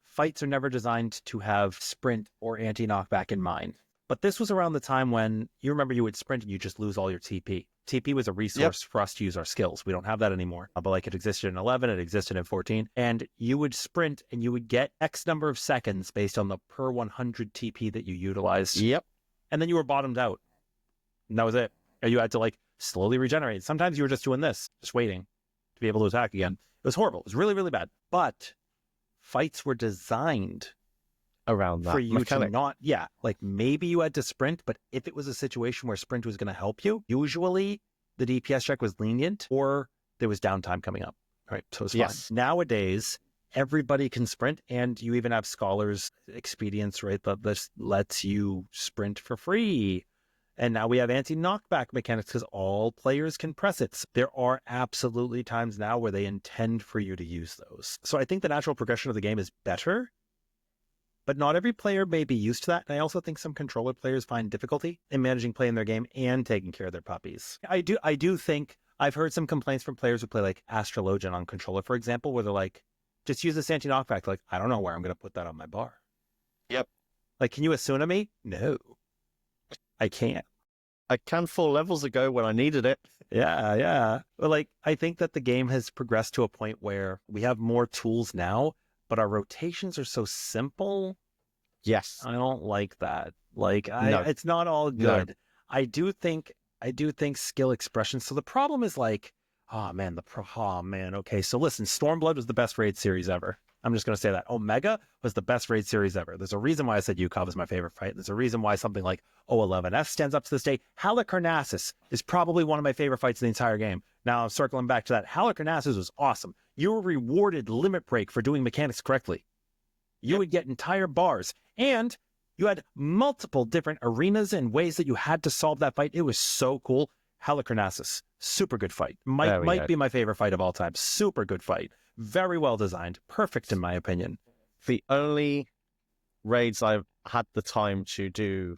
[SPEAKER 2] fights are never designed to have sprint or anti-knockback in mind. But this was around the time when, you remember you would sprint and you just lose all your TP. TP was a resource for us to use our skills. We don't have that anymore. But like it existed in 11, it existed in 14. And you would sprint and you would get X number of seconds based on the per 100 TP that you utilized.
[SPEAKER 1] Yep.
[SPEAKER 2] And then you were bottomed out. And that was it. And you had to like slowly regenerate. Sometimes you were just doing this, just waiting to be able to attack again. It was horrible. It was really, really bad. But fights were designed
[SPEAKER 1] around that
[SPEAKER 2] for you
[SPEAKER 1] mechanic.
[SPEAKER 2] To not, like maybe you had to sprint, but if it was a situation where sprint was going to help you, usually the DPS check was lenient or there was downtime coming up, right? So it's fine. Nowadays, everybody can sprint, and you even have scholars expedients, right? That lets you sprint for free. And now we have anti-knockback mechanics because all players can press it. There are absolutely times now where they intend for you to use those. So I think the natural progression of the game is better, but not every player may be used to that. And I also think some controller players find difficulty in managing play in their game and taking care of their puppies. I do think I've heard some complaints from players who play like Astrologian on controller, for example, where they're like, just use this anti-knockback. Like, I don't know where I'm going to put that on my bar.
[SPEAKER 1] Yep.
[SPEAKER 2] Like, can you Asuna me? No, I can't.
[SPEAKER 1] I can 4 levels ago when I needed it.
[SPEAKER 2] Yeah. But like, I think that the game has progressed to a point where we have more tools now, but our rotations are so simple.
[SPEAKER 1] Yes.
[SPEAKER 2] I don't like that. Like,
[SPEAKER 1] No.
[SPEAKER 2] It's not all good.
[SPEAKER 1] No.
[SPEAKER 2] I do think skill expression. So the problem is like, okay. So listen, Stormblood was the best raid series ever. I'm just going to say that. Omega was the best raid series ever. There's a reason why I said Yukov is my favorite fight. There's a reason why something like O11S stands up to this day. Halicarnassus is probably one of my favorite fights in the entire game. Now, circling back to that, Halicarnassus was awesome. You were rewarded limit break for doing mechanics correctly. You would get entire bars, and you had multiple different arenas and ways that you had to solve that fight. It was so cool. Halicarnassus, super good fight. Might be my favorite fight of all time. Super good fight. Very well designed. Perfect in my opinion.
[SPEAKER 1] The only raids I've had the time to do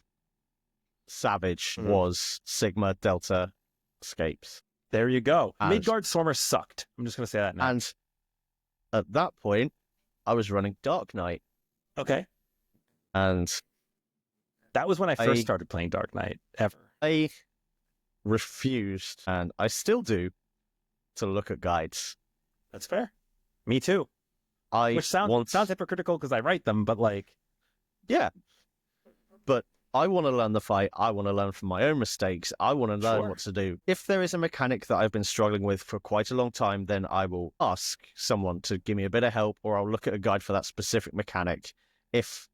[SPEAKER 1] Savage was Sigma Delta Escapes.
[SPEAKER 2] There you go. Midgard Stormer sucked. I'm just going to say that now.
[SPEAKER 1] And at that point, I was running Dark Knight.
[SPEAKER 2] Okay.
[SPEAKER 1] And
[SPEAKER 2] that was when I first started playing Dark Knight, ever.
[SPEAKER 1] I refused, and I still do, to look at guides.
[SPEAKER 2] That's fair. Me too. Which sounds hypocritical because I write them, but like...
[SPEAKER 1] Yeah. But I want to learn the fight. I want to learn from my own mistakes. I want to learn what to do. If there is a mechanic that I've been struggling with for quite a long time, then I will ask someone to give me a bit of help, or I'll look at a guide for that specific mechanic if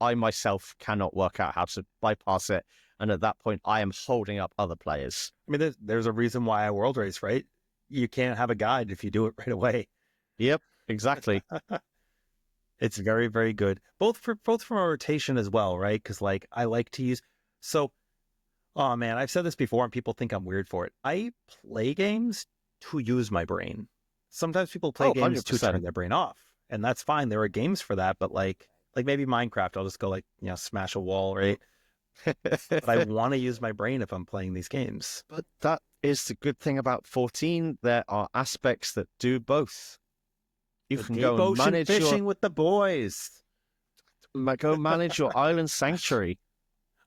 [SPEAKER 1] I myself cannot work out how to bypass it. And at that point, I am holding up other players.
[SPEAKER 2] I mean, there's a reason why I world race, right? You can't have a guide if you do it right away.
[SPEAKER 1] Yep, exactly.
[SPEAKER 2] It's very, very good. Both from a rotation as well, right? Because like I like to use. So, oh man, I've said this before, and people think I'm weird for it. I play games to use my brain. Sometimes people play games 100%. To turn their brain off, and that's fine. There are games for that, but like maybe Minecraft, I'll just go like smash a wall, right? But I want to use my brain if I'm playing these games.
[SPEAKER 1] But that is the good thing about 14. There are aspects that do both. You can go and manage
[SPEAKER 2] fishing with the boys.
[SPEAKER 1] Go manage your island sanctuary.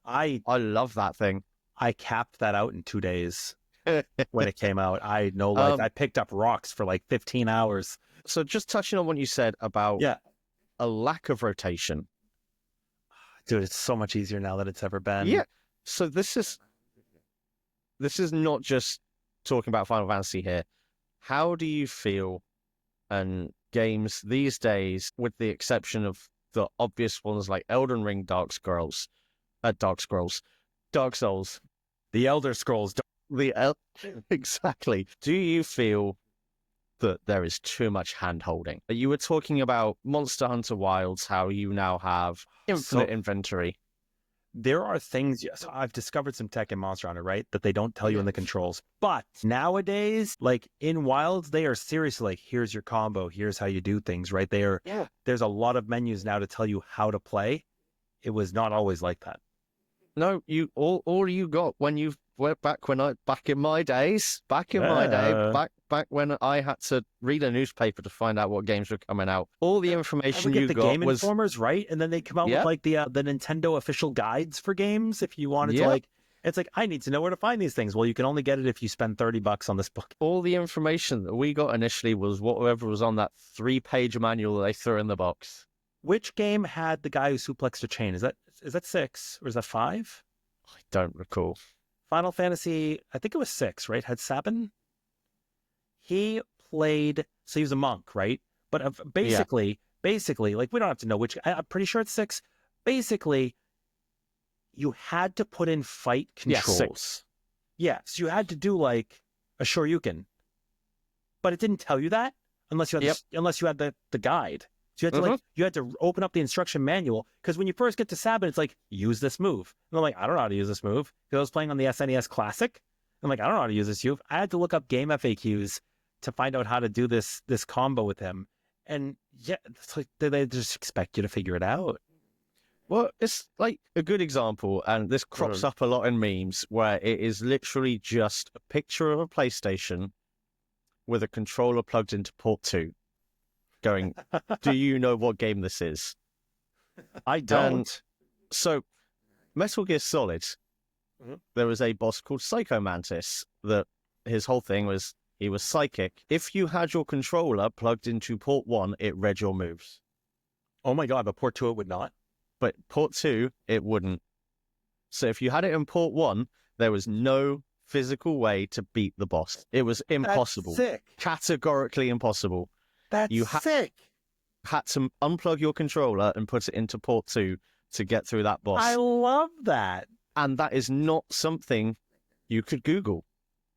[SPEAKER 1] I love that thing.
[SPEAKER 2] I capped that out in 2 days when it came out. I picked up rocks for like 15 hours.
[SPEAKER 1] So just touching on what you said about a lack of rotation.
[SPEAKER 2] Dude, it's so much easier now than it's ever been.
[SPEAKER 1] Yeah. So this is not just talking about Final Fantasy here. How do you feel and games these days, with the exception of the obvious ones like Elden Ring, Dark Souls,
[SPEAKER 2] the Elder Scrolls,
[SPEAKER 1] exactly. Do you feel that there is too much hand-holding? You were talking about Monster Hunter Wilds, how you now have infinite inventory.
[SPEAKER 2] There are things, so I've discovered some tech in Monster Hunter, right, that they don't tell you in the controls. But nowadays, like in Wilds, they are seriously like, here's your combo, here's how you do things, right? There's a lot of menus now to tell you how to play. It was not always like that.
[SPEAKER 1] No, all you got when you went back in my day, back when I had to read a newspaper to find out what games were coming out. All the information you got
[SPEAKER 2] Game
[SPEAKER 1] was
[SPEAKER 2] Informers, right? And then they come out with like the Nintendo official guides for games. If you wanted to, like, it's like, I need to know where to find these things. Well, you can only get it if you spend $30 on this book.
[SPEAKER 1] All the information that we got initially was whatever was on that 3-page manual that they threw in the box.
[SPEAKER 2] Which game had the guy who suplexed a chain? Is that 6 or is that 5?
[SPEAKER 1] I don't recall.
[SPEAKER 2] Final Fantasy, I think it was 6, right? Had Sabin. He played, so he was a monk, right? But basically, like, we don't have to know which, I'm pretty sure it's 6. Basically, you had to put in fight controls.
[SPEAKER 1] 6.
[SPEAKER 2] Yeah, so you had to do like a Shoryuken. But it didn't tell you that unless you had the guide. So you had to you had to open up the instruction manual, because when you first get to Sabin, it's like, use this move. And I'm like, I don't know how to use this move, because I was playing on the SNES Classic. I'm like, I don't know how to use this move. I had to look up game FAQs to find out how to do this combo with him. And yeah, it's like they just expect you to figure it out.
[SPEAKER 1] Well, it's like a good example, and this crops up a lot in memes, where it is literally just a picture of a PlayStation with a controller plugged into port 2, going, do you know what game this is?
[SPEAKER 2] I don't.
[SPEAKER 1] And so, Metal Gear Solid, there was a boss called Psycho Mantis, that his whole thing was, he was psychic. If you had your controller plugged into port 1, it read your moves.
[SPEAKER 2] Oh my god, but port 2 it would not?
[SPEAKER 1] But port 2, it wouldn't. So if you had it in port 1, there was no physical way to beat the boss. It was impossible.
[SPEAKER 2] That's sick.
[SPEAKER 1] Categorically impossible.
[SPEAKER 2] That's sick.
[SPEAKER 1] Had to unplug your controller and put it into port 2 to get through that boss.
[SPEAKER 2] I love that.
[SPEAKER 1] And that is not something you could Google.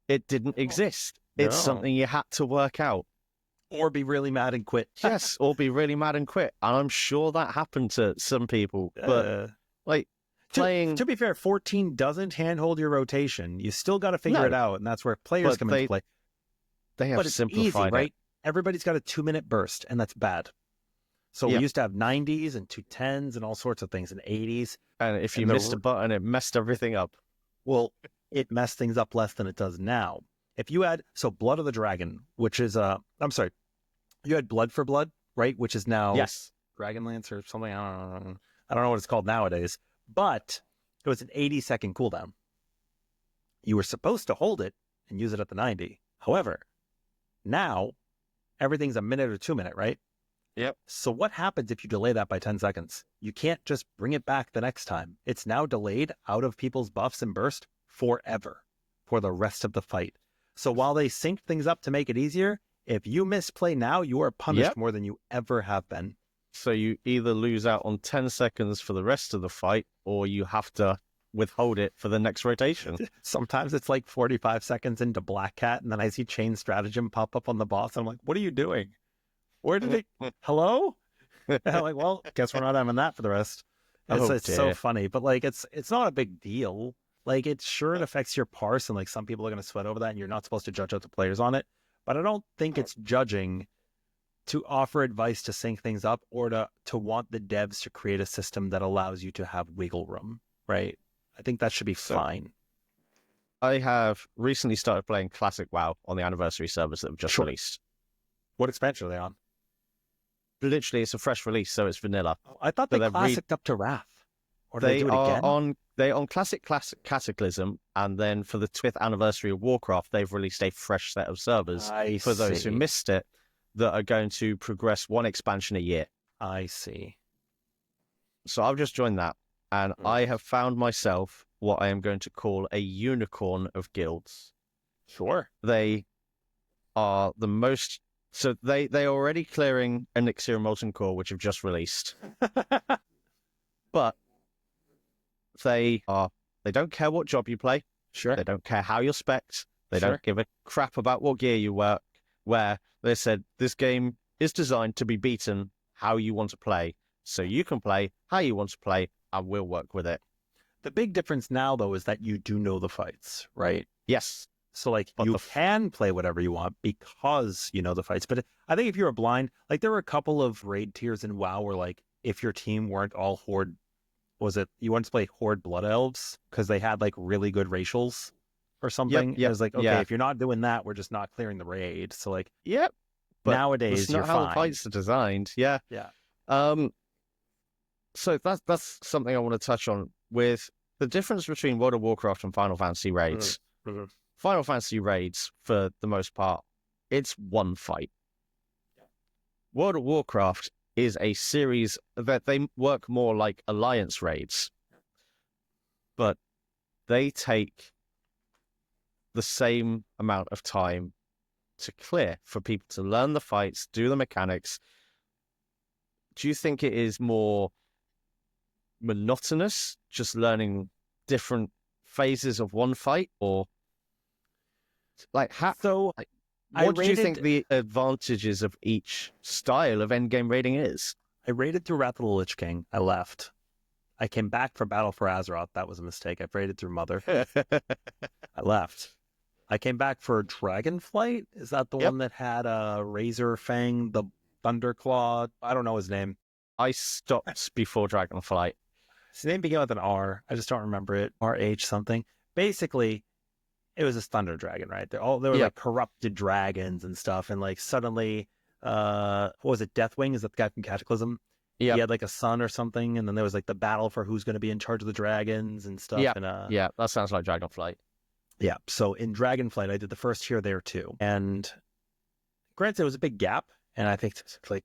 [SPEAKER 1] It didn't exist. It's something you had to work out.
[SPEAKER 2] Or be really mad and quit.
[SPEAKER 1] Yes, or be really mad and quit. And I'm sure that happened to some people. But, playing...
[SPEAKER 2] To be fair, 14 doesn't handhold your rotation. You still got to figure it out, and that's where players come into play.
[SPEAKER 1] They have simplified
[SPEAKER 2] easy, right? Everybody's got a 2-minute burst, and that's bad. So we used to have 90s and 210s and all sorts of things, and 80s.
[SPEAKER 1] And if you missed a button, it messed everything up.
[SPEAKER 2] Well, it messed things up less than it does now. If you had, Blood of the Dragon, which is, I'm sorry, you had Blood for Blood, right? Which is now Dragonlance or something. I don't know what it's called nowadays, but it was an 80-second cooldown. You were supposed to hold it and use it at the 90. However, now everything's a minute or 2-minute, right?
[SPEAKER 1] Yep.
[SPEAKER 2] So what happens if you delay that by 10 seconds? You can't just bring it back the next time. It's now delayed out of people's buffs and burst forever for the rest of the fight. So while they synced things up to make it easier, if you misplay now, you are punished more than you ever have been.
[SPEAKER 1] So you either lose out on 10 seconds for the rest of the fight, or you have to withhold it for the next rotation.
[SPEAKER 2] Sometimes it's like 45 seconds into Black Cat, and then I see Chain Stratagem pop up on the boss, and I'm like, what are you doing? Where did it... Hello? And I'm like, well, guess we're not having that for the rest. It's so funny, but like, it's not a big deal. Like, it affects your parse, and like some people are going to sweat over that, and you're not supposed to judge out the players on it. But I don't think it's judging to offer advice to sync things up, or to want the devs to create a system that allows you to have wiggle room, right? I think that should be fine.
[SPEAKER 1] I have recently started playing Classic WoW on the anniversary servers that have just released.
[SPEAKER 2] What expansion are they on?
[SPEAKER 1] Literally, it's a fresh release, so it's vanilla.
[SPEAKER 2] Oh, I thought they classiced up to Wrath. Or did they do it again?
[SPEAKER 1] They're on Classic Cataclysm, and then for the 5th anniversary of Warcraft, they've released a fresh set of servers for those who missed it that are going to progress one expansion a year.
[SPEAKER 2] I see.
[SPEAKER 1] So I've just joined that, and I have found myself what I am going to call a unicorn of guilds.
[SPEAKER 2] Sure.
[SPEAKER 1] They are the most... So they are already clearing Elixir and Molten Core, which have just released. But they don't care what job you play.
[SPEAKER 2] Sure.
[SPEAKER 1] They don't care how you're spec'd. They don't give a crap about what gear you wear. They said, this game is designed to be beaten how you want to play. So you can play how you want to play, and we'll work with it.
[SPEAKER 2] The big difference now, though, is that you do know the fights, right?
[SPEAKER 1] Yes.
[SPEAKER 2] So, like, you can play whatever you want because you know the fights. But I think if you're a blind, like, there were a couple of raid tiers in WoW where, like, if your team weren't all Horde, you wanted to play Horde Blood Elves because they had, like, really good racials or something? Yep. It was like, okay, if you're not doing that, we're just not clearing the raid. So, like,
[SPEAKER 1] but
[SPEAKER 2] nowadays,
[SPEAKER 1] that's not how the fights are designed. Yeah. So that's something I want to touch on with the difference between World of Warcraft and Final Fantasy raids.
[SPEAKER 2] Mm-hmm.
[SPEAKER 1] Final Fantasy raids, for the most part, it's one fight. World of Warcraft is a series that they work more like alliance raids, but they take the same amount of time to clear for people to learn the fights, do the mechanics. Do you think it is more monotonous, just learning different phases of one fight, or like how?
[SPEAKER 2] So
[SPEAKER 1] What do you think the advantages of each style of endgame raiding is?
[SPEAKER 2] I raided through Wrath of the Lich King. I left. I came back for Battle for Azeroth. That was a mistake. I raided through Mother. I left. I came back for Dragonflight. Is that the one that had a Razor Fang, the Thunderclaw? I don't know his name.
[SPEAKER 1] I stopped before Dragonflight.
[SPEAKER 2] His name began with an R. I just don't remember it. RH something. Basically, it was this Thunder Dragon, right? They were like corrupted dragons and stuff. And like suddenly, what was it? Deathwing? Is that the guy from Cataclysm? Yeah. He had like a son or something. And then there was like the battle for who's going to be in charge of the dragons and stuff.
[SPEAKER 1] Yeah.
[SPEAKER 2] And,
[SPEAKER 1] yeah, that sounds like Dragonflight.
[SPEAKER 2] Yeah. So in Dragonflight, I did the first tier there too. And granted, there was a big gap. And I think like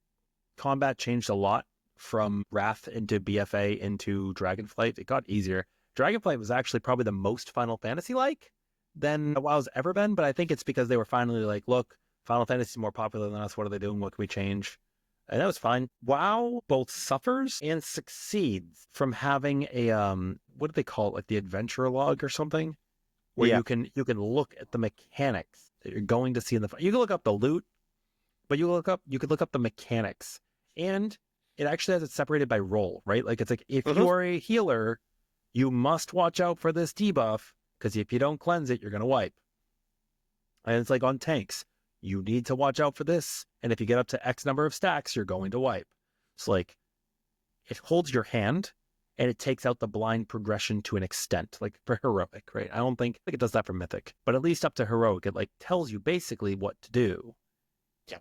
[SPEAKER 2] combat changed a lot from Wrath into BFA into Dragonflight. It got easier. Dragonflight was actually probably the most Final Fantasy-like than WoW's ever been, but I think it's because they were finally like, look, Final Fantasy is more popular than us. What are they doing? What can we change? And that was fine. WoW both suffers and succeeds from having a what do they call it? Like the adventure log or something, where you can look at the mechanics that you're going to see in the. You can look up the loot, but you could look up the mechanics, and it actually has it separated by role, right? Like it's like if you are a healer, you must watch out for this debuff, because if you don't cleanse it, you're going to wipe. And it's like on tanks, you need to watch out for this. And if you get up to X number of stacks, you're going to wipe. It's like, it holds your hand and it takes out the blind progression to an extent, like for heroic, right? I don't think it does that for mythic, but at least up to heroic, it like tells you basically what to do. Yeah.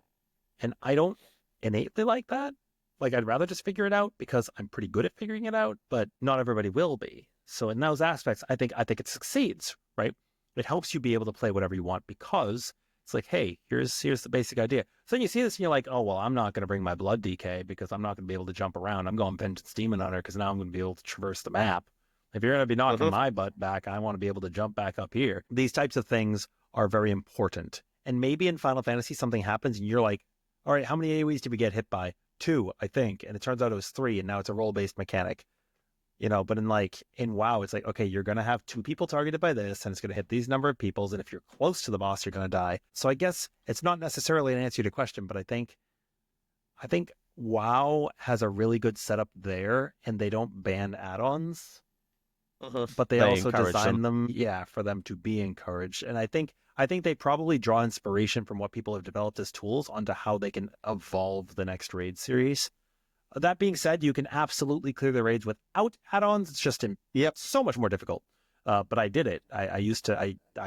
[SPEAKER 2] And I don't innately like that. Like, I'd rather just figure it out because I'm pretty good at figuring it out, but not everybody will be. So in those aspects, I think it succeeds, right? It helps you be able to play whatever you want because it's like, hey, here's the basic idea. So then you see this and you're like, oh, well, I'm not going to bring my blood DK because I'm not going to be able to jump around. I'm going Vengeance Demon Hunter because now I'm going to be able to traverse the map. If you're going to be knocking my butt back, I want to be able to jump back up here. These types of things are very important. And maybe in Final Fantasy, something happens and you're like, all right, how many AoEs did we get hit by? 2, I think. And it turns out it was 3, and now it's a role-based mechanic. You know, but in WoW, it's like, okay, you're going to have 2 people targeted by this, and it's going to hit these number of peoples, and if you're close to the boss, you're going to die. So I guess it's not necessarily an answer to your question, but I think WoW has a really good setup there, and they don't ban add-ons, but they also design them, for them to be encouraged. And I think they probably draw inspiration from what people have developed as tools onto how they can evolve the next raid series. That being said, you can absolutely clear the raids without add-ons. It's just so much more difficult. But I did it. I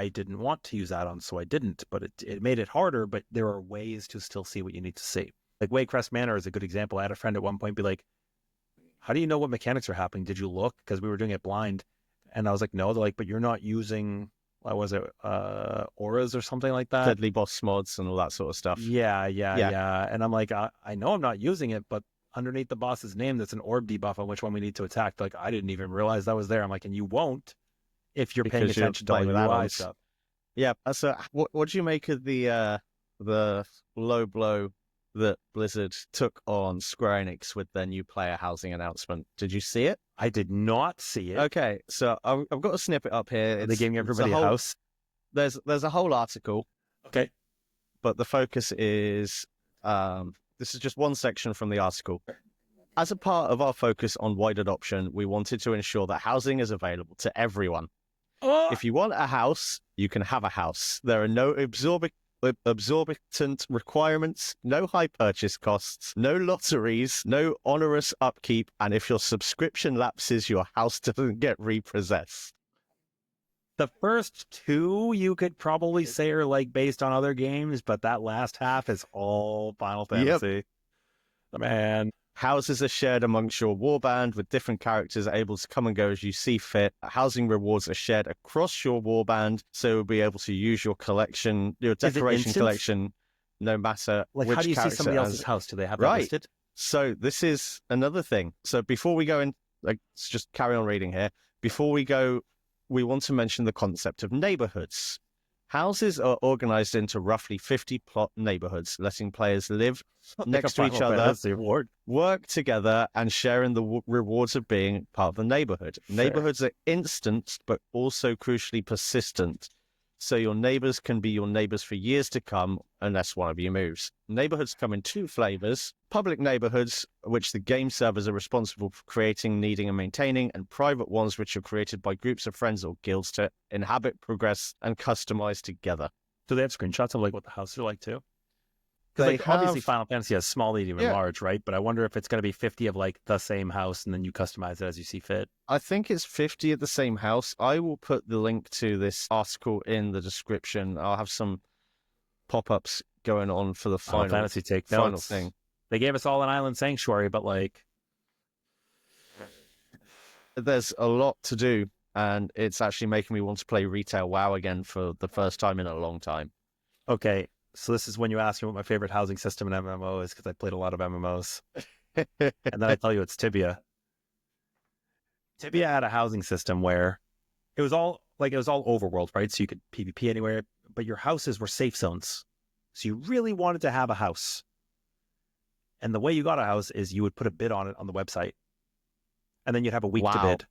[SPEAKER 2] didn't want to use add-ons, so I didn't. But it made it harder, but there are ways to still see what you need to see. Like Waycrest Manor is a good example. I had a friend at one point be like, how do you know what mechanics are happening? Did you look? Because we were doing it blind. And I was like, no. They're like, but you're not using... What was it? Auras or something like that?
[SPEAKER 1] Deadly boss mods and all that sort of stuff.
[SPEAKER 2] Yeah. And I'm like, I know I'm not using it, but underneath the boss's name, that's an orb debuff on which one we need to attack. Like, I didn't even realize that was there. I'm like, and you won't if you're paying attention to all the UI stuff.
[SPEAKER 1] Yeah. So what do you make of the low blow that Blizzard took on Square Enix with their new player housing announcement? Did you see it?
[SPEAKER 2] I did not see it.
[SPEAKER 1] Okay, so I've got a snippet up here.
[SPEAKER 2] They're giving everybody a house.
[SPEAKER 1] There's a whole article.
[SPEAKER 2] Okay.
[SPEAKER 1] But the focus is, this is just one section from the article. As a part of our focus on wide adoption, we wanted to ensure that housing is available to everyone. If you want a house, you can have a house. There are no absorbent requirements, no high purchase costs, no lotteries, no onerous upkeep, and if your subscription lapses, your house doesn't get repossessed.
[SPEAKER 2] The first 2 you could probably say are like based on other games, but that last half is all Final Fantasy. Man.
[SPEAKER 1] Houses are shared amongst your warband, with different characters able to come and go as you see fit. Housing rewards are shared across your warband, so you'll be able to use your collection, your decoration collection, no matter
[SPEAKER 2] like,
[SPEAKER 1] which
[SPEAKER 2] how do you see
[SPEAKER 1] character
[SPEAKER 2] somebody else's house? Do they have that listed?
[SPEAKER 1] So this is another thing. So before we go in, let's just carry on reading here. Before we go, we want to mention the concept of neighborhoods. Houses are organized into roughly 50 plot neighborhoods, letting players live next to each other, work together, and share in the rewards of being part of the neighborhood. Fair. Neighborhoods are instant, but also crucially persistent. so your neighbors can be your neighbors for years to come unless one of you moves. Neighborhoods come in two flavors: public neighborhoods, which the game servers are responsible for creating, needing, and maintaining, and private ones, which are created by groups of friends or guilds to inhabit, progress, and customize together.
[SPEAKER 2] Do they have screenshots of like what the houses are like too?
[SPEAKER 1] They
[SPEAKER 2] Because like obviously
[SPEAKER 1] have,
[SPEAKER 2] Final Fantasy has small, medium, and
[SPEAKER 1] yeah,
[SPEAKER 2] large, right? But I wonder if it's going to be 50 of like the same house and then you customize it as you see fit.
[SPEAKER 1] I think it's 50 at the same house. I will put the link to this article in the description. I'll have some pop-ups going on for the
[SPEAKER 2] Final
[SPEAKER 1] final
[SPEAKER 2] Fantasy take
[SPEAKER 1] final
[SPEAKER 2] notes.
[SPEAKER 1] thing.
[SPEAKER 2] They gave us all an island sanctuary, but like
[SPEAKER 1] There's a lot to do, and it's actually making me want to play Retail WoW again for the first time in a long time.
[SPEAKER 2] okay, so this is when you ask me what my favorite housing system in MMO is, because I played a lot of MMOs. And then I tell you it's Tibia. Tibia had a housing system where it was all overworld, right? So you could PvP anywhere, but your houses were safe zones. So you really wanted to have a house. And the way you got a house is you would put a bid on it on the website. And then you'd have a week to bid.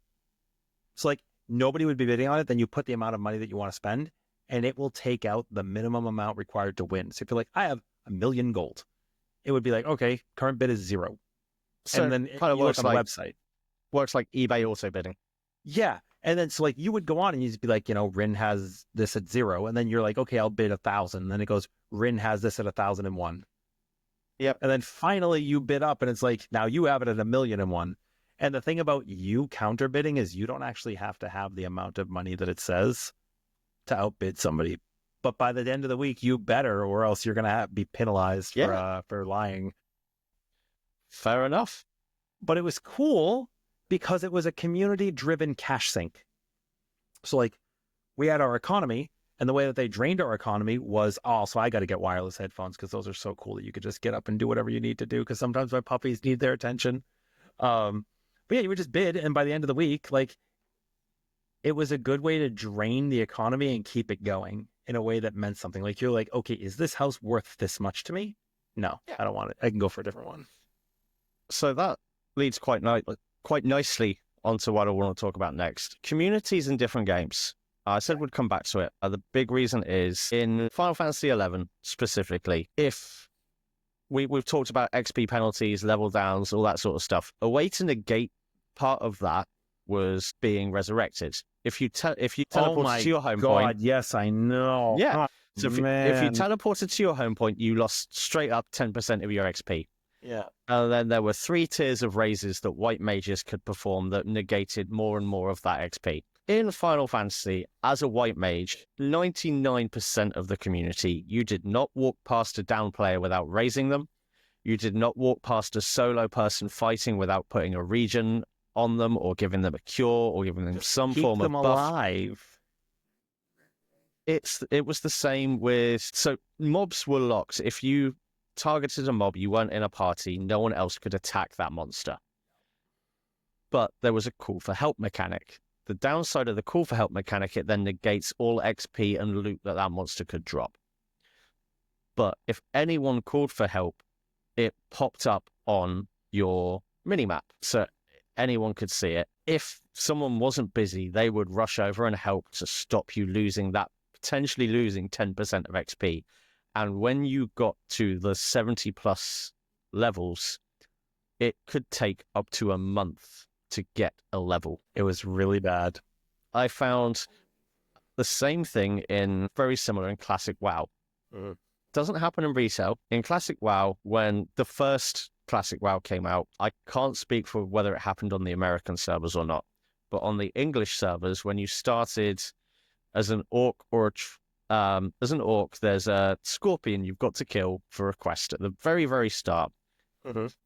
[SPEAKER 2] So like nobody would be bidding on it. Then you put the amount of money that you want to spend, and it will take out the minimum amount required to win. So if you're like, I have 1 million gold, it would be like, okay, current bid is 0.
[SPEAKER 1] So
[SPEAKER 2] and then
[SPEAKER 1] kind of
[SPEAKER 2] you look
[SPEAKER 1] works
[SPEAKER 2] on
[SPEAKER 1] like
[SPEAKER 2] the website.
[SPEAKER 1] Works like eBay auto bidding.
[SPEAKER 2] Yeah. And then so like you would go on and you'd be like, Rin has this at 0. And then you're like, okay, I'll bid 1,000. And then it goes, Rin has this at 1,001.
[SPEAKER 1] Yep.
[SPEAKER 2] And then finally you bid up and it's like, now you have it at 1,000,001. And the thing about you counter bidding is you don't actually have to have the amount of money that it says to outbid somebody. But by the end of the week, you better, or else you're going to be penalized for lying.
[SPEAKER 1] Fair enough.
[SPEAKER 2] But it was cool because it was a community-driven cash sink. So like we had our economy, and the way that they drained our economy was, so I got to get wireless headphones because those are so cool that you could just get up and do whatever you need to do, because sometimes my puppies need their attention. But yeah, you would just bid, and by the end of the week, like, it was a good way to drain the economy and keep it going in a way that meant something. Like, you're like, okay, is this house worth this much to me? No, I don't want it. I can go for a different one.
[SPEAKER 1] So that leads quite nicely onto what I want to talk about next. Communities in different games. I said we'd come back to it. The big reason is in Final Fantasy XI specifically, if we've talked about XP penalties, level downs, all that sort of stuff. A way to negate part of that was being resurrected. If you teleported to your home point,
[SPEAKER 2] yes, I know.
[SPEAKER 1] Yeah. So if you teleported to your home point, you lost straight up 10% of your XP.
[SPEAKER 2] Yeah.
[SPEAKER 1] And then there were 3 tiers of raises that white mages could perform that negated more and more of that XP. In Final Fantasy, as a white mage, 99% of the community, you did not walk past a down player without raising them. You did not walk past a solo person fighting without putting a regen on them or giving them a cure or giving them some form of buff.
[SPEAKER 2] Alive.
[SPEAKER 1] It was the same with... So mobs were locked. If you targeted a mob, you weren't in a party, no one else could attack that monster. But there was a call for help mechanic. The downside of the call for help mechanic, it then negates all XP and loot that monster could drop. But if anyone called for help, it popped up on your minimap, so anyone could see it. If someone wasn't busy, they would rush over and help to stop you potentially losing 10% of XP. And when you got to the 70 plus levels, it could take up to a month to get a level.
[SPEAKER 2] It was really bad.
[SPEAKER 1] I found the same thing very similar in Classic WoW. Doesn't happen in Retail. In Classic WoW, when the first Classic WoW came out, I can't speak for whether it happened on the American servers or not, but on the English servers, when you started as an orc there's a scorpion you've got to kill for a quest at the very, very start.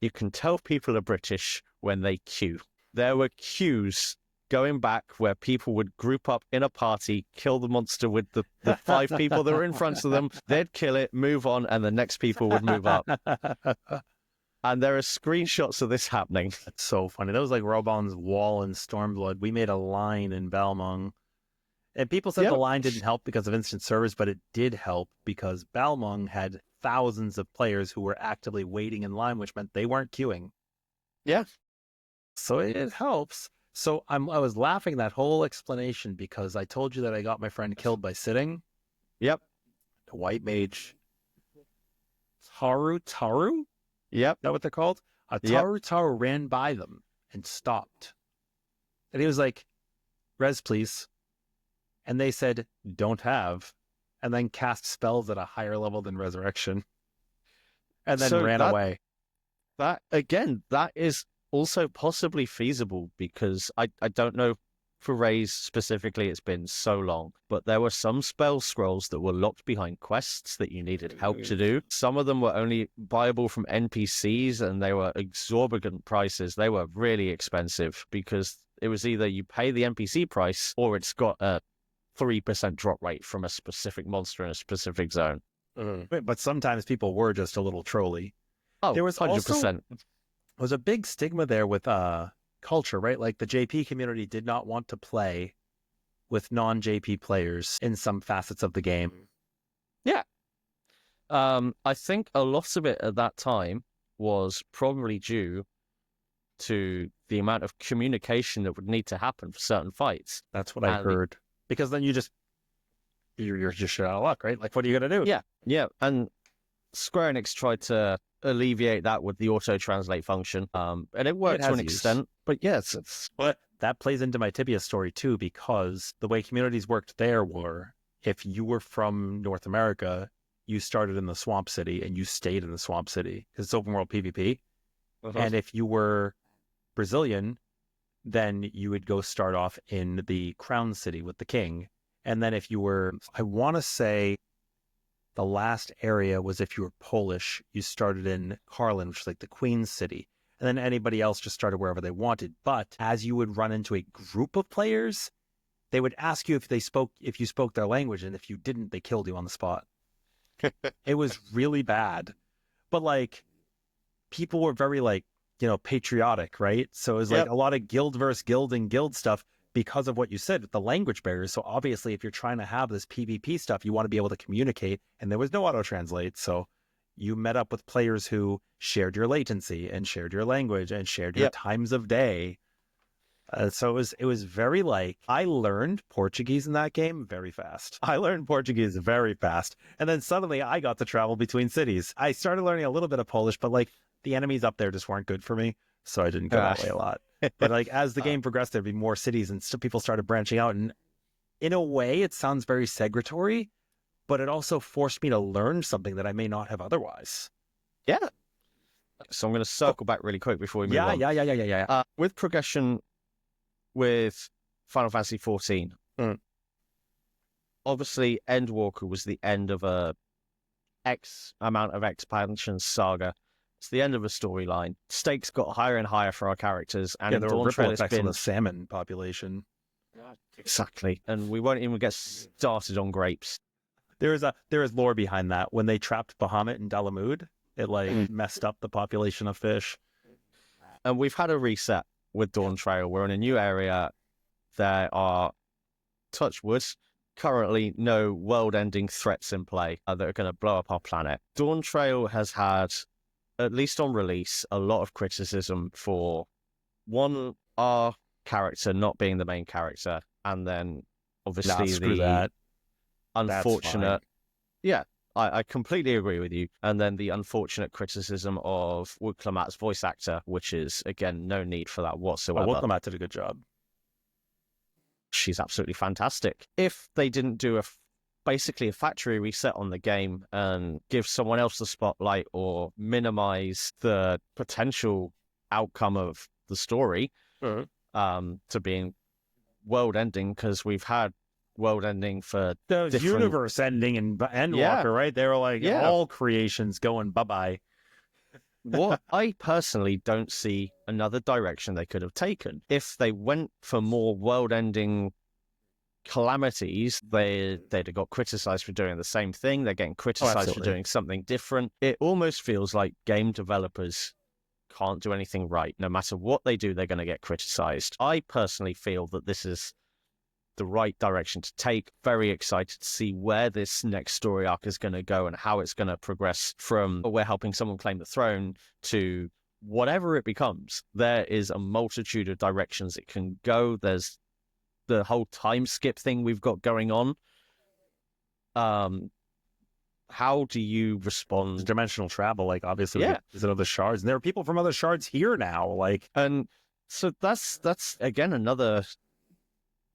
[SPEAKER 1] You can tell people are British when they queue. There were queues going back where people would group up in a party, kill the monster with the 5 people that were in front of them, they'd kill it, move on, and the next people would move up. And there are screenshots of this happening.
[SPEAKER 2] That's so funny. That was like Robon's wall in Stormblood. We made a line in Balmung. And people said the line didn't help because of instant servers, but it did help because Balmung had thousands of players who were actively waiting in line, which meant they weren't queuing.
[SPEAKER 1] Yeah.
[SPEAKER 2] So it helps. So I was laughing that whole explanation because I told you that I got my friend killed by sitting.
[SPEAKER 1] Yep.
[SPEAKER 2] The white mage. Taru?
[SPEAKER 1] Yep.
[SPEAKER 2] Is that what they're called? A
[SPEAKER 1] Yep.
[SPEAKER 2] Taru ran by them and stopped. And he was like, res, please. And they said, don't have. And then cast spells at a higher level than resurrection. And then ran away.
[SPEAKER 1] That, again, that is also possibly feasible because I don't know for Raise specifically, it's been so long, but there were some spell scrolls that were locked behind quests that you needed help to do. Some of them were only viable from NPCs and they were exorbitant prices. They were really expensive because it was either you pay the NPC price or it's got a 3% drop rate from a specific monster in a specific zone.
[SPEAKER 2] But sometimes people were just a little trolly.
[SPEAKER 1] Oh,
[SPEAKER 2] there was
[SPEAKER 1] 100%.
[SPEAKER 2] Was a big stigma there with culture, right? Like the JP community did not want to play with non-JP players in some facets of the game.
[SPEAKER 1] Yeah. I think a lot of it at that time was probably due to the amount of communication that would need to happen for certain fights.
[SPEAKER 2] That's what I heard. Because then you're just shit out of luck, right? Like, what are you going to do?
[SPEAKER 1] Yeah. And Square Enix tried to alleviate that with the auto-translate function. And it worked to an extent. But yes,
[SPEAKER 2] But that plays into my Tibia story too, because the way communities worked there were, if you were from North America, you started in the Swamp City and you stayed in the Swamp City because it's open world PvP. And if you were Brazilian, then you would go start off in the Crown City with the king. And then if you were, I want to say the last area was if you were Polish, you started in Karlin, which is like the Queen's City. And then anybody else just started wherever they wanted. But as you would run into a group of players, they would ask you if you spoke their language. And if you didn't, they killed you on the spot. It was really bad. But like, people were very like, patriotic, right? So it was like a lot of guild versus guild and guild stuff because of what you said with the language barriers. So obviously, if you're trying to have this PvP stuff, you want to be able to communicate, and there was no auto-translate. So you met up with players who shared your latency and shared your language and shared your times of day. So it was very like, I learned Portuguese in that game very fast. And then suddenly I got to travel between cities. I started learning a little bit of Polish, but like the enemies up there just weren't good for me. So I didn't go that way a lot. But like as the game progressed, there'd be more cities and people started branching out. And in a way, it sounds very segregatory, but it also forced me to learn something that I may not have otherwise.
[SPEAKER 1] Yeah. So I'm going to circle back really quick before we move on.
[SPEAKER 2] Yeah.
[SPEAKER 1] With progression with Final Fantasy XIV, obviously Endwalker was the end of a X amount of expansion saga. It's the end of a storyline. Stakes got higher and higher for our characters, and
[SPEAKER 2] there were ripple effects on the salmon population.
[SPEAKER 1] Exactly, and we won't even get started on grapes.
[SPEAKER 2] There is lore behind that. When they trapped Bahamut in Dalamud, it messed up the population of fish.
[SPEAKER 1] And we've had a reset with Dawn Trail. We're in a new area. There are, touch wood, currently no world-ending threats in play that are going to blow up our planet. Dawn Trail has had, at least on release, a lot of criticism for, one, our character not being the main character, and then obviously the unfortunate... Yeah, I completely agree with you. And then the unfortunate criticism of Wood Klamat's voice actor, which is, again, no need for that whatsoever.
[SPEAKER 2] Wood Klamat did a good job.
[SPEAKER 1] She's absolutely fantastic. If they didn't do basically a factory reset on the game and give someone else the spotlight or minimize the potential outcome of the story to being world-ending, because we've had world-ending for
[SPEAKER 2] the universe ending and Endwalker, right? They were like, all creations going bye-bye.
[SPEAKER 1] What I personally don't see another direction they could have taken. If they went for more world-ending calamities, they'd have got criticized for doing the same thing. They're getting criticized for doing something different. It almost feels like game developers can't do anything right. No matter what they do, they're going to get criticized. I personally feel that this is the right direction to take. Very excited to see where this next story arc is going to go and how it's going to progress from we're helping someone claim the throne to whatever it becomes. There is a multitude of directions it can go. There's the whole time skip thing we've got going on. how do you respond?
[SPEAKER 2] Dimensional travel, like obviously we
[SPEAKER 1] Yeah.
[SPEAKER 2] get to visit other shards, and there are people from other shards here now. Like,
[SPEAKER 1] And so that's again another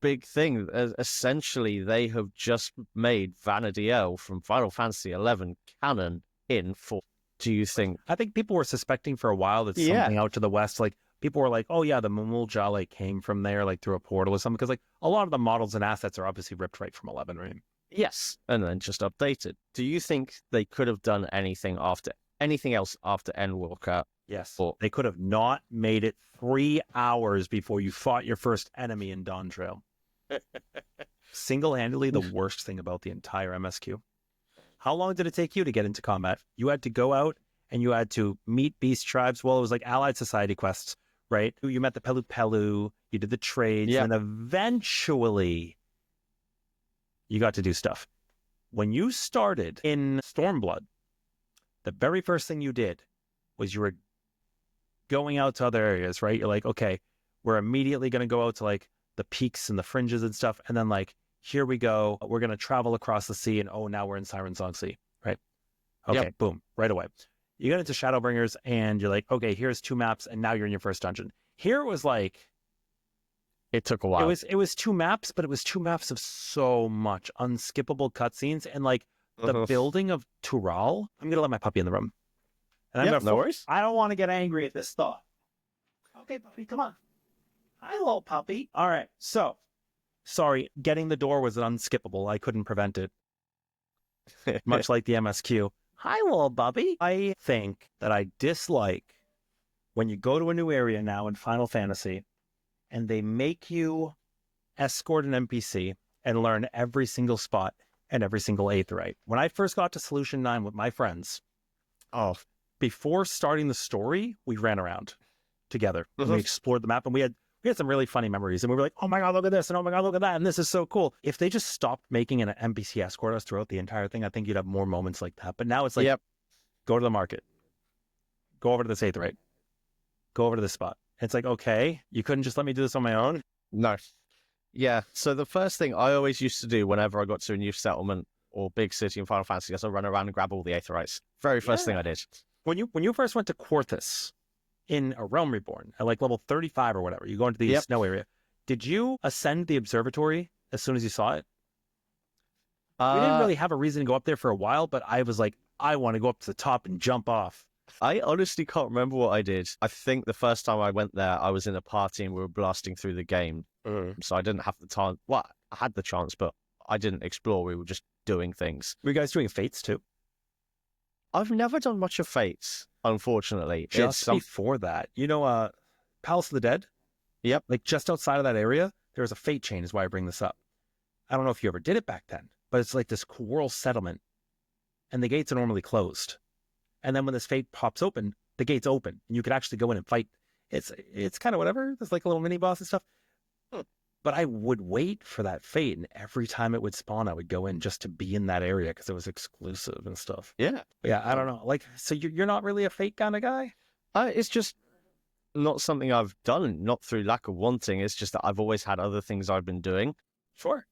[SPEAKER 1] big thing. Essentially, they have just made Vana'diel from Final Fantasy XI canon in for. Do you think?
[SPEAKER 2] I think people were suspecting for a while that
[SPEAKER 1] Yeah.
[SPEAKER 2] something out to the west, like people were like, oh yeah, the Mumulja like came from there, like through a portal or something, because like a lot of the models and assets are obviously ripped right from 11, right?
[SPEAKER 1] Yes, and then just updated. Do you think they could have done anything else after Endwalker?
[SPEAKER 2] Yes.
[SPEAKER 1] Or
[SPEAKER 2] They could have not made it 3 hours before you fought your first enemy in Dawn Trail. Single-handedly the worst thing about the entire MSQ. How long did it take you to get into combat? You had to go out and you had to meet beast tribes. Well, it was like allied society quests, right? You met the Pelu Pelu, you did the trades,
[SPEAKER 1] Yep.
[SPEAKER 2] and then eventually you got to do stuff. When you started in Stormblood, the very first thing you did was you were going out to other areas, right? You're like, okay, we're immediately going to go out to like the peaks and the fringes and stuff. And then like, here we go. We're going to travel across the sea and oh, now we're in Siren Song Sea, right? Okay,
[SPEAKER 1] Yep.
[SPEAKER 2] boom, right away. You get into Shadowbringers and you're like, okay, here's 2 maps and now you're in your first dungeon. Here it was like,
[SPEAKER 1] it took a while.
[SPEAKER 2] it was 2 maps, but it was 2 maps of so much unskippable cutscenes and like the building of Tural. I'm going to let my puppy in the room. And I'm
[SPEAKER 1] no worries.
[SPEAKER 2] I don't want to get angry at this thought. Okay, puppy, come on. Hi, little puppy. All right, so, sorry, getting the door was unskippable. I couldn't prevent it. Much like the MSQ. Hi, little puppy. I think that I dislike when you go to a new area now in Final Fantasy and they make you escort an NPC and learn every single spot and every single aetheryte. When I first got to Solution 9 with my friends, before starting the story, we ran around together. And we explored the map and we had some really funny memories. And we were like, oh my God, look at this. And oh my God, look at that. And this is so cool. If they just stopped making an NPC escort us throughout the entire thing, I think you'd have more moments like that. But now it's like, go to the market. Go over to this aetheryte. Go over to this spot. It's like, okay, you couldn't just let me do this on my own?
[SPEAKER 1] No. Yeah, so the first thing I always used to do whenever I got to a new settlement or big city in Final Fantasy is I run around and grab all the aetherytes. Very first thing I did.
[SPEAKER 2] When you first went to Quarthus in A Realm Reborn at like level 35 or whatever, you go into the snow area. Did you ascend the observatory as soon as you saw it? We didn't really have a reason to go up there for a while, but I was like, I want to go up to the top and jump off.
[SPEAKER 1] I honestly can't remember what I did. I think the first time I went there, I was in a party and we were blasting through the game. So I didn't have the time. Well, I had the chance, but I didn't explore. We were just doing things.
[SPEAKER 2] Were you guys doing Fates too?
[SPEAKER 1] I've never done much of Fates, unfortunately.
[SPEAKER 2] Just before that, you know, Palace of the Dead?
[SPEAKER 1] Yep.
[SPEAKER 2] Like just outside of that area, there's a fate chain is why I bring this up. I don't know if you ever did it back then, but it's like this coral settlement and the gates are normally closed. And then when this fate pops open, the gates open and you could actually go in and fight. It's kind of whatever. There's like a little mini boss and stuff. But I would wait for that fate, and every time it would spawn, I would go in just to be in that area because it was exclusive and stuff.
[SPEAKER 1] Yeah.
[SPEAKER 2] But yeah, I don't know. Like, so you're not really a fate kind of guy?
[SPEAKER 1] It's just not something I've done, not through lack of wanting. It's just that I've always had other things I've been doing.
[SPEAKER 2] Sure.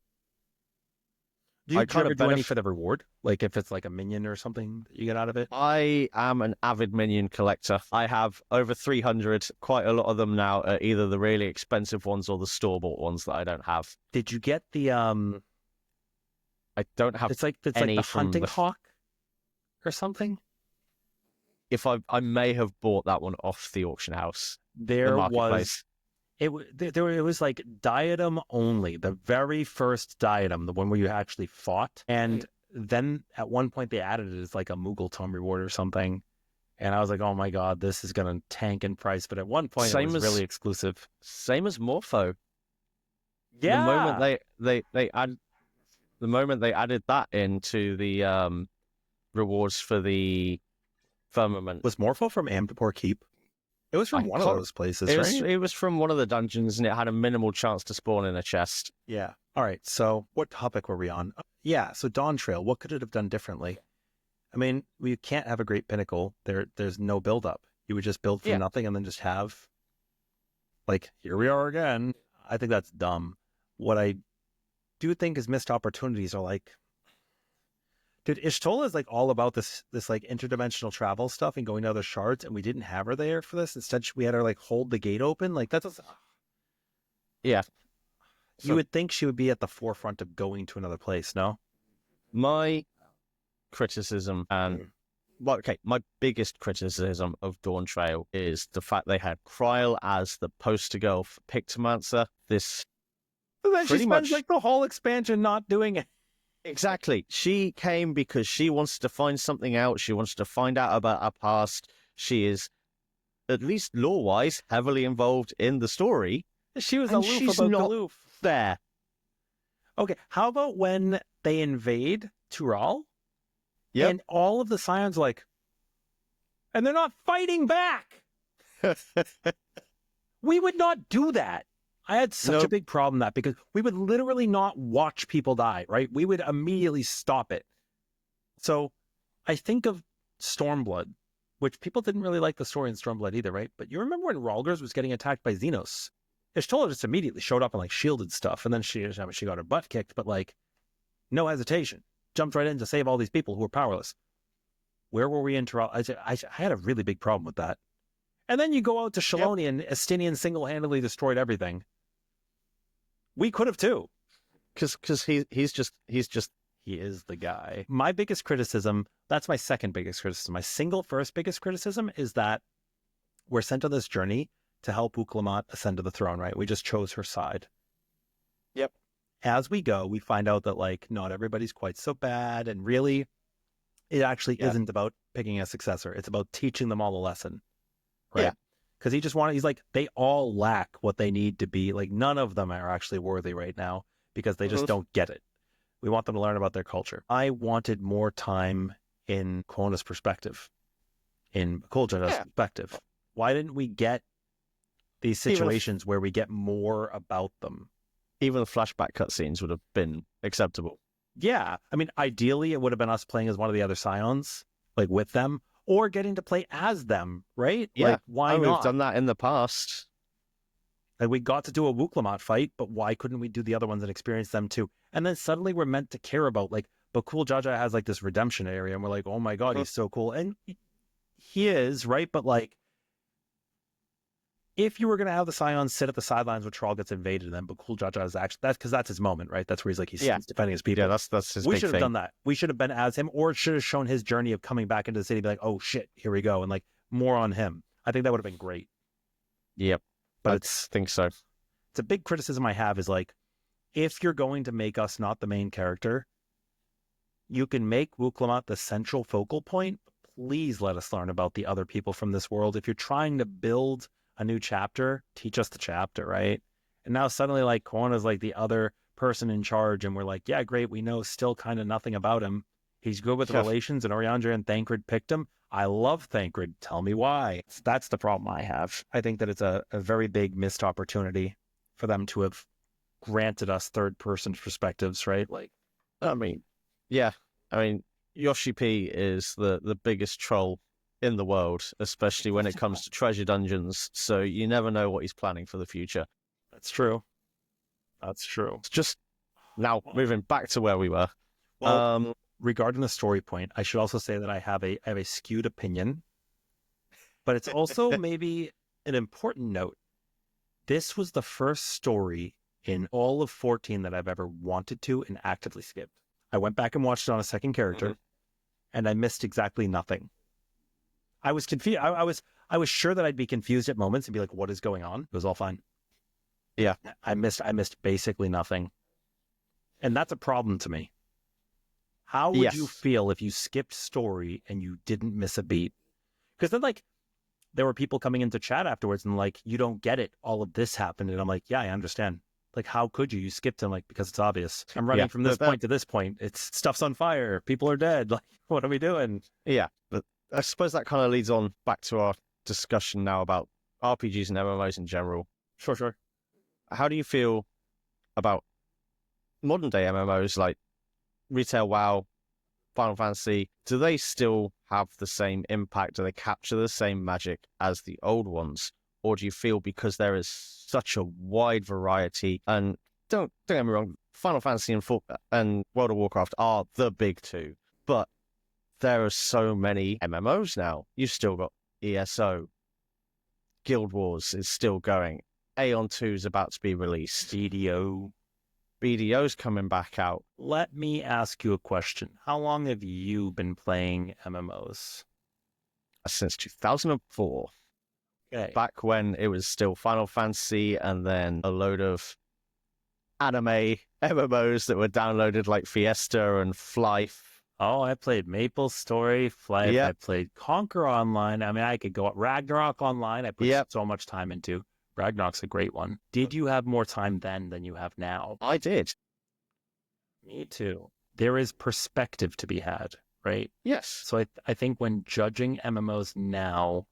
[SPEAKER 2] Do you try to do any for the reward? Like if it's like a minion or something that you get out of it?
[SPEAKER 1] I am an avid minion collector. I have over 300, quite a lot of them now, either the really expensive ones or the store-bought ones that I don't have.
[SPEAKER 2] Did you get the
[SPEAKER 1] I don't have
[SPEAKER 2] it's like
[SPEAKER 1] any
[SPEAKER 2] the
[SPEAKER 1] from
[SPEAKER 2] hunting hawk or something?
[SPEAKER 1] If I may have bought that one off the auction house.
[SPEAKER 2] There was it was like diadem only, the very first diadem, the one where you actually fought, and then at one point they added it as like a Moogle Tome reward or something, and I was like, oh my God, this is gonna tank in price. But at one point it was really exclusive.
[SPEAKER 1] Same as Morpho.
[SPEAKER 2] Yeah.
[SPEAKER 1] The moment they added that into the rewards for the firmament.
[SPEAKER 2] Was Morpho from Amdapor Keep? It was from one of those places, right?
[SPEAKER 1] It was from one of the dungeons, and it had a minimal chance to spawn in a chest.
[SPEAKER 2] Yeah. All right. So what topic were we on? Yeah. So Dawn Trail, what could it have done differently? I mean, we can't have a Great Pinnacle. There's no build-up. You would just build from nothing and then just have, like, here we are again. I think that's dumb. What I do think is missed opportunities are like, Dude, Ishtola is like all about this like interdimensional travel stuff and going to other shards, and we didn't have her there for this. Instead, we had her like hold the gate open. Like that's
[SPEAKER 1] Yeah.
[SPEAKER 2] you
[SPEAKER 1] So
[SPEAKER 2] would think she would be at the forefront of going to another place, no?
[SPEAKER 1] my criticism and my biggest criticism of Dawn Trail is the fact they had Kryl as the poster girl for Pictomancer. This
[SPEAKER 2] But then she
[SPEAKER 1] pretty
[SPEAKER 2] spends
[SPEAKER 1] much
[SPEAKER 2] like the whole expansion not doing it.
[SPEAKER 1] exactly. She came because she wants to find something out. She wants to find out about her past. She is, at least lore-wise, heavily involved in the story.
[SPEAKER 2] She was
[SPEAKER 1] And
[SPEAKER 2] aloof
[SPEAKER 1] she's
[SPEAKER 2] about
[SPEAKER 1] not
[SPEAKER 2] Galoof.
[SPEAKER 1] there.
[SPEAKER 2] Okay, how about when they invade Tural?
[SPEAKER 1] Yep.
[SPEAKER 2] And all of the Scions like, and they're not fighting back. We would not do that. I had such a big problem with that because we would literally not watch people die, right? We would immediately stop it. So I think of Stormblood, which people didn't really like the story in Stormblood either, right? But you remember when Ralgers was getting attacked by Xenos? Ishtola just immediately showed up and like shielded stuff, and then she got her butt kicked, but like no hesitation, jumped right in to save all these people who were powerless. Where were we in Tural? I had a really big problem with that. And then you go out to Shaloni and Estinian single-handedly destroyed everything. We could have too,
[SPEAKER 1] because he
[SPEAKER 2] is the guy. My biggest criticism, that's my second biggest criticism. My single first biggest criticism is that we're sent on this journey to help Uklamat ascend to the throne, right? We just chose her side.
[SPEAKER 1] Yep.
[SPEAKER 2] As we go, we find out that like not everybody's quite so bad, and really it actually isn't about picking a successor. It's about teaching them all a lesson. Right?
[SPEAKER 1] Yeah.
[SPEAKER 2] Because he's like, they all lack what they need to be. Like none of them are actually worthy right now because they just don't get it. We want them to learn about their culture. I wanted more time in Kona's perspective, in Kulja's perspective. Why didn't we get these situations where we get more about them?
[SPEAKER 1] Even the flashback cutscenes would have been acceptable.
[SPEAKER 2] Yeah. I mean, ideally, it would have been us playing as one of the other Scions, like with them, or getting to play as them, right?
[SPEAKER 1] Yeah.
[SPEAKER 2] Like, why not?
[SPEAKER 1] We've done that in the past.
[SPEAKER 2] Like, we got to do a Wuklamat fight, but why couldn't we do the other ones and experience them too? And then suddenly we're meant to care about, like, but Cool Jaja has like this redemption area, and we're like, oh my God, he's so cool. And he is, right? But like, if you were going to have the Scions sit at the sidelines when Thrall gets invaded, then Bakul Jaja is actually, that's because that's his moment, right? That's where he's like, he's defending his people.
[SPEAKER 1] Yeah, that's his
[SPEAKER 2] We
[SPEAKER 1] big
[SPEAKER 2] should have
[SPEAKER 1] thing.
[SPEAKER 2] done that. We should have been as him, or it should have shown his journey of coming back into the city, be like, oh shit, here we go. And like more on him. I think that would have been great.
[SPEAKER 1] Yep.
[SPEAKER 2] But
[SPEAKER 1] I
[SPEAKER 2] it's
[SPEAKER 1] think so.
[SPEAKER 2] It's a big criticism I have is like, if you're going to make us not the main character, you can make Wuklamat the central focal point. Please let us learn about the other people from this world. If you're trying to build a new chapter, teach us the chapter, right? And now suddenly like Kona's like the other person in charge, and we're like, yeah, great, we know still kind of nothing about him. He's good with relations, and Oriandra and Thancred picked him. I love Thancred. Tell me why. That's the problem I have. I think that it's a very big missed opportunity for them to have granted us third-person perspectives, right? Like,
[SPEAKER 1] I mean, Yoshi P is the biggest troll in the world, especially when it comes to treasure dungeons. So you never know what he's planning for the future.
[SPEAKER 2] That's true. That's true.
[SPEAKER 1] It's just now moving back to where we were.
[SPEAKER 2] Well, regarding the story point, I should also say that I have a skewed opinion, but it's also maybe an important note. This was the first story in all of 14 that I've ever wanted to and actively skipped. I went back and watched it on a second character, and I missed exactly nothing. I was confused. I was sure that I'd be confused at moments and be like, what is going on? It was all fine.
[SPEAKER 1] Yeah.
[SPEAKER 2] I missed basically nothing. And that's a problem to me. How would you feel if you skipped story and you didn't miss a beat? Because then like there were people coming into chat afterwards and like, you don't get it. All of this happened. And I'm like, yeah, I understand. Like, how could you? You skipped him, like, because it's obvious. I'm running from this point to this point. It's stuff's on fire. People are dead. Like, what are we doing?
[SPEAKER 1] Yeah, but I suppose that kind of leads on back to our discussion now about RPGs and MMOs in general.
[SPEAKER 2] Sure.
[SPEAKER 1] How do you feel about modern day MMOs like Retail WoW, Final Fantasy? Do they still have the same impact? Do they capture the same magic as the old ones? Or do you feel because there is such a wide variety, and don't get me wrong, Final Fantasy and World of Warcraft are the big two, But there are so many MMOs now. You've still got ESO. Guild Wars is still going. Aeon 2 is about to be released. BDO's coming back out.
[SPEAKER 2] Let me ask you a question. How long have you been playing MMOs?
[SPEAKER 1] Since 2004.
[SPEAKER 2] Okay.
[SPEAKER 1] Back when it was still Final Fantasy and then a load of anime MMOs that were downloaded like Fiesta and Flife.
[SPEAKER 2] Oh, I played Maple Story, Flife.
[SPEAKER 1] Yep.
[SPEAKER 2] I played Conquer Online. I mean, I could go Ragnarok Online. I put so much time into. Ragnarok's a great one. Did you have more time then than you have now?
[SPEAKER 1] I did.
[SPEAKER 2] Me too. There is perspective to be had, right?
[SPEAKER 1] Yes.
[SPEAKER 2] So I think when judging MMOs now,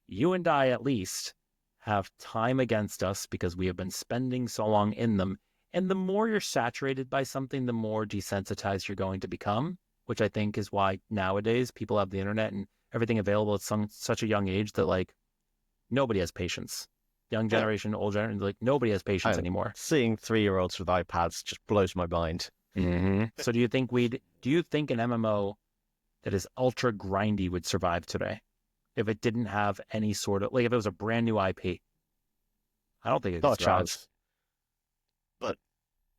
[SPEAKER 2] you and I at least have time against us because we have been spending so long in them. And the more you're saturated by something, the more desensitized you're going to become, which I think is why nowadays people have the internet and everything available at such a young age that like nobody has patience. Young generation, old generation, like nobody has patience anymore.
[SPEAKER 1] Seeing 3-year-olds with iPads just blows my mind.
[SPEAKER 2] Mm-hmm. So do you think an MMO that is ultra grindy would survive today if it didn't have any sort of, like if it was a brand new IP? I don't think it could survive.
[SPEAKER 1] Chance. But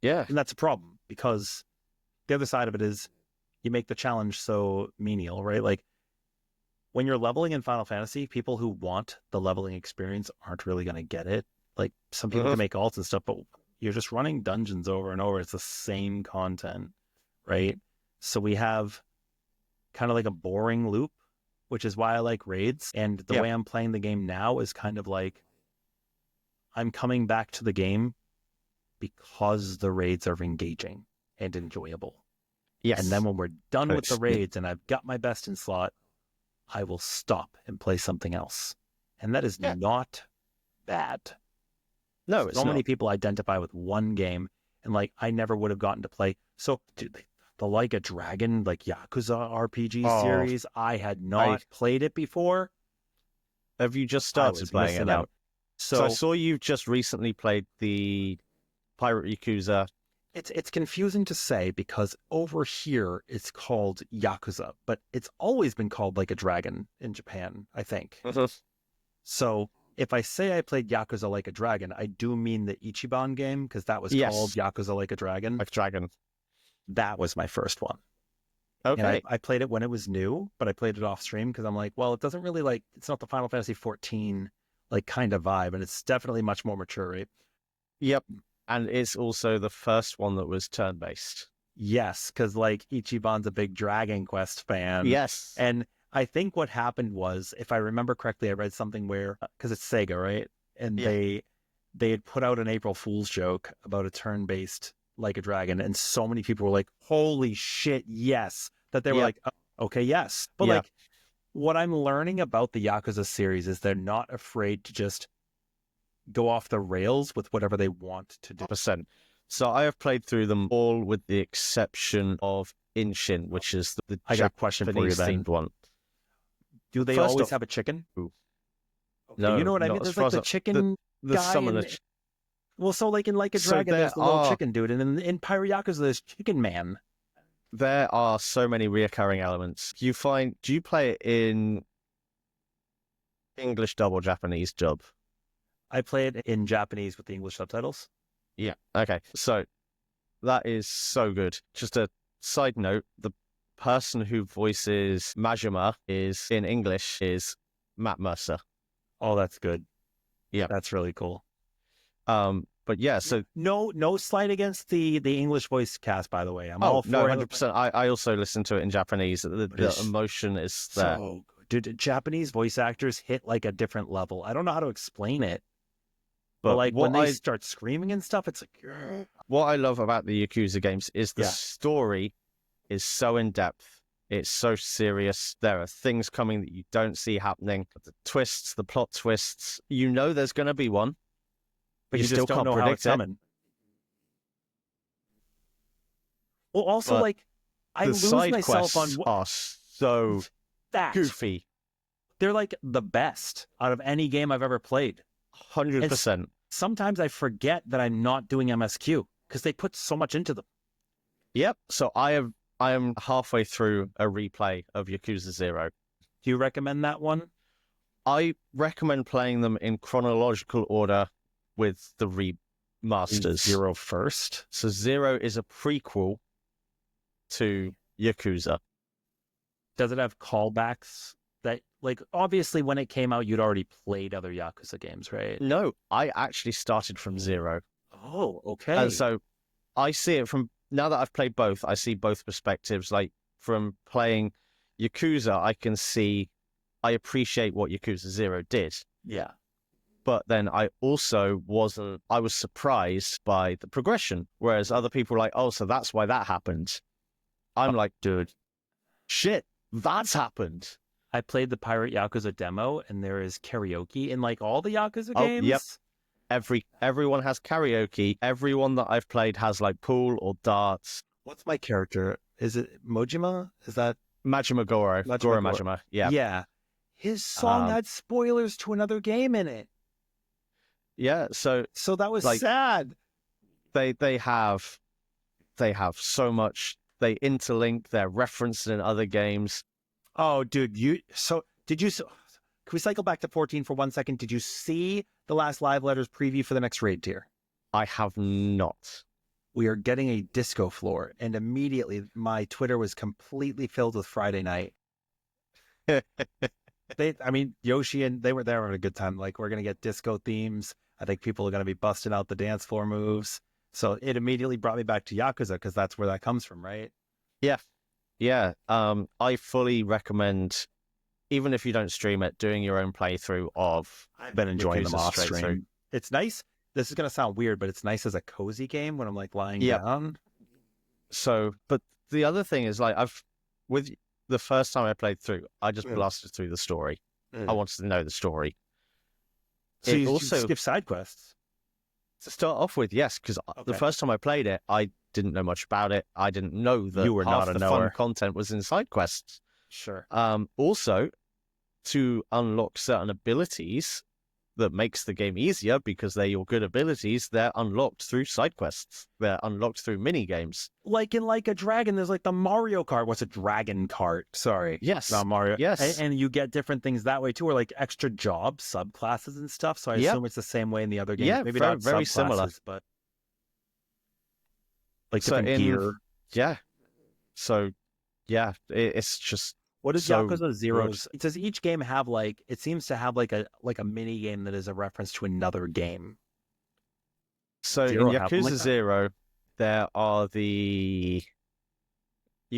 [SPEAKER 1] yeah.
[SPEAKER 2] And that's a problem because the other side of it is you make the challenge so menial, right? Like when you're leveling in Final Fantasy, people who want the leveling experience aren't really going to get it. Like some people can make alts and stuff, but you're just running dungeons over and over. It's the same content, right? So we have kind of like a boring loop, which is why I like raids. And the way I'm playing the game now is kind of like I'm coming back to the game because the raids are engaging and enjoyable.
[SPEAKER 1] Yes.
[SPEAKER 2] And then when we're done with the raids and I've got my best in slot, I will stop and play something else. And that is not bad.
[SPEAKER 1] No, it's
[SPEAKER 2] so
[SPEAKER 1] not.
[SPEAKER 2] Many people identify with one game and like, I never would have gotten to play. So the Like a Dragon, like Yakuza RPG series, I had not played it before.
[SPEAKER 1] Have you just started playing it now? So I saw you've just recently played the Pirate Yakuza.
[SPEAKER 2] It's confusing to say because over here it's called Yakuza, but it's always been called Like a Dragon in Japan, I think. So if I say I played Yakuza Like a Dragon, I do mean the Ichiban game because that was called Yakuza Like a Dragon.
[SPEAKER 1] Like Dragon.
[SPEAKER 2] That was my first one.
[SPEAKER 1] Okay.
[SPEAKER 2] And I played it when it was new, but I played it off stream because I'm like, well, it doesn't really like, it's not the Final Fantasy 14 like kind of vibe, and it's definitely much more mature, right?
[SPEAKER 1] Yep. And it's also the first one that was turn-based.
[SPEAKER 2] Yes, because like Ichiban's a big Dragon Quest fan.
[SPEAKER 1] Yes.
[SPEAKER 2] And I think what happened was, if I remember correctly, I read something where, because it's Sega, right? And they had put out an April Fool's joke about a turn-based Like a Dragon, and so many people were like, holy shit, yes. That they were like, oh, okay, yes. But like, what I'm learning about the Yakuza series is they're not afraid to just go off the rails with whatever they want to do.
[SPEAKER 1] 100%. So I have played through them all with the exception of Inshin, which is the
[SPEAKER 2] I got a question for you then.
[SPEAKER 1] themed one.
[SPEAKER 2] Do they always have a chicken?
[SPEAKER 1] Ooh.
[SPEAKER 2] Okay,
[SPEAKER 1] No,
[SPEAKER 2] you know what I mean? There's like the chicken guy. Well, so like in Like a Dragon, there's the little chicken dude, and in Pirate Yakuza, there's Chicken Man.
[SPEAKER 1] There are so many reoccurring elements. Do you play it in English dub or Japanese dub?
[SPEAKER 2] I play it in Japanese with the English subtitles.
[SPEAKER 1] Yeah. Okay. So that is so good. Just a side note, the person who voices Majima is in English is Matt Mercer.
[SPEAKER 2] Oh, that's good.
[SPEAKER 1] Yeah.
[SPEAKER 2] That's really cool.
[SPEAKER 1] But yeah, so
[SPEAKER 2] no slight against the English voice cast, by the way. I'm all for
[SPEAKER 1] 100%. I also listen to it in Japanese. The emotion is there.
[SPEAKER 2] So good. Dude, Japanese voice actors hit like a different level. I don't know how to explain it. But like when they start screaming and stuff, it's like...
[SPEAKER 1] What I love about the Yakuza games is the story is so in-depth. It's so serious. There are things coming that you don't see happening. The twists, the plot twists. You know there's going to be one.
[SPEAKER 2] But you still don't know how it's coming. Well, also, like, I lose myself on...
[SPEAKER 1] are so goofy.
[SPEAKER 2] They're like the best out of any game I've ever played.
[SPEAKER 1] 100%.
[SPEAKER 2] Sometimes I forget that I'm not doing MSQ because they put so much into them.
[SPEAKER 1] Yep. So I I am halfway through a replay of Yakuza 0.
[SPEAKER 2] Do you recommend that one?
[SPEAKER 1] I recommend playing them in chronological order with the remasters.
[SPEAKER 2] 0 first.
[SPEAKER 1] So 0 is a prequel to Yakuza.
[SPEAKER 2] Does it have callbacks that, like, obviously when it came out, you'd already played other Yakuza games, right?
[SPEAKER 1] No, I actually started from 0.
[SPEAKER 2] Oh, okay.
[SPEAKER 1] And so I see it from, now that I've played both, I see both perspectives. Like from playing Yakuza, I appreciate what Yakuza 0 did.
[SPEAKER 2] Yeah.
[SPEAKER 1] But then I also I was surprised by the progression. Whereas other people were like, oh, so that's why that happened. I'm like, dude, shit, that's happened.
[SPEAKER 2] I played the Pirate Yakuza demo, and there is karaoke in like all the Yakuza games.
[SPEAKER 1] Yep. Everyone has karaoke. Everyone that I've played has like pool or darts.
[SPEAKER 2] What's my character? Is it Mojima? Is that
[SPEAKER 1] Majima Goro? Goro Majima. Yeah.
[SPEAKER 2] Yeah. His song had spoilers to another game in it.
[SPEAKER 1] Yeah. So
[SPEAKER 2] that was like, sad.
[SPEAKER 1] They have so much. They interlink. They're referenced in other games.
[SPEAKER 2] Oh, dude, can we cycle back to 14 for 1 second? Did you see the last Live Letters preview for the next raid tier?
[SPEAKER 1] I have not.
[SPEAKER 2] We are getting a disco floor, and immediately my Twitter was completely filled with Friday night. Yoshi and they were there having a good time. Like, we're going to get disco themes. I think people are going to be busting out the dance floor moves. So it immediately brought me back to Yakuza because that's where that comes from, right?
[SPEAKER 1] Yeah. Yeah. I fully recommend, even if you don't stream it, doing your own playthrough of.
[SPEAKER 2] I've been enjoying them off stream. It's nice. This is going to sound weird, but it's nice as a cozy game when I'm like lying down.
[SPEAKER 1] So, but the other thing is like with the first time I played through, I just blasted through the story. I wanted to know the story.
[SPEAKER 2] So you also skip side quests?
[SPEAKER 1] To start off with, yes, because the first time I played it, I didn't know much about it. I didn't know that
[SPEAKER 2] you were
[SPEAKER 1] half
[SPEAKER 2] not a
[SPEAKER 1] the
[SPEAKER 2] knower.
[SPEAKER 1] fun content was in side quests.
[SPEAKER 2] Sure.
[SPEAKER 1] Also, to unlock certain abilities that makes the game easier because they're your good abilities, they're unlocked through side quests. They're unlocked through mini games.
[SPEAKER 2] Like in Like a Dragon, there's like the Mario Kart. What's a Dragon Kart? Sorry.
[SPEAKER 1] Yes.
[SPEAKER 2] Not Mario.
[SPEAKER 1] Yes.
[SPEAKER 2] And you get different things that way too, or like extra jobs, subclasses and stuff. So I assume it's the same way in the other games.
[SPEAKER 1] Yeah,
[SPEAKER 2] maybe
[SPEAKER 1] very,
[SPEAKER 2] not
[SPEAKER 1] very similar.
[SPEAKER 2] But like different gear.
[SPEAKER 1] Yeah. So, yeah, it's just.
[SPEAKER 2] What is Yakuza Zero's? Does each game have it seems to have like a mini game that is a reference to another game?
[SPEAKER 1] So in Yakuza 0, there are you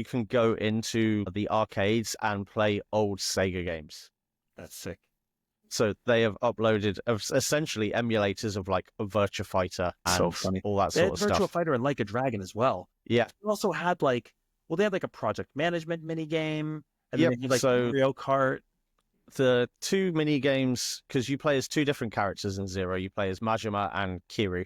[SPEAKER 1] can go into the arcades and play old Sega games.
[SPEAKER 2] That's sick.
[SPEAKER 1] So they have uploaded essentially emulators of like a Virtua Fighter and all that sort of stuff.
[SPEAKER 2] Virtua Fighter and Like a Dragon as well.
[SPEAKER 1] Yeah.
[SPEAKER 2] They also had they had like a project management mini game. And then they had Mario Kart.
[SPEAKER 1] The two mini games, because you play as two different characters in 0. You play as Majima and Kiryu.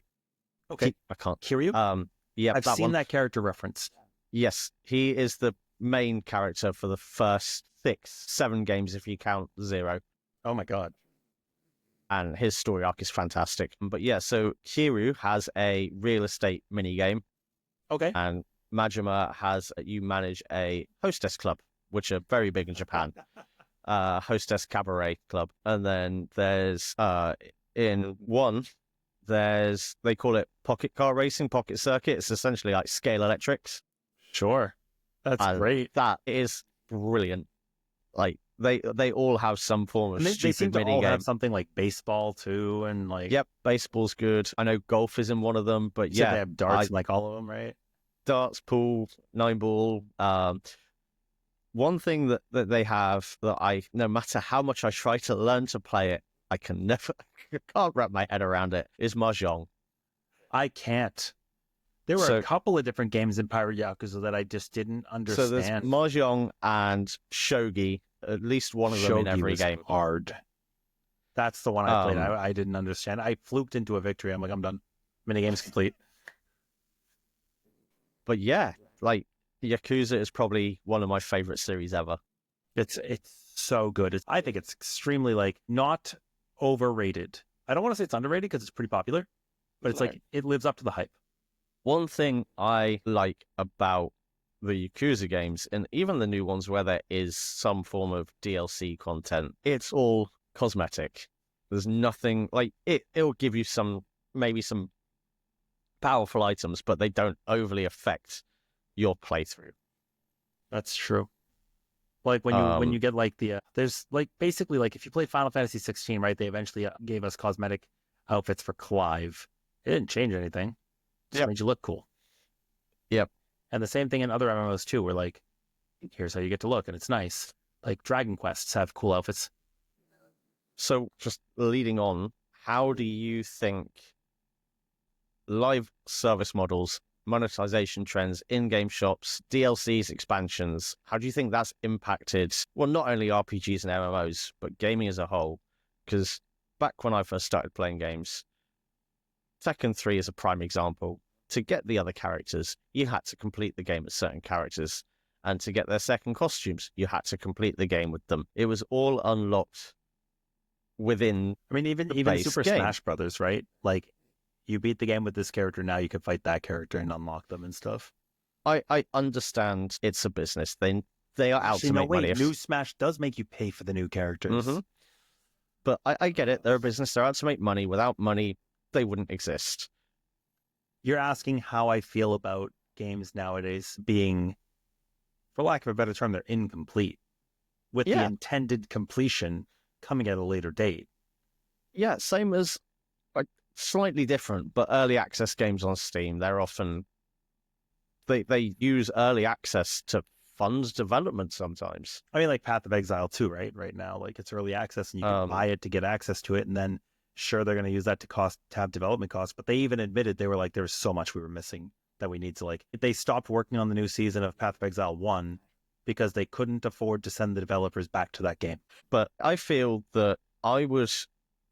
[SPEAKER 2] Okay.
[SPEAKER 1] I can't.
[SPEAKER 2] Kiryu?
[SPEAKER 1] Yeah,
[SPEAKER 2] I've seen that character referenced.
[SPEAKER 1] Yes, he is the main character for the first 7 games if you count 0.
[SPEAKER 2] Oh my god.
[SPEAKER 1] And his story arc is fantastic. But yeah, so Kiryu has a real estate mini game.
[SPEAKER 2] Okay.
[SPEAKER 1] And Majima you manage a hostess club, which are very big in Japan. Hostess cabaret club. And then there's in 1, they call it pocket car racing, pocket circuit. It's essentially like Scale Electrics.
[SPEAKER 2] Sure. That's great.
[SPEAKER 1] That is brilliant. Like they all have some form of stupid
[SPEAKER 2] they seem to
[SPEAKER 1] mini
[SPEAKER 2] all
[SPEAKER 1] game.
[SPEAKER 2] have something like baseball too, and like
[SPEAKER 1] Yep, baseball's good. I know golf is in one of them, but
[SPEAKER 2] they have darts in like all of them, right?
[SPEAKER 1] Darts, pool, 9-ball. One thing that they have that no matter how much I try to learn to play it, I can't wrap my head around it, is Mahjong.
[SPEAKER 2] I can't. There were a couple of different games in Pirate Yakuza that I just didn't understand.
[SPEAKER 1] So there's Mahjong and Shogi, at least one of them in every game.
[SPEAKER 2] Hard. That's the one I played. I didn't understand. I fluked into a victory. I'm like, I'm done. Minigame's complete.
[SPEAKER 1] But yeah, like Yakuza is probably one of my favorite series ever.
[SPEAKER 2] It's so good. I think it's extremely not overrated. I don't want to say it's underrated because it's pretty popular, but it's it lives up to the hype.
[SPEAKER 1] One thing I like about the Yakuza games, and even the new ones where there is some form of DLC content, it's all cosmetic. There's nothing like it'll give you maybe some powerful items, but they don't overly affect your playthrough.
[SPEAKER 2] That's true. Like when you get like there's like basically like if you play Final Fantasy 16, right? They eventually gave us cosmetic outfits for Clive. It didn't change anything. Just made you look cool.
[SPEAKER 1] Yep.
[SPEAKER 2] And the same thing in other MMOs too, where like, here's how you get to look, and it's nice. Like Dragon Quests have cool outfits.
[SPEAKER 1] So just leading on, how do you think live service models, monetization trends, in-game shops, DLCs, expansions, how do you think that's impacted, well, not only RPGs and MMOs, but gaming as a whole? Because back when I first started playing games, Tekken 3 is a prime example. To get the other characters, you had to complete the game with certain characters. And to get their second costumes, you had to complete the game with them. It was all unlocked within even
[SPEAKER 2] Super Smash Brothers, right? Like, you beat the game with this character, now you can fight that character and unlock them and stuff.
[SPEAKER 1] I understand it's a business. They are out to make money.
[SPEAKER 2] New Smash does make you pay for the new characters.
[SPEAKER 1] Mm-hmm. But I get it. They're a business. They're out to make money. Without money, they wouldn't exist.
[SPEAKER 2] You're asking how I feel about games nowadays being, for lack of a better term, they're incomplete, with the intended completion coming at a later date.
[SPEAKER 1] Yeah, same as, like, slightly different, but early access games on Steam, they're often, they use early access to fund development sometimes.
[SPEAKER 2] I mean, like Path of Exile 2, right? Right now, like, it's early access and you can buy it to get access to it, and then sure, they're going to use that to have development costs, but they even admitted, they were like, there was so much we were missing that we need to, like, they stopped working on the new season of Path of Exile 1 because they couldn't afford to send the developers back to that game.
[SPEAKER 1] But I feel that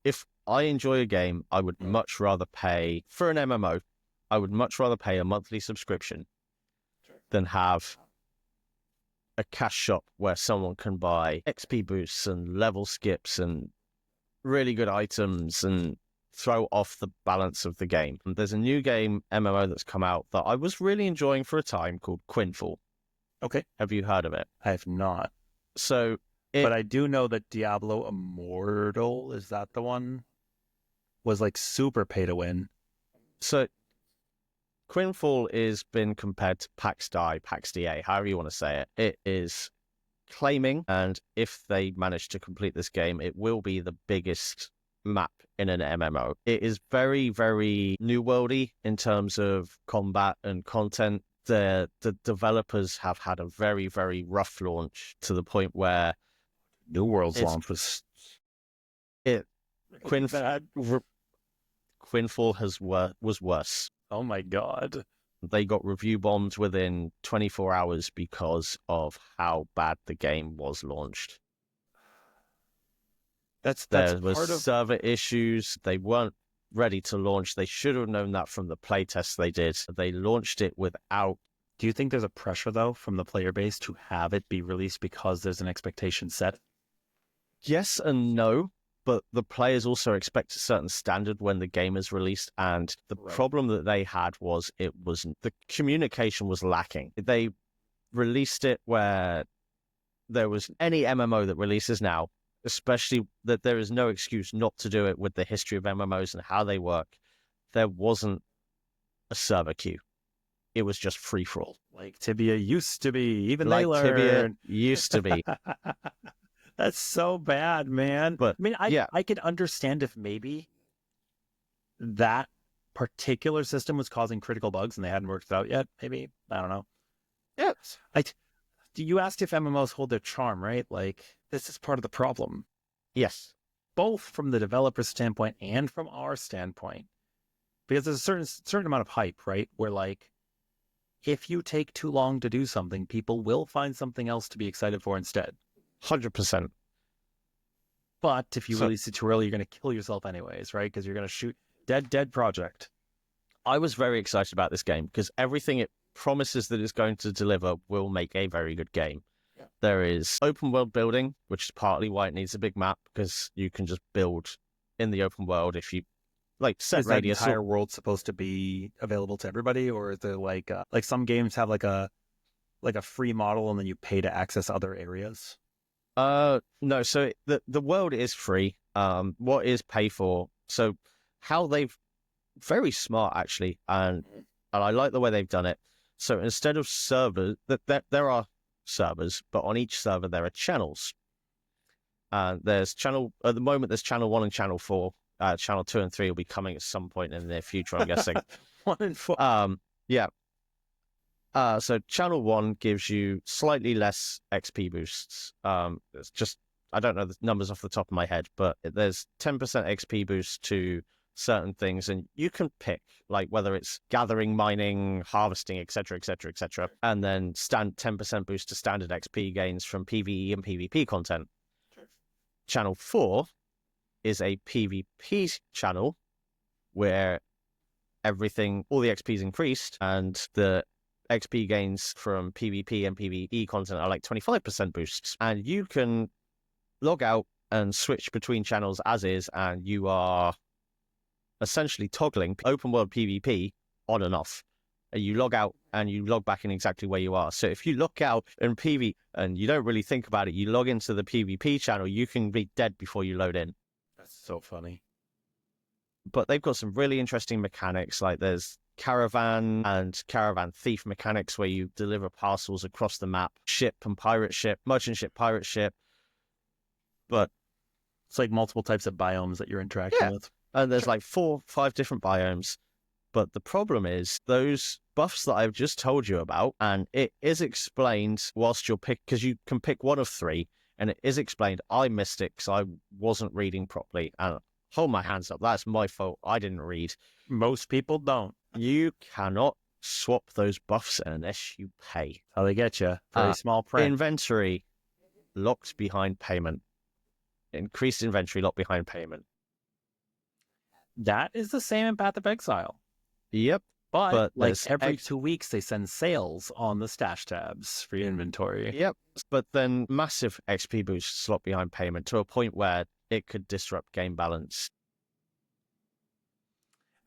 [SPEAKER 1] if I enjoy a game, I would much rather pay for an MMO. I would much rather pay a monthly subscription than have a cash shop where someone can buy XP boosts and level skips and really good items and throw off the balance of the game. And there's a new game, MMO, that's come out that I was really enjoying for a time called Quinfall.
[SPEAKER 2] Okay.
[SPEAKER 1] Have you heard of it?
[SPEAKER 2] I have not.
[SPEAKER 1] So,
[SPEAKER 2] but I do know that Diablo Immortal, is that the one? Was like super pay to win.
[SPEAKER 1] So, Quinfall is been compared to PAX DA, however you want to say it. It is claiming, and if they manage to complete this game, it will be the biggest map in an MMO. It is very, very new worldy in terms of combat and content. The developers have had a very, very rough launch, to the point where
[SPEAKER 2] New World's launch was
[SPEAKER 1] Quinfall was worse.
[SPEAKER 2] Oh my god.
[SPEAKER 1] They got review bombed within 24 hours because of how bad the game was launched. There was server issues. They weren't ready to launch. They should have known that from the playtests they did. They launched it without.
[SPEAKER 2] Do you think there's a pressure, though, from the player base to have it be released because there's an expectation set?
[SPEAKER 1] Yes and no. But the players also expect a certain standard when the game is released, and the problem that they had was the communication was lacking. They released it where there was any MMO that releases now, especially that there is no excuse not to do it with the history of MMOs and how they work. There wasn't a server queue. It was just free-for-all.
[SPEAKER 2] Like Tibia used to be, even
[SPEAKER 1] like
[SPEAKER 2] they learned.
[SPEAKER 1] Tibia used to be.
[SPEAKER 2] That's so bad, man.
[SPEAKER 1] But
[SPEAKER 2] I mean, I could understand if maybe that particular system was causing critical bugs and they hadn't worked it out yet. Maybe, I don't know.
[SPEAKER 1] Yes.
[SPEAKER 2] You asked if MMOs hold their charm, right? Like, this is part of the problem.
[SPEAKER 1] Yes.
[SPEAKER 2] Both from the developer's standpoint and from our standpoint. Because there's a certain amount of hype, right? Where, like, if you take too long to do something, people will find something else to be excited for instead.
[SPEAKER 1] 100%.
[SPEAKER 2] But if you release it too early, you're going to kill yourself anyways, right? Because you're going to shoot dead project.
[SPEAKER 1] I was very excited about this game because everything it promises that it's going to deliver will make a very good game. Yeah. There is open world building, which is partly why it needs a big map, because you can just build in the open world if you like set
[SPEAKER 2] is
[SPEAKER 1] radius.
[SPEAKER 2] Is the entire world supposed to be available to everybody, or is there like some games have like like a free model and then you pay to access other areas?
[SPEAKER 1] No. So the world is free. What is pay for? So how they've very smart actually, and I like the way they've done it. So instead of servers, there are servers, but on each server there are channels. There's channel at the moment. There's channel 1 and channel 4. Channel 2 and 3 will be coming at some point in the near future, I'm guessing.
[SPEAKER 2] 1 and 4.
[SPEAKER 1] Yeah. So channel 1 gives you slightly less XP boosts. It's just I don't know the numbers off the top of my head, but there's 10% XP boost to certain things, and you can pick like whether it's gathering, mining, harvesting, etc., etc., etc., and then 10% boost to standard XP gains from PvE and PvP content. Channel 4 is a PvP channel where all the XP is increased, and the XP gains from PvP and PvE content are like 25% boosts, and you can log out and switch between channels as is, and you are essentially toggling open world PvP on and off. And you log out and you log back in exactly where you are. So if you log out in PvP and you don't really think about it, you log into the PvP channel, you can be dead before you load in.
[SPEAKER 2] That's so funny.
[SPEAKER 1] But they've got some really interesting mechanics, like there's caravan and caravan thief mechanics where you deliver parcels across the map, ship and pirate ship, merchant ship, pirate ship. But
[SPEAKER 2] it's like multiple types of biomes that you're interacting with.
[SPEAKER 1] And there's like 4-5 different biomes. But the problem is those buffs that I've just told you about, and it is explained whilst you're because you can pick one of 3, and it is explained. I missed it because I wasn't reading properly. And hold my hands up, that's my fault. I didn't read.
[SPEAKER 2] Most people don't.
[SPEAKER 1] You cannot swap those buffs unless you pay.
[SPEAKER 2] How they get you. Very small print.
[SPEAKER 1] Inventory locked behind payment. Increased inventory locked behind payment.
[SPEAKER 2] That is the same in Path of Exile.
[SPEAKER 1] Yep.
[SPEAKER 2] But like every 2 weeks, they send sales on the stash tabs for your inventory.
[SPEAKER 1] Yep. But then massive XP boosts locked behind payment to a point where it could disrupt game balance.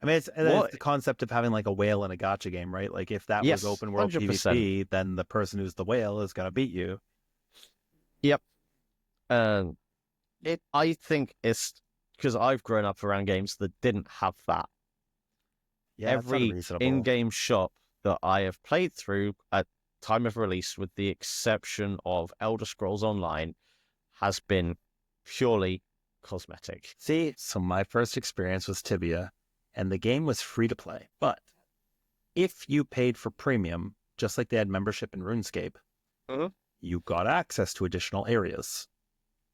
[SPEAKER 2] I mean, it's the concept of having like a whale in a gacha game, right? Like if that was open world 100%. PvP, then the person who's the whale is going to beat you.
[SPEAKER 1] Yep. I think it's because I've grown up around games that didn't have that.
[SPEAKER 2] Yeah,
[SPEAKER 1] every in-game shop that I have played through at time of release, with the exception of Elder Scrolls Online, has been purely cosmetic.
[SPEAKER 2] See, so my first experience was Tibia, and the game was free to play. But if you paid for premium, just like they had membership in RuneScape, you got access to additional areas.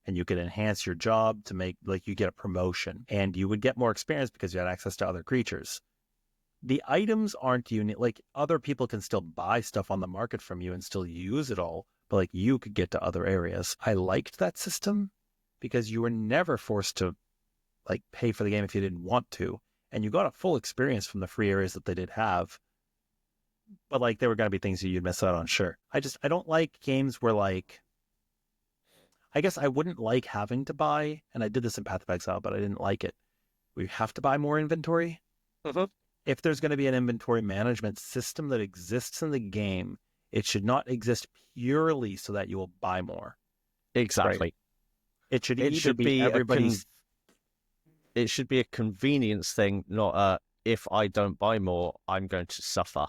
[SPEAKER 2] And you could enhance your job to make, like, you get a promotion. And you would get more experience because you had access to other creatures. The items aren't unique. Like, other people can still buy stuff on the market from you and still use it all. But, like, you could get to other areas. I liked that system because you were never forced to, like, pay for the game if you didn't want to. And you got a full experience from the free areas that they did have. But, like, there were going to be things that you'd miss out on, sure. I don't like games where, like, I guess I wouldn't like having to buy, and I did this in Path of Exile, but I didn't like it. We have to buy more inventory. If there's going to be an inventory management system that exists in the game, it should not exist purely so that you will buy more.
[SPEAKER 1] Exactly.
[SPEAKER 2] Right? It should be everybody's.
[SPEAKER 1] It should be a convenience thing, not if I don't buy more, I'm going to suffer.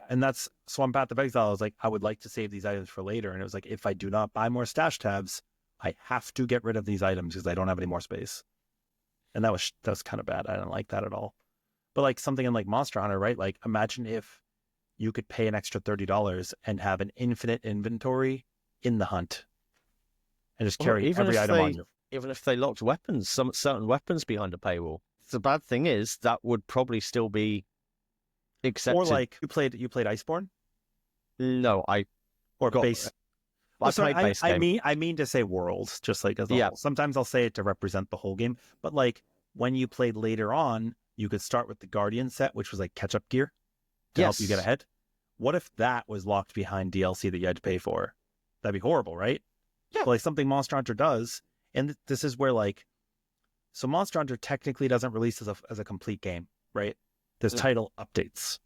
[SPEAKER 2] And that's so on Path of Exile, I was like, I would like to save these items for later. And it was like, if I do not buy more stash tabs, I have to get rid of these items because I don't have any more space. And that was kind of bad. I didn't like that at all. But like something in like Monster Hunter, right? Like imagine if you could pay an extra $30 and have an infinite inventory in the hunt and just carry every item on you.
[SPEAKER 1] Even if they locked weapons, some certain weapons behind a paywall. The bad thing is that would probably still be accepted.
[SPEAKER 2] Or like you played Iceborne?
[SPEAKER 1] No, I played base game.
[SPEAKER 2] I mean to say worlds, just like as a whole. Sometimes I'll say it to represent the whole game, but like when you played later on, you could start with the Guardian set, which was like catch-up gear to help you get ahead. What if that was locked behind DLC that you had to pay for? That'd be horrible, right? Yeah. But like something Monster Hunter does, and this is where like, so Monster Hunter technically doesn't release as a complete game, right? There's title updates.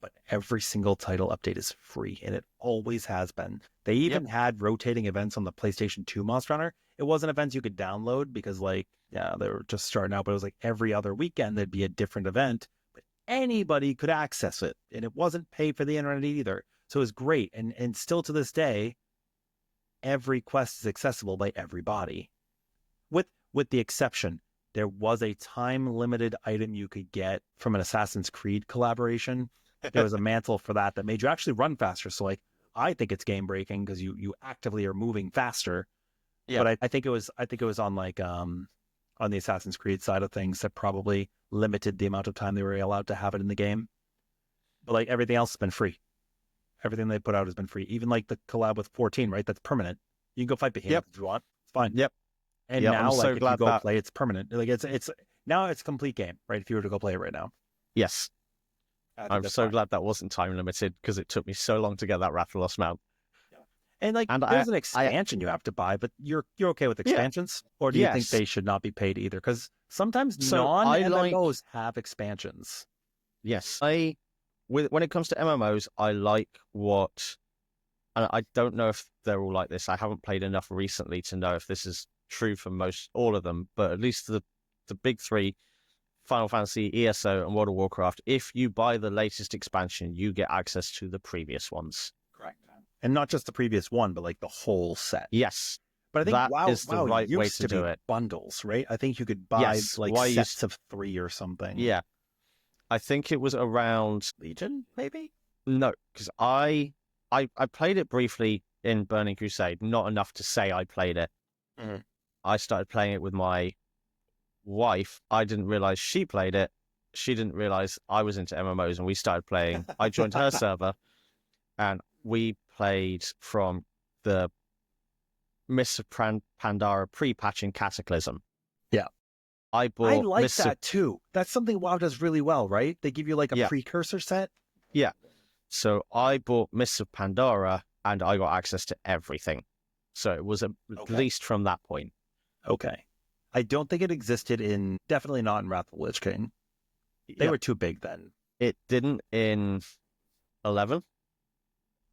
[SPEAKER 2] but every single title update is free, and it always has been. They even had rotating events on the PlayStation 2 Monster Hunter. It wasn't events you could download because, like, yeah, they were just starting out, but it was like every other weekend there'd be a different event, but anybody could access it, and it wasn't paid for the internet either. So it was great, and still to this day, every quest is accessible by everybody, with the exception. There was a time-limited item you could get from an Assassin's Creed collaboration. There was a mantle for that made you actually run faster. So, like, I think it's game-breaking because you actively are moving faster. Yeah. But I think it was on like on the Assassin's Creed side of things that probably limited the amount of time they were allowed to have it in the game. But like everything else has been free. Everything they put out has been free. Even like the collab with 14, right? That's permanent. You can go fight Behemoth if you want. It's fine.
[SPEAKER 1] Yep.
[SPEAKER 2] And now, like, if you go play, it's permanent. Like it's now it's a complete game, right? If you were to go play it right now.
[SPEAKER 1] Yes. I'm so glad that wasn't time limited because it took me so long to get that Rathalos mount.
[SPEAKER 2] Yeah. And like, there's an expansion you have to buy, but you're okay with expansions, or do you think they should not be paid either? Because sometimes non-MMOs have expansions.
[SPEAKER 1] Yes, when it comes to MMOs, I like what, and I don't know if they're all like this. I haven't played enough recently to know if this is true for all of them, but at least the big three, Final Fantasy, ESO, and World of Warcraft, if you buy the latest expansion, you get access to the previous ones.
[SPEAKER 2] Correct. And not just the previous one, but like the whole set.
[SPEAKER 1] Yes.
[SPEAKER 2] But I think
[SPEAKER 1] that is the right way to do it.
[SPEAKER 2] Bundles, right? I think you could buy sets of 3 or something.
[SPEAKER 1] Yeah. I think it was around
[SPEAKER 2] Legion, maybe?
[SPEAKER 1] No, because I played it briefly in Burning Crusade, not enough to say I played it.
[SPEAKER 2] Mm-hmm.
[SPEAKER 1] I started playing it with my wife. I didn't realize she played it. She didn't realize I was into MMOs, and we started playing. I joined her server, and we played from the Mists of Pandara pre-patch in Cataclysm.
[SPEAKER 2] Yeah.
[SPEAKER 1] I
[SPEAKER 2] like that too. That's something WoW does really well, right? They give you like a precursor set.
[SPEAKER 1] Yeah. So I bought Mists of Pandara, and I got access to everything. So it was at least from that point.
[SPEAKER 2] Okay. I don't think it existed definitely not in Wrath of the Lich King. They were too big then.
[SPEAKER 1] It didn't in 11.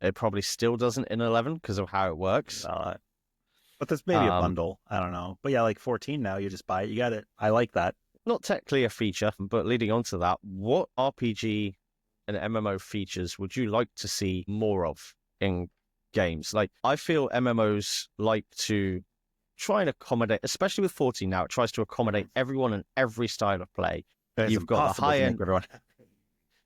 [SPEAKER 1] It probably still doesn't in 11 because of how it works.
[SPEAKER 2] But there's maybe a bundle. I don't know. But yeah, like 14 now, you just buy it. You got it. I like that.
[SPEAKER 1] Not technically a feature, but leading on to that, what RPG and MMO features would you like to see more of in games? Like, I feel MMOs like to try and accommodate, especially with 14 now, it tries to accommodate everyone and every style of play. You've got the high-end...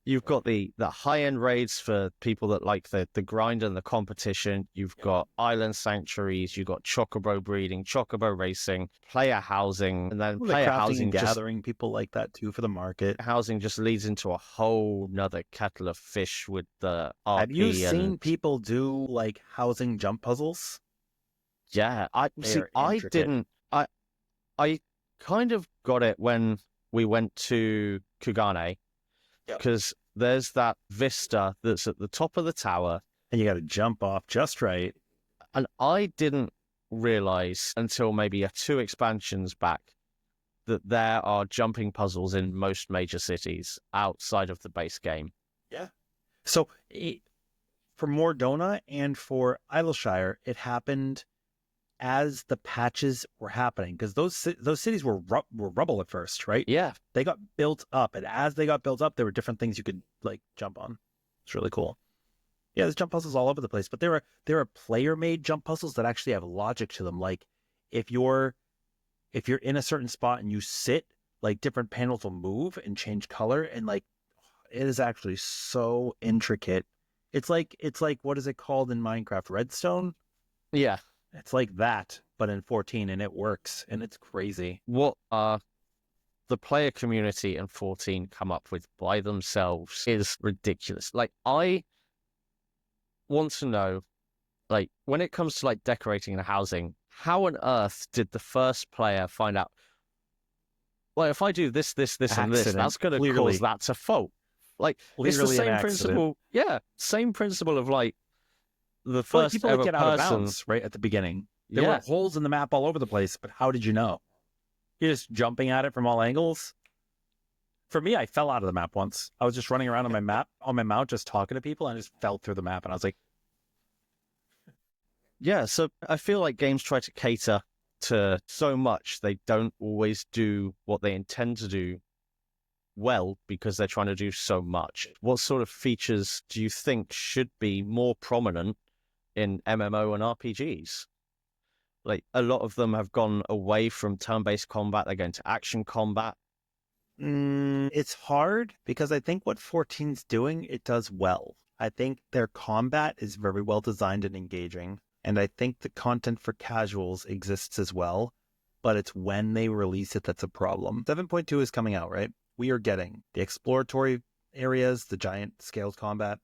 [SPEAKER 1] You've got the high-end raids for people that like the grind and the competition. You've got island sanctuaries. You've got chocobo breeding, chocobo racing, player housing, and then player housing
[SPEAKER 2] gathering. People like that too for the market.
[SPEAKER 1] Housing just leads into a whole nother kettle of fish with the RP.
[SPEAKER 2] Have you seen people do like housing jump puzzles?
[SPEAKER 1] Yeah, I didn't. I kind of got it when we went to Kugane. Because there's that vista that's at the top of the tower.
[SPEAKER 2] And you got to jump off just right.
[SPEAKER 1] And I didn't realize until maybe 2 expansions back that there are jumping puzzles in most major cities outside of the base game.
[SPEAKER 2] Yeah. So for Mordona and for Idyllshire, it happened as the patches were happening, because those cities were rubble at first, right?
[SPEAKER 1] Yeah,
[SPEAKER 2] they got built up, and as they got built up, there were different things you could like jump on. It's really cool. Yeah, there's jump puzzles all over the place, but there are player-made jump puzzles that actually have logic to them. Like if you're in a certain spot and you sit, like different panels will move and change color, and like it is actually so intricate. It's like what is it called in Minecraft? Redstone?
[SPEAKER 1] Yeah.
[SPEAKER 2] It's like that, but in 14, and it works, and it's crazy.
[SPEAKER 1] What the player community in 14 come up with by themselves is ridiculous. Like, I want to know, like, when it comes to like decorating the housing, how on earth did the first player find out, well, if I do this, and this, that's going to cause that to fault? Like, it's the same principle. Yeah, same principle of like, the first
[SPEAKER 2] people
[SPEAKER 1] ever
[SPEAKER 2] get
[SPEAKER 1] person,
[SPEAKER 2] out of bounds, right at the beginning. There were holes in the map all over the place, but how did you know? You're just jumping at it from all angles. For me, I fell out of the map once. I was just running around on my mount, just talking to people, and I just fell through the map. And I was like,
[SPEAKER 1] Yeah, so I feel like games try to cater to so much, they don't always do what they intend to do well because they're trying to do so much. What sort of features do you think should be more prominent in MMO and RPGs? Like, a lot of them have gone away from turn-based combat, they're going to action combat.
[SPEAKER 2] it's hard because I think what 14's doing, it does well. I think their combat is very well designed and engaging. And I think the content for casuals exists as well, but it's when they release it that's a problem. 7.2 is coming out, right? We are getting the exploratory areas, the giant scaled combat.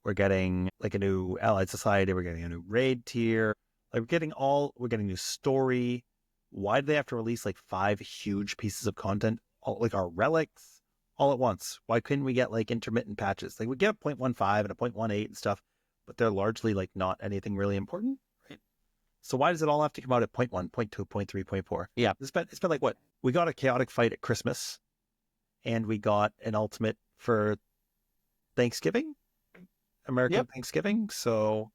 [SPEAKER 2] We're getting like a new allied society. We're getting a new raid tier. Like we're getting new story. Why do they have to release like 5 huge pieces of content, all, like our relics, all at once? Why couldn't we get like intermittent patches? Like we get a 0.15 and a 0.18 and stuff, but they're largely like not anything really important, right? So why does it all have to come out at 0.1, 0.2, 0.3, 0.4? Yeah, it's been like what? We got a chaotic fight at Christmas, and we got an ultimate for Thanksgiving, American Thanksgiving. So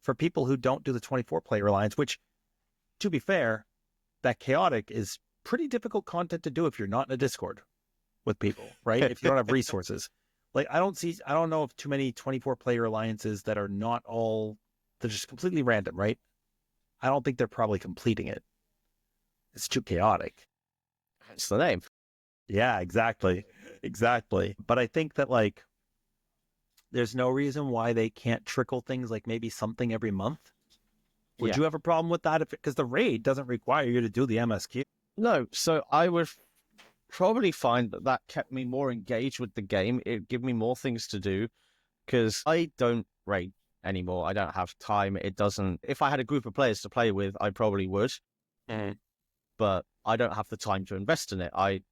[SPEAKER 2] for people who don't do the 24-player alliance, which, to be fair, that chaotic is pretty difficult content to do if you're not in a Discord with people, right? If you don't have resources. Like, I don't know of too many 24-player alliances that are not all, they're just completely random, right? I don't think they're probably completing it. It's too chaotic.
[SPEAKER 1] That's the name.
[SPEAKER 2] Yeah, exactly. Exactly. But I think that, like, there's no reason why they can't trickle things like maybe something every month. Would you have a problem with that? Because the raid doesn't require you to do the MSQ.
[SPEAKER 1] No, so I would probably find that kept me more engaged with the game. It'd give me more things to do because I don't raid anymore. I don't have time. It doesn't. If I had a group of players to play with, I probably would. But I don't have the time to invest in it. I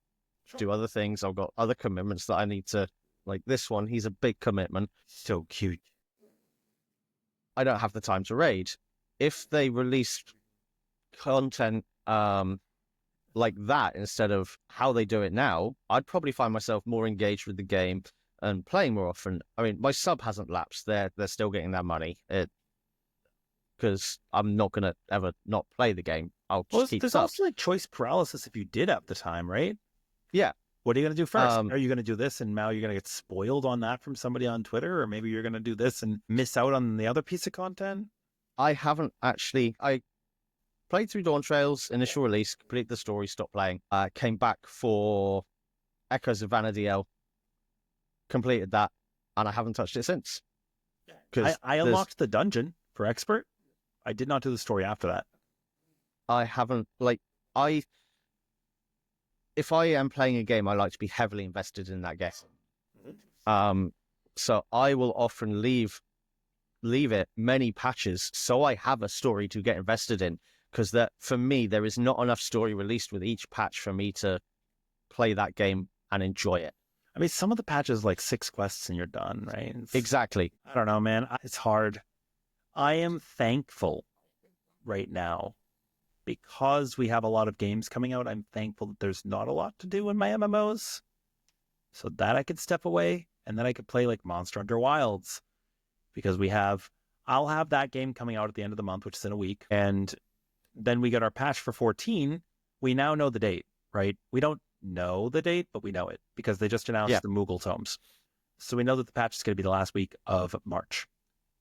[SPEAKER 1] do other things. I've got other commitments that I need to, like this one. He's a big commitment.
[SPEAKER 2] So cute.
[SPEAKER 1] I don't have the time to raid. If they released content like that instead of how they do it now, I'd probably find myself more engaged with the game and playing more often. I mean, my sub hasn't lapsed. They're still getting their money. Because I'm not gonna ever not play the game. I'll just keep
[SPEAKER 2] there's
[SPEAKER 1] sub.
[SPEAKER 2] also like choice paralysis if you did have the time, right?
[SPEAKER 1] Yeah.
[SPEAKER 2] What are you gonna do first? Are you gonna do this and now you're gonna get spoiled on that from somebody on Twitter, or maybe you're gonna do this and miss out on the other piece of content?
[SPEAKER 1] I haven't actually. I played through Dawn Trail's initial release, completed the story, stopped playing. Came back for Echoes of Vanadiel, completed that, and I haven't touched it since.
[SPEAKER 2] I unlocked the dungeon for expert. I did not do the story after that.
[SPEAKER 1] I haven't, if I am playing a game, I like to be heavily invested in that game. So I will often leave it many patches so I have a story to get invested in, because that for me there is not enough story released with each patch for me to play that game and enjoy it.
[SPEAKER 2] I mean, some of the patches like 6 quests and you're done, right?
[SPEAKER 1] Exactly.
[SPEAKER 2] I don't know, man. It's hard. I am thankful right now because we have a lot of games coming out. I'm thankful that there's not a lot to do in my MMOs, so that I could step away and then I could play like Monster Hunter Wilds, because I'll have that game coming out at the end of the month, which is in a week. And then we get our patch for 14. We now know the date, right? We don't know the date, but we know it because they just announced the Moogle tomes. So we know that the patch is going to be the last week of March.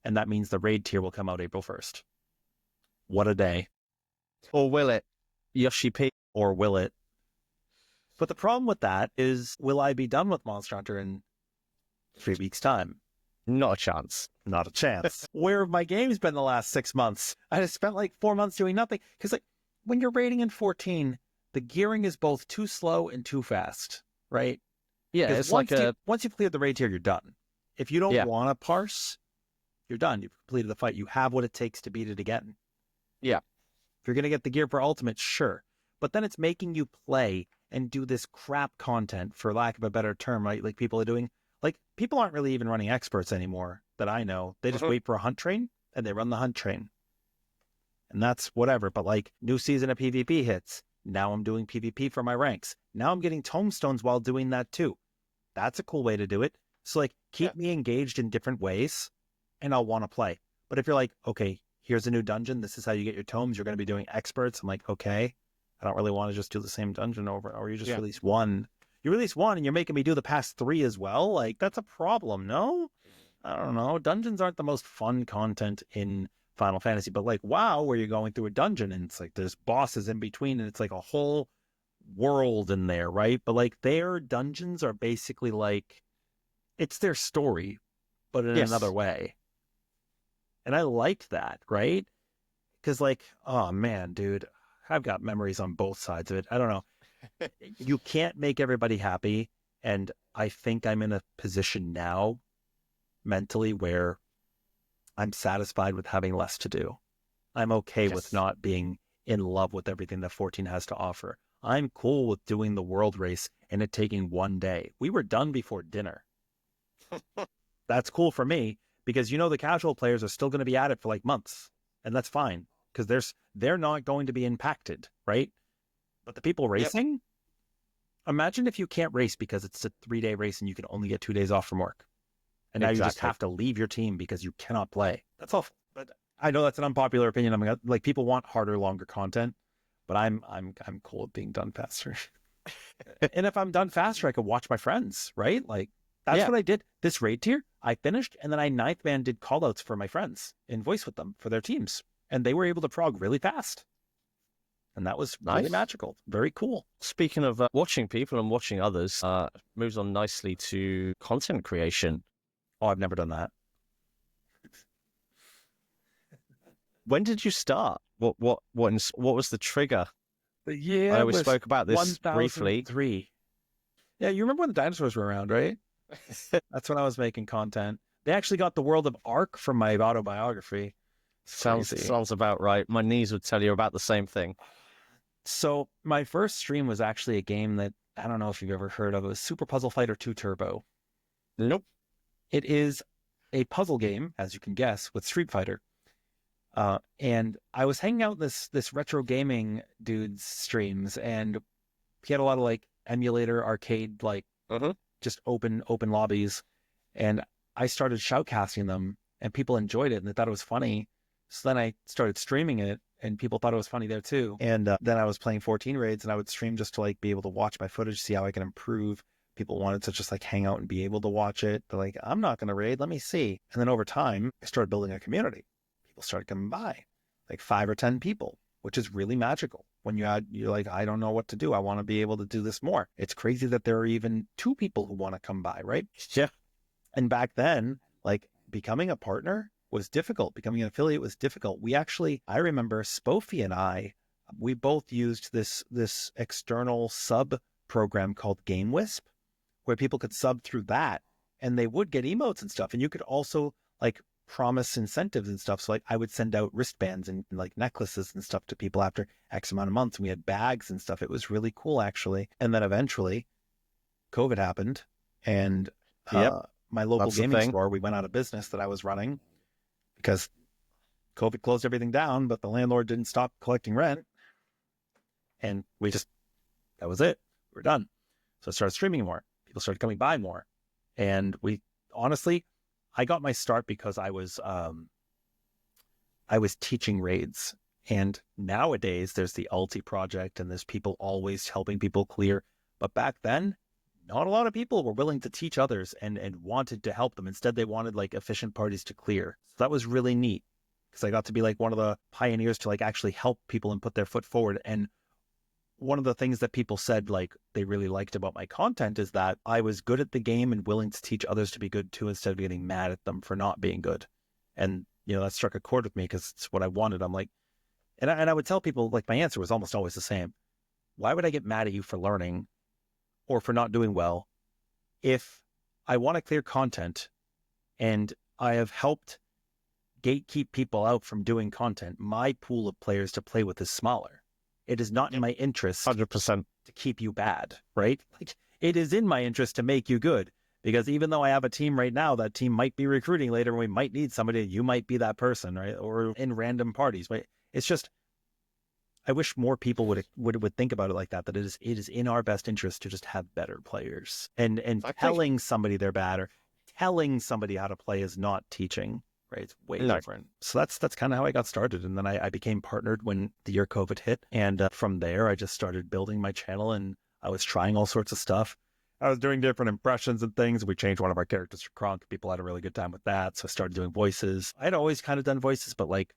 [SPEAKER 2] And that means the raid tier will come out April 1st. What a day.
[SPEAKER 1] Or will it? Yoshi P.
[SPEAKER 2] Or will it? But the problem with that is, will I be done with Monster Hunter in 3 weeks' time?
[SPEAKER 1] Not a chance.
[SPEAKER 2] Not a chance. Where have my games been the last 6 months? I just spent like 4 months doing nothing. Because like when you're raiding in 14, the gearing is both too slow and too fast, right?
[SPEAKER 1] Yeah, it's
[SPEAKER 2] once you've cleared the raid tier, you're done. If you don't want to parse, you're done. You've completed the fight. You have what it takes to beat it again.
[SPEAKER 1] Yeah.
[SPEAKER 2] If you're going to get the gear for ultimate, sure. But then it's making you play and do this crap content, for lack of a better term, right? Like people are doing, like people aren't really even running experts anymore that I know. They just wait for a hunt train and they run the hunt train. And that's whatever. But like new season of PvP hits. Now I'm doing PvP for my ranks. Now I'm getting tomestones while doing that too. That's a cool way to do it. So like keep me engaged in different ways and I'll want to play. But if you're like, okay, here's a new dungeon. This is how you get your tomes. You're going to be doing experts. I'm like, okay, I don't really want to just do the same dungeon over. Or you just release one. You release one and you're making me do the past 3 as well. Like that's a problem. No, I don't know. Dungeons aren't the most fun content in Final Fantasy, but like WoW, where you're going through a dungeon and it's like there's bosses in between and it's like a whole world in there, right? But like their dungeons are basically like it's their story, but in another way. And I liked that, right? Because like, oh man, dude, I've got memories on both sides of it. I don't know. You can't make everybody happy. And I think I'm in a position now mentally where I'm satisfied with having less to do. I'm okay with not being in love with everything that 14 has to offer. I'm cool with doing the world race and it taking 1 day. We were done before dinner. That's cool for me because the casual players are still going to be at it for like months, and that's fine because they're not going to be impacted, right? But the people racing, imagine if you can't race because it's a 3-day race and you can only get 2 days off from work. And now you just have to leave your team because you cannot play. That's awful. But I know that's an unpopular opinion. I mean, like people want harder, longer content, but I'm cool with being done faster. And if I'm done faster, I could watch my friends, right? Like that's what I did. This raid tier, I finished, and then I 9th man did callouts for my friends in voice with them for their teams, and they were able to prog really fast. And that was really magical. Very cool.
[SPEAKER 1] Speaking of watching people and watching others, moves on nicely to content creation.
[SPEAKER 2] Oh, I've never done that.
[SPEAKER 1] When did you start? What was the trigger?
[SPEAKER 2] Yeah,
[SPEAKER 1] I know we spoke about this briefly.
[SPEAKER 2] 2003. Yeah, you remember when the dinosaurs were around, right? That's when I was making content. They actually got the world of Ark from my autobiography.
[SPEAKER 1] Sounds about right. My knees would tell you about the same thing.
[SPEAKER 2] So my first stream was actually a game that I don't know if you've ever heard of. It was Super Puzzle Fighter 2 Turbo.
[SPEAKER 1] Nope.
[SPEAKER 2] It is a puzzle game, as you can guess, with Street Fighter. And I was hanging out in this retro gaming dude's streams, and he had a lot of like emulator arcade, like just open lobbies. And I started shoutcasting them, and people enjoyed it, and they thought it was funny. So then I started streaming it, and people thought it was funny there too. And then I was playing 14 raids, and I would stream just to like be able to watch my footage, see how I can improve. People wanted to just like hang out and be able to watch it. They're like, I'm not going to raid. Let me see. And then over time, I started building a community. People started coming by, like 5 or 10 people, which is really magical. When you're like, I don't know what to do. I want to be able to do this more. It's crazy that there are even 2 people who want to come by, right?
[SPEAKER 1] Yeah.
[SPEAKER 2] And back then, like becoming a partner was difficult. Becoming an affiliate was difficult. I remember Spofi and I, we both used this external sub program called GameWisp, where people could sub through that and they would get emotes and stuff. And you could also like promise incentives and stuff. So like I would send out wristbands and like necklaces and stuff to people after X amount of months. And we had bags and stuff. It was really cool actually. And then eventually COVID happened and my local gaming store, we went out of business that I was running because COVID closed everything down, but the landlord didn't stop collecting rent. And that was it. We're done. So I started streaming more. People started coming by more. And I got my start because I was teaching raids. And nowadays there's the Ulti project and there's people always helping people clear. But back then, not a lot of people were willing to teach others and wanted to help them. Instead, they wanted like efficient parties to clear. So that was really neat because I got to be like one of the pioneers to like actually help people and put their foot forward. And one of the things that people said like they really liked about my content is that I was good at the game and willing to teach others to be good too, instead of getting mad at them for not being good. And, that struck a chord with me because it's what I wanted. I'm like, and I would tell people like my answer was almost always the same. Why would I get mad at you for learning or for not doing well if I want to clear content and I have helped gatekeep people out from doing content? My pool of players to play with is smaller. It is not in my interest
[SPEAKER 1] 100%
[SPEAKER 2] to keep you bad, right? Like it is in my interest to make you good, because even though I have a team right now, that team might be recruiting later and we might need somebody, you might be that person, right? Or in random parties, right? It's just, I wish more people would think about it like that. That it is in our best interest to just have better players. And telling somebody they're bad or telling somebody how to play is not teaching. Right, it's way different. So that's kind of how I got started, and then I became partnered when the year COVID hit, and from there I just started building my channel, and I was trying all sorts of stuff. I was doing different impressions and things. We changed one of our characters to Kronk. People had a really good time with that, so I started doing voices. I'd always kind of done voices, but like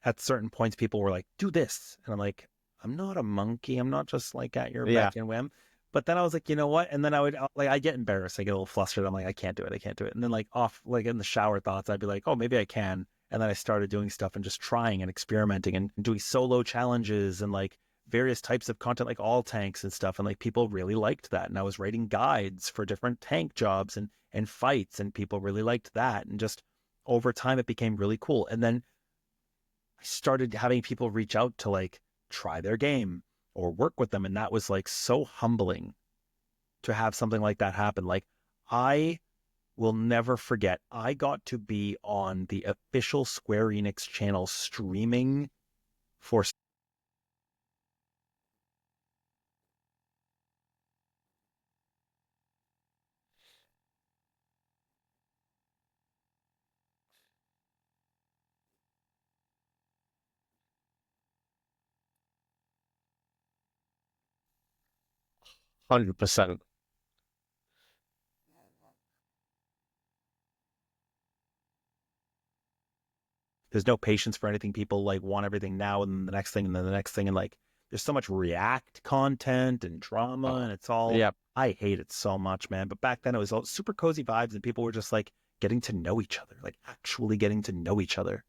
[SPEAKER 2] at certain points, people were like, "Do this," and I'm like, "I'm not a monkey. I'm not just like at your beck and whim." But then I was like, you know what? And then I get embarrassed. I get a little flustered. I'm like, I can't do it. And then like in the shower thoughts, I'd be like, oh, maybe I can. And then I started doing stuff and just trying and experimenting and doing solo challenges and like various types of content, like all tanks and stuff. And like people really liked that. And I was writing guides for different tank jobs and fights, and people really liked that. And just over time, it became really cool. And then I started having people reach out to like try their game or work with them. And that was like so humbling to have something like that happen. Like I will never forget, I got to be on the official Square Enix channel streaming for
[SPEAKER 3] 100%.
[SPEAKER 2] there's no patience for anything. People like want everything now and then the next thing and then the next thing. And like, there's so much react content and drama and it's all, I hate it so much, man. But back then it was all super cozy vibes and people were just like getting to know each other, like actually getting to know each other.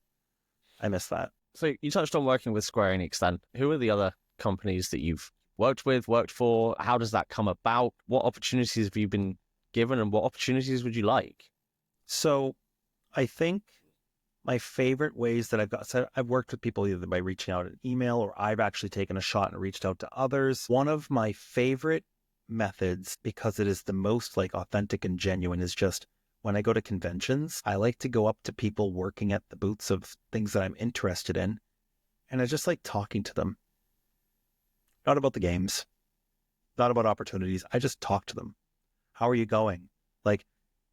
[SPEAKER 2] I miss that.
[SPEAKER 3] So you touched on working with Square Enix then. Who are the other companies that you've worked with, worked for? How does that come about? What opportunities have you been given and what opportunities would you like?
[SPEAKER 2] So I think my favorite ways that I've worked with people either by reaching out an email or I've actually taken a shot and reached out to others. One of my favorite methods, because it is the most like authentic and genuine, is just when I go to conventions, I like to go up to people working at the booths of things that I'm interested in. And I just like talking to them. Not about the games, not about opportunities. I just talk to them. How are you going? Like,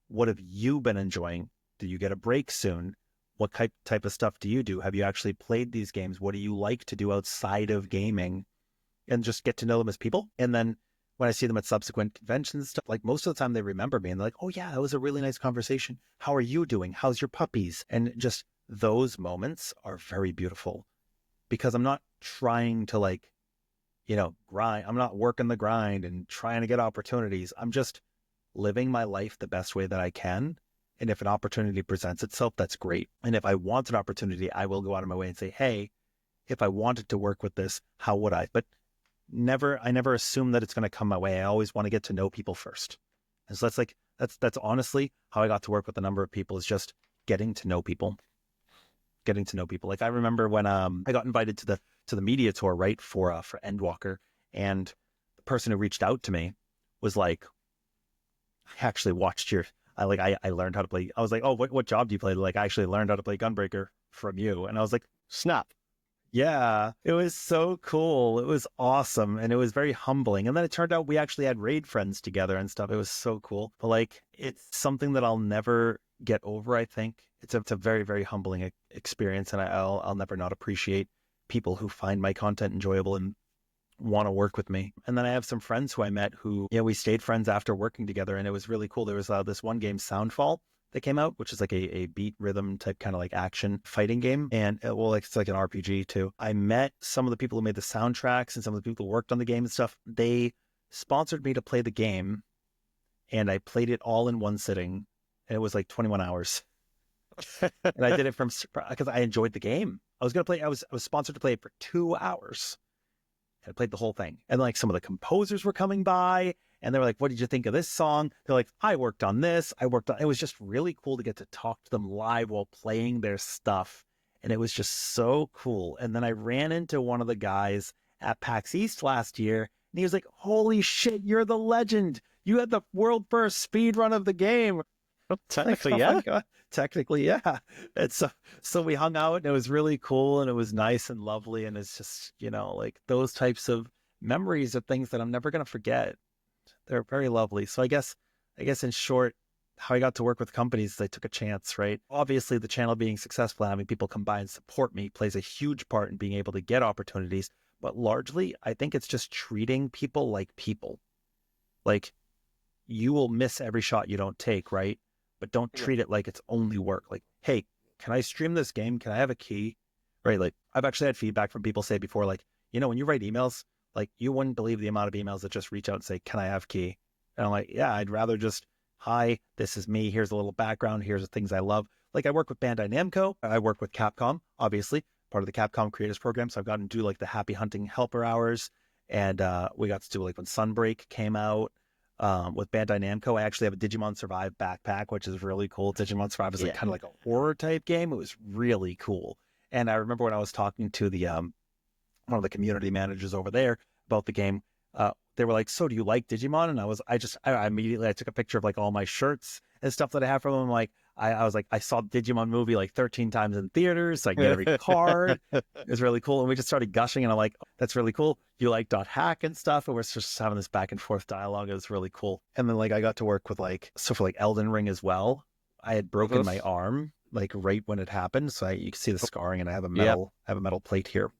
[SPEAKER 2] what have you been enjoying? Do you get a break soon? What type of stuff do you do? Have you actually played these games? What do you like to do outside of gaming? And just get to know them as people. And then when I see them at subsequent conventions and stuff, like most of the time they remember me and they're like, oh yeah, that was a really nice conversation. How are you doing? How's your puppies? And just those moments are very beautiful because I'm not trying to like, grind. I'm not working the grind and trying to get opportunities. I'm just living my life the best way that I can. And if an opportunity presents itself, that's great. And if I want an opportunity, I will go out of my way and say, hey, if I wanted to work with this, how would I? But I never assume that it's going to come my way. I always want to get to know people first. And so that's honestly how I got to work with a number of people, is just getting to know people. Like I remember when I got invited to the media tour, right, for Endwalker, and the person who reached out to me was like, I actually watched I learned how to play. I was like, oh, what job do you play? Like, I actually learned how to play Gunbreaker from you. And I was like, snap. Yeah, it was so cool. It was awesome. And it was very humbling. And then it turned out we actually had raid friends together and stuff. It was so cool. But like, it's something that I'll never get over, I think. It's a very, very humbling experience. And I'll never not appreciate people who find my content enjoyable and want to work with me. And then I have some friends who I met who, we stayed friends after working together, and it was really cool. There was this one game, Soundfall, that came out, which is like a beat rhythm type kind of like action fighting game. And it's like an RPG too. I met some of the people who made the soundtracks and some of the people who worked on the game and stuff. They sponsored me to play the game, and I played it all in one sitting, and it was like 21 hours. And I did it because I enjoyed the game. I was sponsored to play it for 2 hours. I played the whole thing. And like some of the composers were coming by and they were like, what did you think of this song? They're like, I worked on this. It was just really cool to get to talk to them live while playing their stuff. And it was just so cool. And then I ran into one of the guys at PAX East last year, and he was like, holy shit, you're the legend. You had the world first speed run of the game.
[SPEAKER 3] Technically,
[SPEAKER 2] Like, oh
[SPEAKER 3] yeah.
[SPEAKER 2] my God. Technically, yeah. It's so we hung out and it was really cool and it was nice and lovely. And it's just, like those types of memories are things that I'm never going to forget. They're very lovely. So I guess in short, how I got to work with companies is I took a chance, right? Obviously, the channel being successful, having people come by and support me plays a huge part in being able to get opportunities. But largely, I think it's just treating people like people. Like, you will miss every shot you don't take, right? But don't treat it like it's only work. Like, hey, can I stream this game? Can I have a key? Right? Like, I've actually had feedback from people say before, like, when you write emails, like, you wouldn't believe the amount of emails that just reach out and say, can I have key? And I'm like, yeah, I'd rather just, hi, this is me. Here's a little background. Here's the things I love. Like, I work with Bandai Namco. I work with Capcom, obviously, part of the Capcom Creators program. So I've gotten to do like the Happy Hunting Helper Hours. And we got to do like when Sunbreak came out. With Bandai Namco, I actually have a Digimon Survive backpack, which is really cool. Digimon Survive is like kind of like a horror type game. It was really cool. And I remember when I was talking to the one of the community managers over there about the game, they were like, "So do you like Digimon?" And I immediately took a picture of like all my shirts and stuff that I have from them. Like I was like, I saw Digimon movie like 13 times in theaters, so I can get every card. It was really cool. And we just started gushing and I'm like, that's really cool. You like .hack and stuff. And we're just having this back and forth dialogue. It was really cool. And then like I got to work with for like Elden Ring as well. I had broken my arm like right when it happened. So you can see the scarring and I have a metal plate here.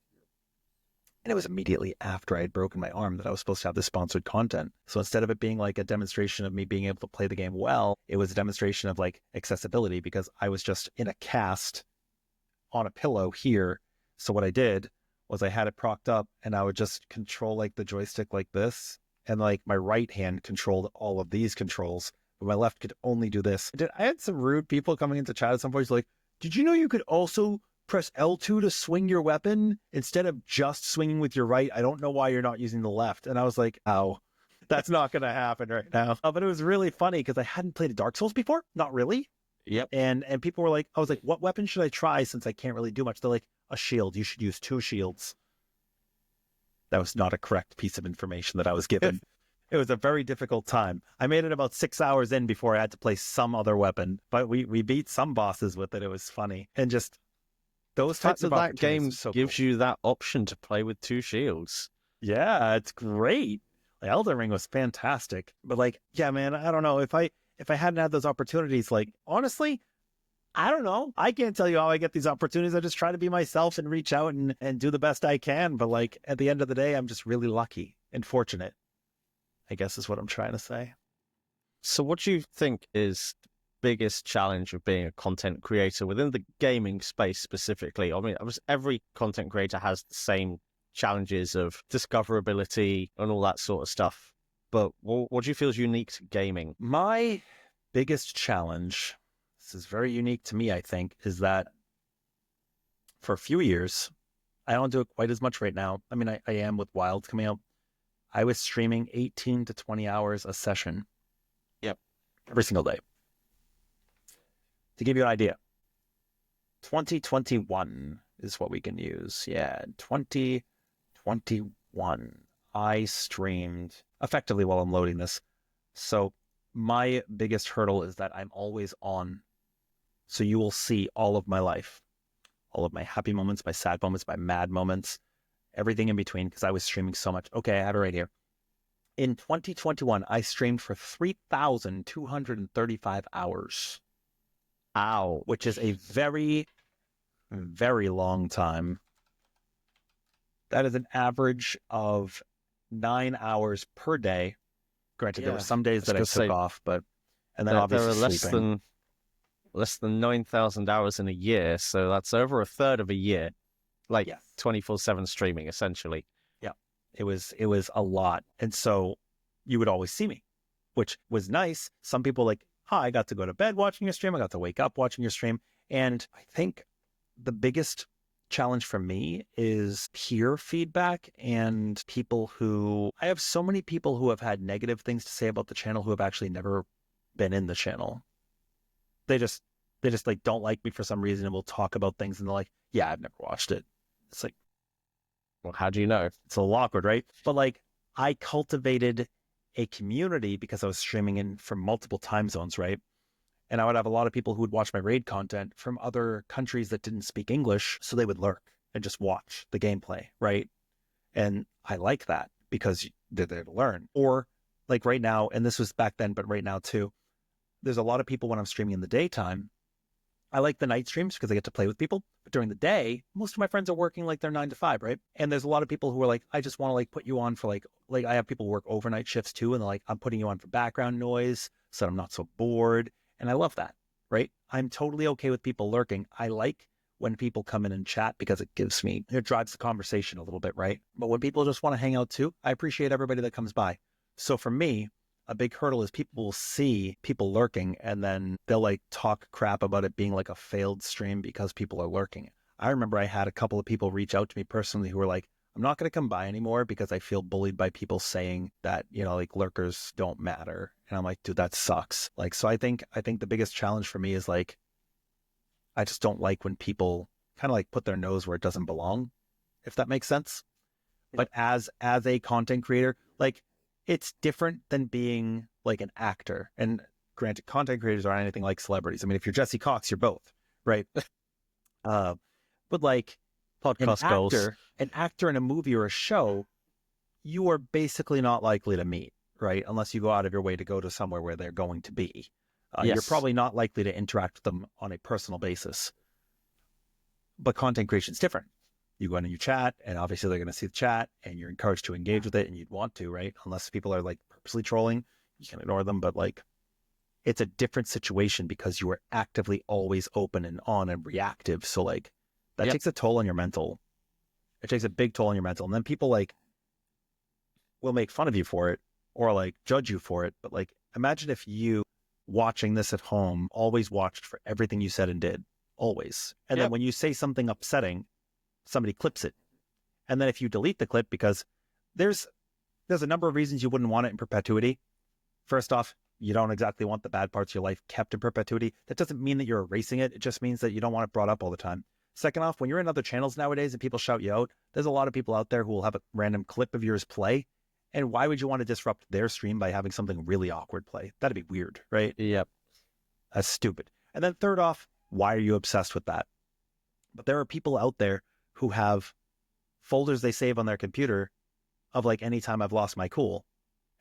[SPEAKER 2] And it was immediately after I had broken my arm that I was supposed to have this sponsored content. So instead of it being like a demonstration of me being able to play the game well, it was a demonstration of like accessibility because I was just in a cast on a pillow here. So what I did was I had it propped up and I would just control like the joystick like this. And like my right hand controlled all of these controls, but my left could only do this. I had some rude people coming into chat at some point like, did you know you could also press L2 to swing your weapon instead of just swinging with your right? I don't know why you're not using the left. And I was like, ow, that's not going to happen right now. But it was really funny because I hadn't played a Dark Souls before. Not really.
[SPEAKER 3] Yep.
[SPEAKER 2] And people were like, I was like, what weapon should I try since I can't really do much? They're like, a shield. You should use 2 shields. That was not a correct piece of information that I was given. It was a very difficult time. I made it about 6 hours in before I had to play some other weapon, but we beat some bosses with it. It was funny. And just those types of
[SPEAKER 3] that game
[SPEAKER 2] so
[SPEAKER 3] gives
[SPEAKER 2] cool.
[SPEAKER 3] you that option to play with 2 shields.
[SPEAKER 2] Yeah, it's great. Like, Elden Ring was fantastic. But like, yeah, man, I don't know. If I hadn't had those opportunities, like, honestly, I don't know. I can't tell you how I get these opportunities. I just try to be myself and reach out and do the best I can. But like at the end of the day, I'm just really lucky and fortunate, I guess is what I'm trying to say.
[SPEAKER 3] So what do you think is the biggest challenge of being a content creator within the gaming space specifically? I mean, every content creator has the same challenges of discoverability and all that sort of stuff. But what do you feel is unique to gaming?
[SPEAKER 2] My biggest challenge, this is very unique to me, I think, is that for a few years, I don't do it quite as much right now. I mean, I am with Wilds coming out. I was streaming 18 to 20 hours a session.
[SPEAKER 3] Yep.
[SPEAKER 2] Every single day. To give you an idea, 2021 is what we can use. Yeah, 2021. I streamed effectively while I'm loading this. So my biggest hurdle is that I'm always on. So you will see all of my life, all of my happy moments, my sad moments, my mad moments, everything in between, because I was streaming so much. Okay, I have it right here. In 2021, I streamed for 3,235 hours.
[SPEAKER 3] Ow.
[SPEAKER 2] Which is a very, very long time. That is an average of 9 hours per day. Granted, there were some days that I took off, but and then obviously
[SPEAKER 3] there are
[SPEAKER 2] sleeping.
[SPEAKER 3] less than 9,000 hours in a year, so that's over a third of a year, like 24/7 streaming essentially.
[SPEAKER 2] Yeah, it was a lot, and so you would always see me, which was nice. Some people like, hi, I got to go to bed watching your stream. I got to wake up watching your stream, and I think the biggest challenge for me is peer feedback and people who I have so many people who have had negative things to say about the channel who have actually never been in the channel. They just like don't like me for some reason and will talk about things and they're like, yeah, I've never watched it. It's like,
[SPEAKER 3] well, how do you know?
[SPEAKER 2] It's a little awkward, right? But like I cultivated a community because I was streaming in from multiple time zones, right? And I would have a lot of people who would watch my raid content from other countries that didn't speak English. So they would lurk and just watch the gameplay, right? And I like that because they're there to learn. Or like right now, and this was back then, but right now too, there's a lot of people when I'm streaming in the daytime. I like the night streams because I get to play with people. But during the day, most of my friends are working like they're 9 to 5, right? And there's a lot of people who are like, I just want to like put you on for like I have people work overnight shifts too. And they're like, I'm putting you on for background noise so that I'm not so bored. And I love that, right? I'm totally okay with people lurking. I like when people come in and chat because it drives the conversation a little bit, right? But when people just want to hang out too, I appreciate everybody that comes by. So for me, a big hurdle is people will see people lurking and then they'll like talk crap about it being like a failed stream because people are lurking. I remember I had a couple of people reach out to me personally who were like, I'm not going to come by anymore because I feel bullied by people saying that, like lurkers don't matter. And I'm like, dude, that sucks. Like, so I think the biggest challenge for me is like, I just don't like when people kind of like put their nose where it doesn't belong, if that makes sense. But as a content creator, like it's different than being like an actor. And granted, content creators aren't anything like celebrities. I mean, if you're Jesse Cox, you're both, right? But like
[SPEAKER 3] Podcast
[SPEAKER 2] an actor in a movie or a show, you are basically not likely to meet, right? Unless you go out of your way to go to somewhere where they're going to be.
[SPEAKER 3] Yes.
[SPEAKER 2] You're probably not likely to interact with them on a personal basis. But content creation is different. You go in and you chat, and obviously they're going to see the chat, and you're encouraged to engage with it, and you'd want to, right? Unless people are like purposely trolling, you can ignore them. But like, it's a different situation because you are actively always open and on and reactive. So like, that takes a toll on your mental. It takes a big toll on your mental, and then people like will make fun of you for it or like judge you for it. But like, imagine if you watching this at home always watched for everything you said and did, always, and then when you say something upsetting, somebody clips it. And then if you delete the clip, because there's a number of reasons you wouldn't want it in perpetuity. First off, you don't exactly want the bad parts of your life kept in perpetuity. That doesn't mean that you're erasing it. It just means that you don't want it brought up all the time. Second off, when you're in other channels nowadays and people shout you out, there's a lot of people out there who will have a random clip of yours play. And why would you want to disrupt their stream by having something really awkward play? That'd be weird, right?
[SPEAKER 3] Yep.
[SPEAKER 2] That's stupid. And then third off, why are you obsessed with that? But there are people out there who have folders they save on their computer of like, anytime I've lost my cool.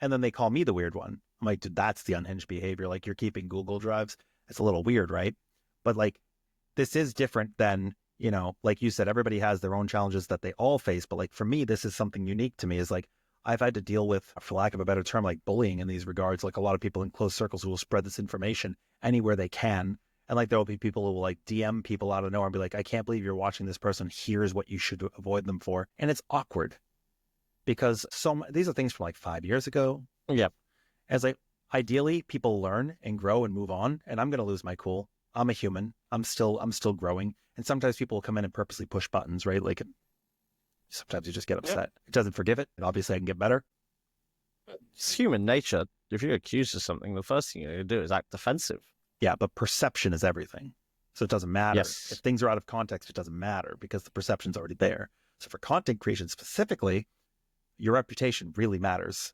[SPEAKER 2] And then they call me the weird one. I'm like, dude, that's the unhinged behavior. Like, you're keeping Google Drives. It's a little weird, right? But like, this is different than, like you said, everybody has their own challenges that they all face. But like, for me, this is something unique to me, is like, I've had to deal with, for lack of a better term, like bullying in these regards. Like a lot of people in close circles who will spread this information anywhere they can. And like, there will be people who will like DM people out of nowhere and be like, I can't believe you're watching this person. Here's what you should avoid them for. And it's awkward because these are things from like 5 years ago.
[SPEAKER 3] Yep.
[SPEAKER 2] As like, ideally people learn and grow and move on, and I'm going to lose my cool. I'm a human. I'm still growing. And sometimes people will come in and purposely push buttons, right? Like, sometimes you just get upset. It doesn't forgive it. And obviously I can get better.
[SPEAKER 3] It's human nature. If you're accused of something, the first thing you're going to do is act defensive.
[SPEAKER 2] Yeah, but perception is everything. So it doesn't matter.
[SPEAKER 3] Yes.
[SPEAKER 2] If things are out of context, it doesn't matter because the perception's already there. So for content creation specifically, your reputation really matters,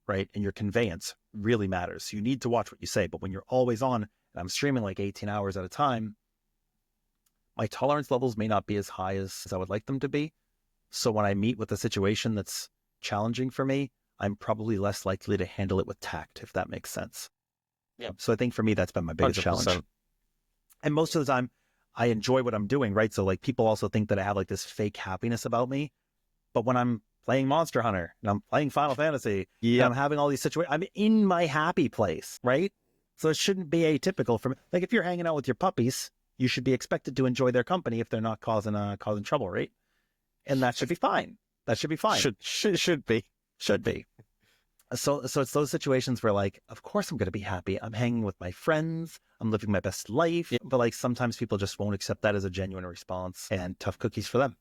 [SPEAKER 2] right? And your conveyance really matters. So you need to watch what you say. But when you're always on, and I'm streaming like 18 hours at a time, my tolerance levels may not be as high as I would like them to be. So when I meet with a situation that's challenging for me, I'm probably less likely to handle it with tact, if that makes sense.
[SPEAKER 3] Yeah.
[SPEAKER 2] So I think for me, that's been my biggest
[SPEAKER 3] 100%.
[SPEAKER 2] challenge. And most of the time, I enjoy what I'm doing, right? So like, people also think that I have like this fake happiness about me. But when I'm playing Monster Hunter and I'm playing Final Fantasy, and I'm having all these situations, I'm in my happy place, right? So it shouldn't be atypical for me. Like, if you're hanging out with your puppies, you should be expected to enjoy their company if they're not causing trouble, right? And that should be fine. That should be fine.
[SPEAKER 3] Should be.
[SPEAKER 2] So it's those situations where like, of course I'm going to be happy. I'm hanging with my friends. I'm living my best life. But like, sometimes people just won't accept that as a genuine response, and tough cookies for them.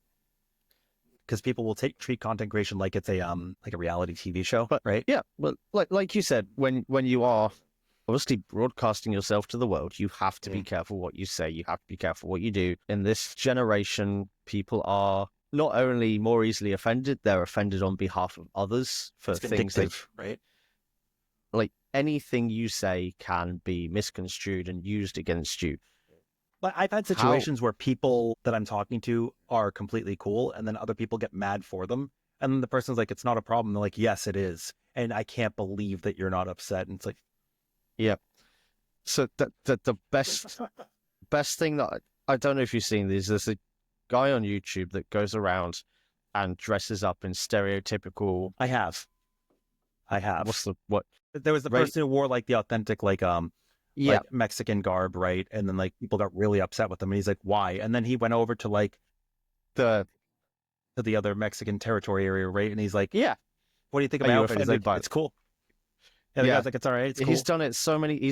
[SPEAKER 2] Because people will treat content creation like it's a reality TV show, right?
[SPEAKER 3] Yeah, well, like you said, when you are obviously broadcasting yourself to the world, you have to be careful what you say. You have to be careful what you do. In this generation, people are not only more easily offended, they're offended on behalf of others for things
[SPEAKER 2] vindictive, right?
[SPEAKER 3] Like, anything you say can be misconstrued and used against you.
[SPEAKER 2] But I've had situations where people that I'm talking to are completely cool, and then other people get mad for them. And then the person's like, it's not a problem. They're like, yes, it is. And I can't believe that you're not upset. And it's like,
[SPEAKER 3] yeah. So the best thing that I don't know if you've seen these, there's a guy on YouTube that goes around and dresses up in stereotypical.
[SPEAKER 2] I have.
[SPEAKER 3] What?
[SPEAKER 2] There was the person who wore like the authentic, like Mexican garb, right? And then like people got really upset with him, and he's like, why? And then he went over to like to the other Mexican territory area, right? And he's like, yeah, what do you think about it? He's like, it's cool. And the guy's like, it's all right, it's cool.
[SPEAKER 3] He's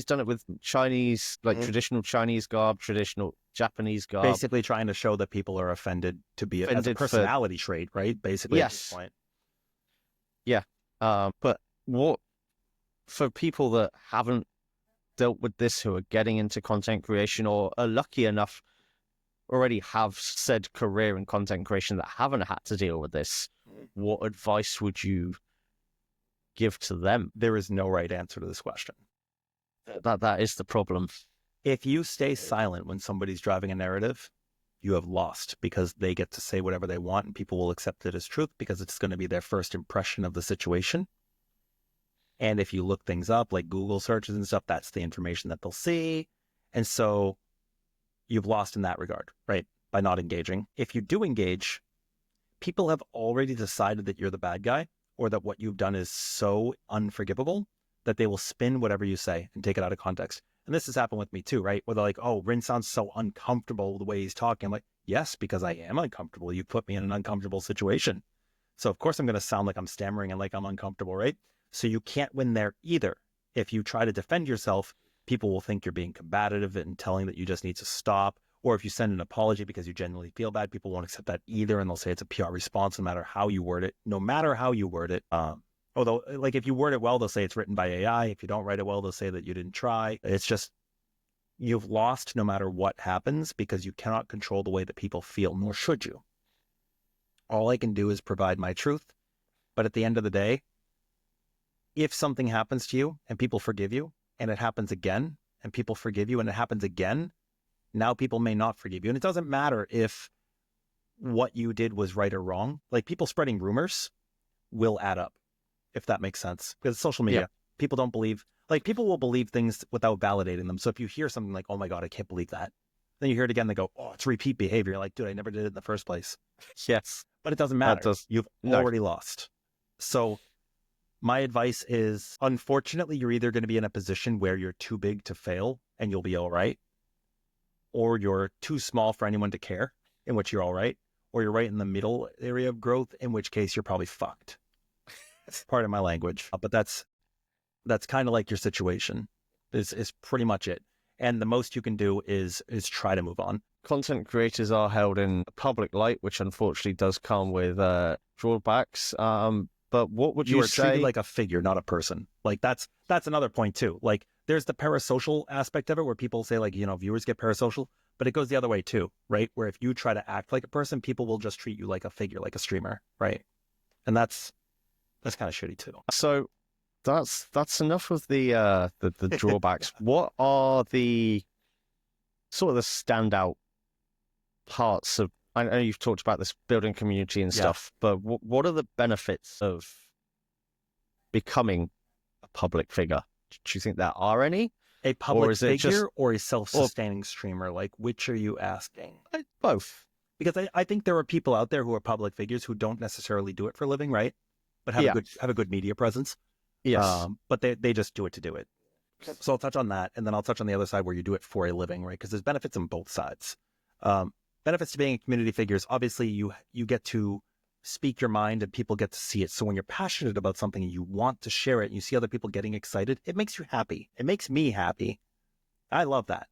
[SPEAKER 3] done it with Chinese, like traditional Chinese garb, traditional Japanese garb.
[SPEAKER 2] Basically trying to show that people are offended as a personality trait, right? Basically,
[SPEAKER 3] yes.
[SPEAKER 2] At this point.
[SPEAKER 3] Yeah. But what, for people that haven't dealt with this, who are getting into content creation or are lucky enough already have said career in content creation that haven't had to deal with this, what advice would you give to them?
[SPEAKER 2] There is no right answer to this question.
[SPEAKER 3] That is the problem.
[SPEAKER 2] If you stay silent when somebody's driving a narrative, you have lost, because they get to say whatever they want and people will accept it as truth because it's going to be their first impression of the situation. And if you look things up, like Google searches and stuff, that's the information that they'll see. And so you've lost in that regard, right? By not engaging. If you do engage, people have already decided that you're the bad guy, or that what you've done is so unforgivable that they will spin whatever you say and take it out of context. And this has happened with me too, right? Where they're like, oh, Rin sounds so uncomfortable the way he's talking. I'm like, yes, because I am uncomfortable. You put me in an uncomfortable situation. So of course I'm going to sound like I'm stammering and like I'm uncomfortable, right? So you can't win there either. If you try to defend yourself, people will think you're being combative and telling that you just need to stop. Or if you send an apology because you genuinely feel bad, people won't accept that either. And they'll say it's a PR response, no matter how you word it. Although, like, if you word it well, they'll say it's written by AI. If you don't write it well, they'll say that you didn't try. It's just, you've lost no matter what happens, because you cannot control the way that people feel, nor should you. All I can do is provide my truth. But at the end of the day, if something happens to you and people forgive you, and it happens again, and people forgive you and it happens again, now people may not forgive you. And it doesn't matter if what you did was right or wrong. Like, people spreading rumors will add up, if that makes sense. Because social media, people don't believe, like, people will believe things without validating them. So if you hear something like, oh my God, I can't believe that, then you hear it again, they go, oh, it's repeat behavior. You're like, dude, I never did it in the first place.
[SPEAKER 3] Yes.
[SPEAKER 2] But it doesn't matter. You've already lost. So my advice is, unfortunately, you're either going to be in a position where you're too big to fail and you'll be all right, or you're too small for anyone to care, in which you're all right, or you're right in the middle area of growth, in which case you're probably fucked. Part of my language, but that's kind of like your situation is pretty much it. And the most you can do is try to move on.
[SPEAKER 3] Content creators are held in a public light, which unfortunately does come with drawbacks. But what would you say?
[SPEAKER 2] Treated like a figure, not a person. Like, that's another point too. Like, there's the parasocial aspect of it, where people say, like, viewers get parasocial, but it goes the other way too, right? Where if you try to act like a person, people will just treat you like a figure, like a streamer, right? And that's kind of shitty too.
[SPEAKER 3] So that's enough of the drawbacks. What are the sort of the standout parts of? I know you've talked about this building community and stuff, but what are the benefits of becoming a public figure? Do you think there are any?
[SPEAKER 2] A public figure or a self-sustaining streamer? Like, which are you asking?
[SPEAKER 3] Both.
[SPEAKER 2] Because I think there are people out there who are public figures who don't necessarily do it for a living, right? But have a good media presence.
[SPEAKER 3] Yes.
[SPEAKER 2] But they just do it to do it. So I'll touch on that, and then I'll touch on the other side where you do it for a living, right? Because there's benefits on both sides. Benefits to being a community figure is, obviously you get to speak your mind and people get to see it. So when you're passionate about something and you want to share it and you see other people getting excited, it makes you happy. It makes me happy. I love that.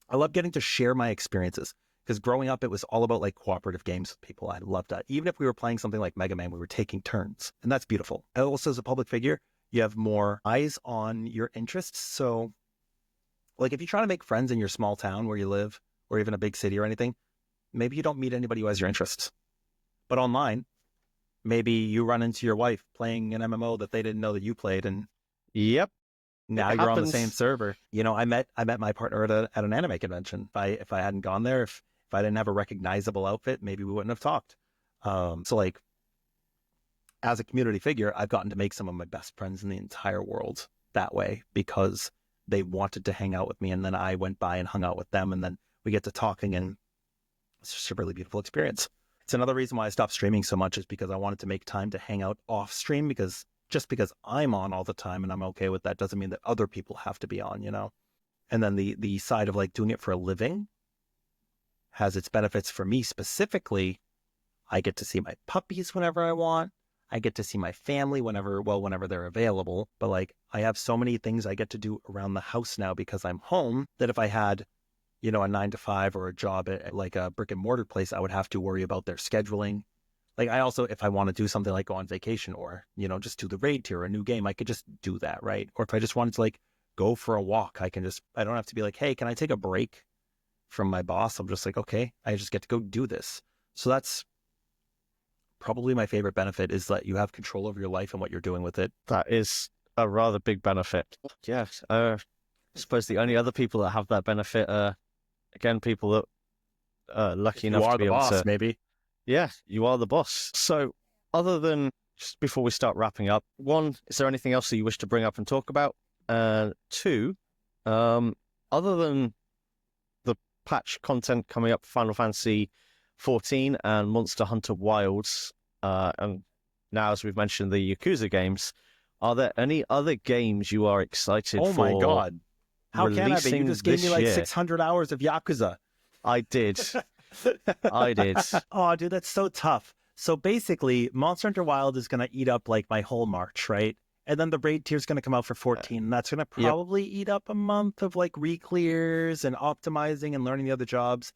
[SPEAKER 2] I love getting to share my experiences, because growing up, it was all about like cooperative games with people. I loved that. Even if we were playing something like Mega Man, we were taking turns, and that's beautiful. And also, as a public figure, you have more eyes on your interests. So like, if you try to make friends in your small town where you live, or even a big city or anything, maybe you don't meet anybody who has your interests. But online, maybe you run into your wife playing an MMO that they didn't know that you played. And
[SPEAKER 3] yep.
[SPEAKER 2] Now you're on the same server. You know, I met my partner at an anime convention. If I hadn't gone there, if I didn't have a recognizable outfit, maybe we wouldn't have talked. So like, as a community figure, I've gotten to make some of my best friends in the entire world that way because they wanted to hang out with me, and then I went by and hung out with them, and then we get to talking, and it's just a really beautiful experience. It's another reason why I stopped streaming so much, is because I wanted to make time to hang out off stream, because just because I'm on all the time and I'm okay with that doesn't mean that other people have to be on, you know? And then the side of like doing it for a living has its benefits for me specifically. I get to see my puppies whenever I want. I get to see my family whenever they're available. But like, I have so many things I get to do around the house now because I'm home, that if I had, you know, a 9 to 5 or a job at like a brick and mortar place, I would have to worry about their scheduling. Like, I also, if I want to do something like go on vacation or, you know, just do the raid tier or a new game, I could just do that, right? Or if I just wanted to like go for a walk, I don't have to be like, hey, can I take a break from my boss? I'm just like, okay, I just get to go do this. So that's probably my favorite benefit, is that you have control over your life and what you're doing with it.
[SPEAKER 3] That is a rather big benefit. Yes. I suppose the only other people that have that benefit are, again, people that are lucky enough to be able to...
[SPEAKER 2] maybe.
[SPEAKER 3] Yeah, you are the boss. So, other than, just before we start wrapping up, one, is there anything else that you wish to bring up and talk about? Two, other than the patch content coming up, Final Fantasy 14 and Monster Hunter Wilds, and now, as we've mentioned, the Yakuza games, are there any other games you are excited for?
[SPEAKER 2] Oh my God. How can I be? You just gave me like
[SPEAKER 3] year?
[SPEAKER 2] 600 hours of Yakuza.
[SPEAKER 3] I did. I did.
[SPEAKER 2] Oh, dude, that's so tough. So basically, Monster Hunter Wild is going to eat up like my whole March, right? And then the raid tier is going to come out for 14. And that's going to probably eat up a month of like re-clears and optimizing and learning the other jobs,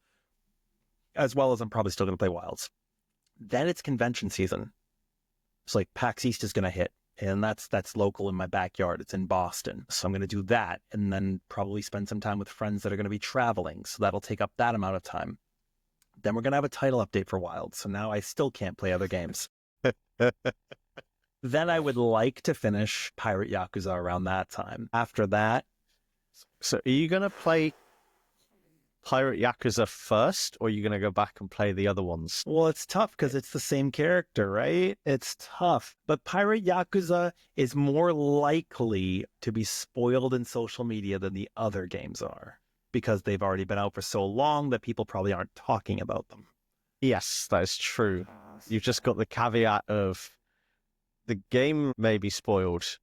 [SPEAKER 2] as well as I'm probably still going to play Wilds. Then it's convention season. So like PAX East is going to hit, and that's local in my backyard. It's in Boston. So I'm going to do that, and then probably spend some time with friends that are going to be traveling. So that'll take up that amount of time. Then we're going to have a title update for Wild. So now I still can't play other games. Then I would like to finish Pirate Yakuza around that time. After that...
[SPEAKER 3] So are you going to play Pirate Yakuza first, or are you going to go back and play the other ones?
[SPEAKER 2] Well, it's tough because it's the same character, right? It's tough. But Pirate Yakuza is more likely to be spoiled in social media than the other games are, because they've already been out for so long that people probably aren't talking about them.
[SPEAKER 3] Yes, that is true. You've just got the caveat of the game may be spoiled,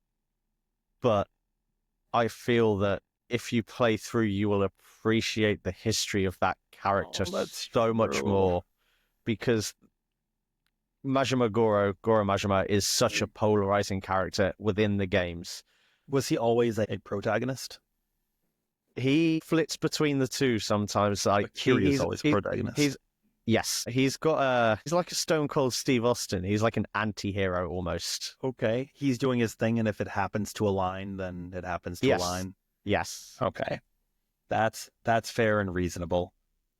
[SPEAKER 3] but I feel that if you play through, you will appreciate the history of that character so much more, because Goro Majima is such a polarizing character within the games.
[SPEAKER 2] Was he always a protagonist?
[SPEAKER 3] He flits between the two sometimes. Like
[SPEAKER 2] Kiryu's always a protagonist.
[SPEAKER 3] He's like a Stone Cold Steve Austin. He's like an anti-hero almost.
[SPEAKER 2] Okay. He's doing his thing, and if it happens to align, then it happens to align.
[SPEAKER 3] Yes.
[SPEAKER 2] Okay. That's fair and reasonable.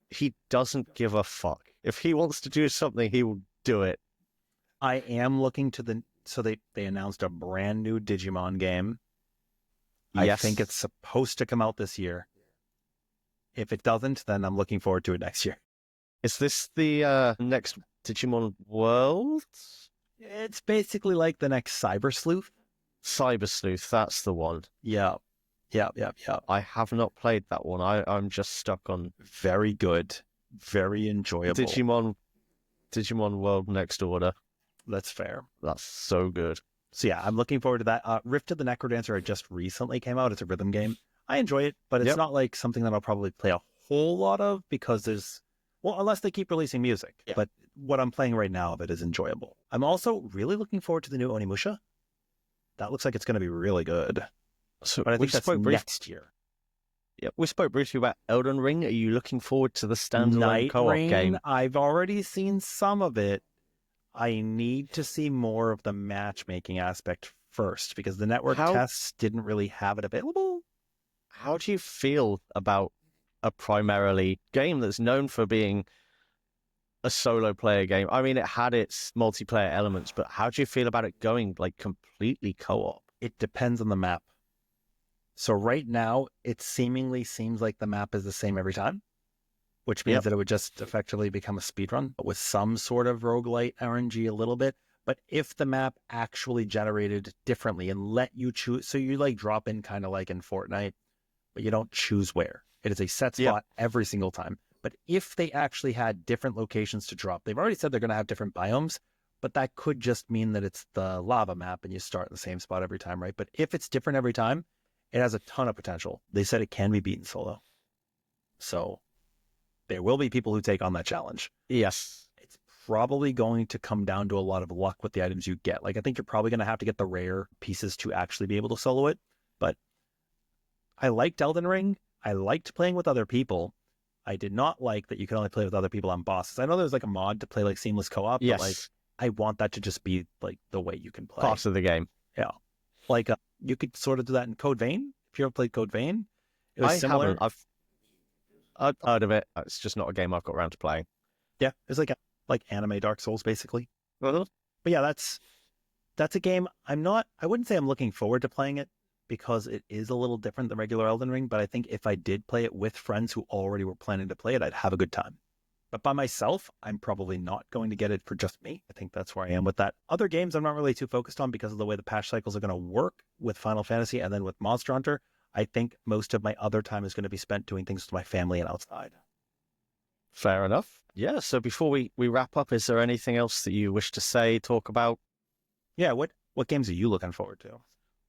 [SPEAKER 3] He doesn't give a fuck. If he wants to do something, he will do it.
[SPEAKER 2] I am looking to so they announced a brand new Digimon game.
[SPEAKER 3] Yes.
[SPEAKER 2] I think it's supposed to come out this year. If it doesn't, then I'm looking forward to it next year.
[SPEAKER 3] Is this the next Digimon World?
[SPEAKER 2] It's basically like the next Cyber Sleuth.
[SPEAKER 3] Cyber Sleuth, that's the one.
[SPEAKER 2] Yeah.
[SPEAKER 3] I have not played that one. I'm just stuck on...
[SPEAKER 2] Very good. Very enjoyable.
[SPEAKER 3] Digimon World Next Order.
[SPEAKER 2] That's fair.
[SPEAKER 3] That's so good.
[SPEAKER 2] So yeah, I'm looking forward to that. Rift of the Necrodancer just recently came out. It's a rhythm game. I enjoy it, but it's not like something that I'll probably play a whole lot of, because unless they keep releasing music. Yeah. But what I'm playing right now of it is enjoyable. I'm also really looking forward to the new Onimusha. That looks like it's going to be really good.
[SPEAKER 3] So
[SPEAKER 2] but I think that's next year.
[SPEAKER 3] Yeah, we spoke briefly about Elden Ring. Are you looking forward to the standalone co-op game?
[SPEAKER 2] I've already seen some of it. I need to see more of the matchmaking aspect first, because the network tests didn't really have it available.
[SPEAKER 3] How do you feel about a primarily game that's known for being a solo player game? I mean, it had its multiplayer elements, but how do you feel about it going like completely co-op?
[SPEAKER 2] It depends on the map. So right now, it seemingly seems like the map is the same every time, which means that it would just effectively become a speedrun with some sort of roguelite RNG a little bit. But if the map actually generated differently and let you choose, so you like drop in kind of like in Fortnite, but you don't choose where. It is a set spot every single time. But if they actually had different locations to drop, they've already said they're going to have different biomes, but that could just mean that it's the lava map and you start in the same spot every time, right? But if it's different every time, it has a ton of potential. They said it can be beaten solo. So there will be people who take on that challenge.
[SPEAKER 3] Yes.
[SPEAKER 2] It's probably going to come down to a lot of luck with the items you get. Like, I think you're probably going to have to get the rare pieces to actually be able to solo it. But I liked Elden Ring. I liked playing with other people. I did not like that you could only play with other people on bosses. I know there's like a mod to play like seamless co-op,
[SPEAKER 3] Yes.
[SPEAKER 2] but like I want that to just be like the way you can play.
[SPEAKER 3] Part of the game.
[SPEAKER 2] Yeah. Like you could sort of do that in Code Vein. If you ever played Code Vein, it was similar.
[SPEAKER 3] Haven't. I've heard of it. It's just not a game I've got around to playing.
[SPEAKER 2] Yeah, it's like anime Dark Souls basically.
[SPEAKER 3] Uh-huh.
[SPEAKER 2] But yeah, that's a game I wouldn't say I'm looking forward to playing it because it is a little different than regular Elden Ring, but I think if I did play it with friends who already were planning to play it, I'd have a good time. But by myself, I'm probably not going to get it for just me. I think that's where I am with that. Other games I'm not really too focused on because of the way the patch cycles are going to work with Final Fantasy and then with Monster Hunter. I think most of my other time is going to be spent doing things with my family and outside.
[SPEAKER 3] Fair enough. Yeah, so before we wrap up, is there anything else that you wish to say, talk about?
[SPEAKER 2] Yeah, what games are you looking forward to?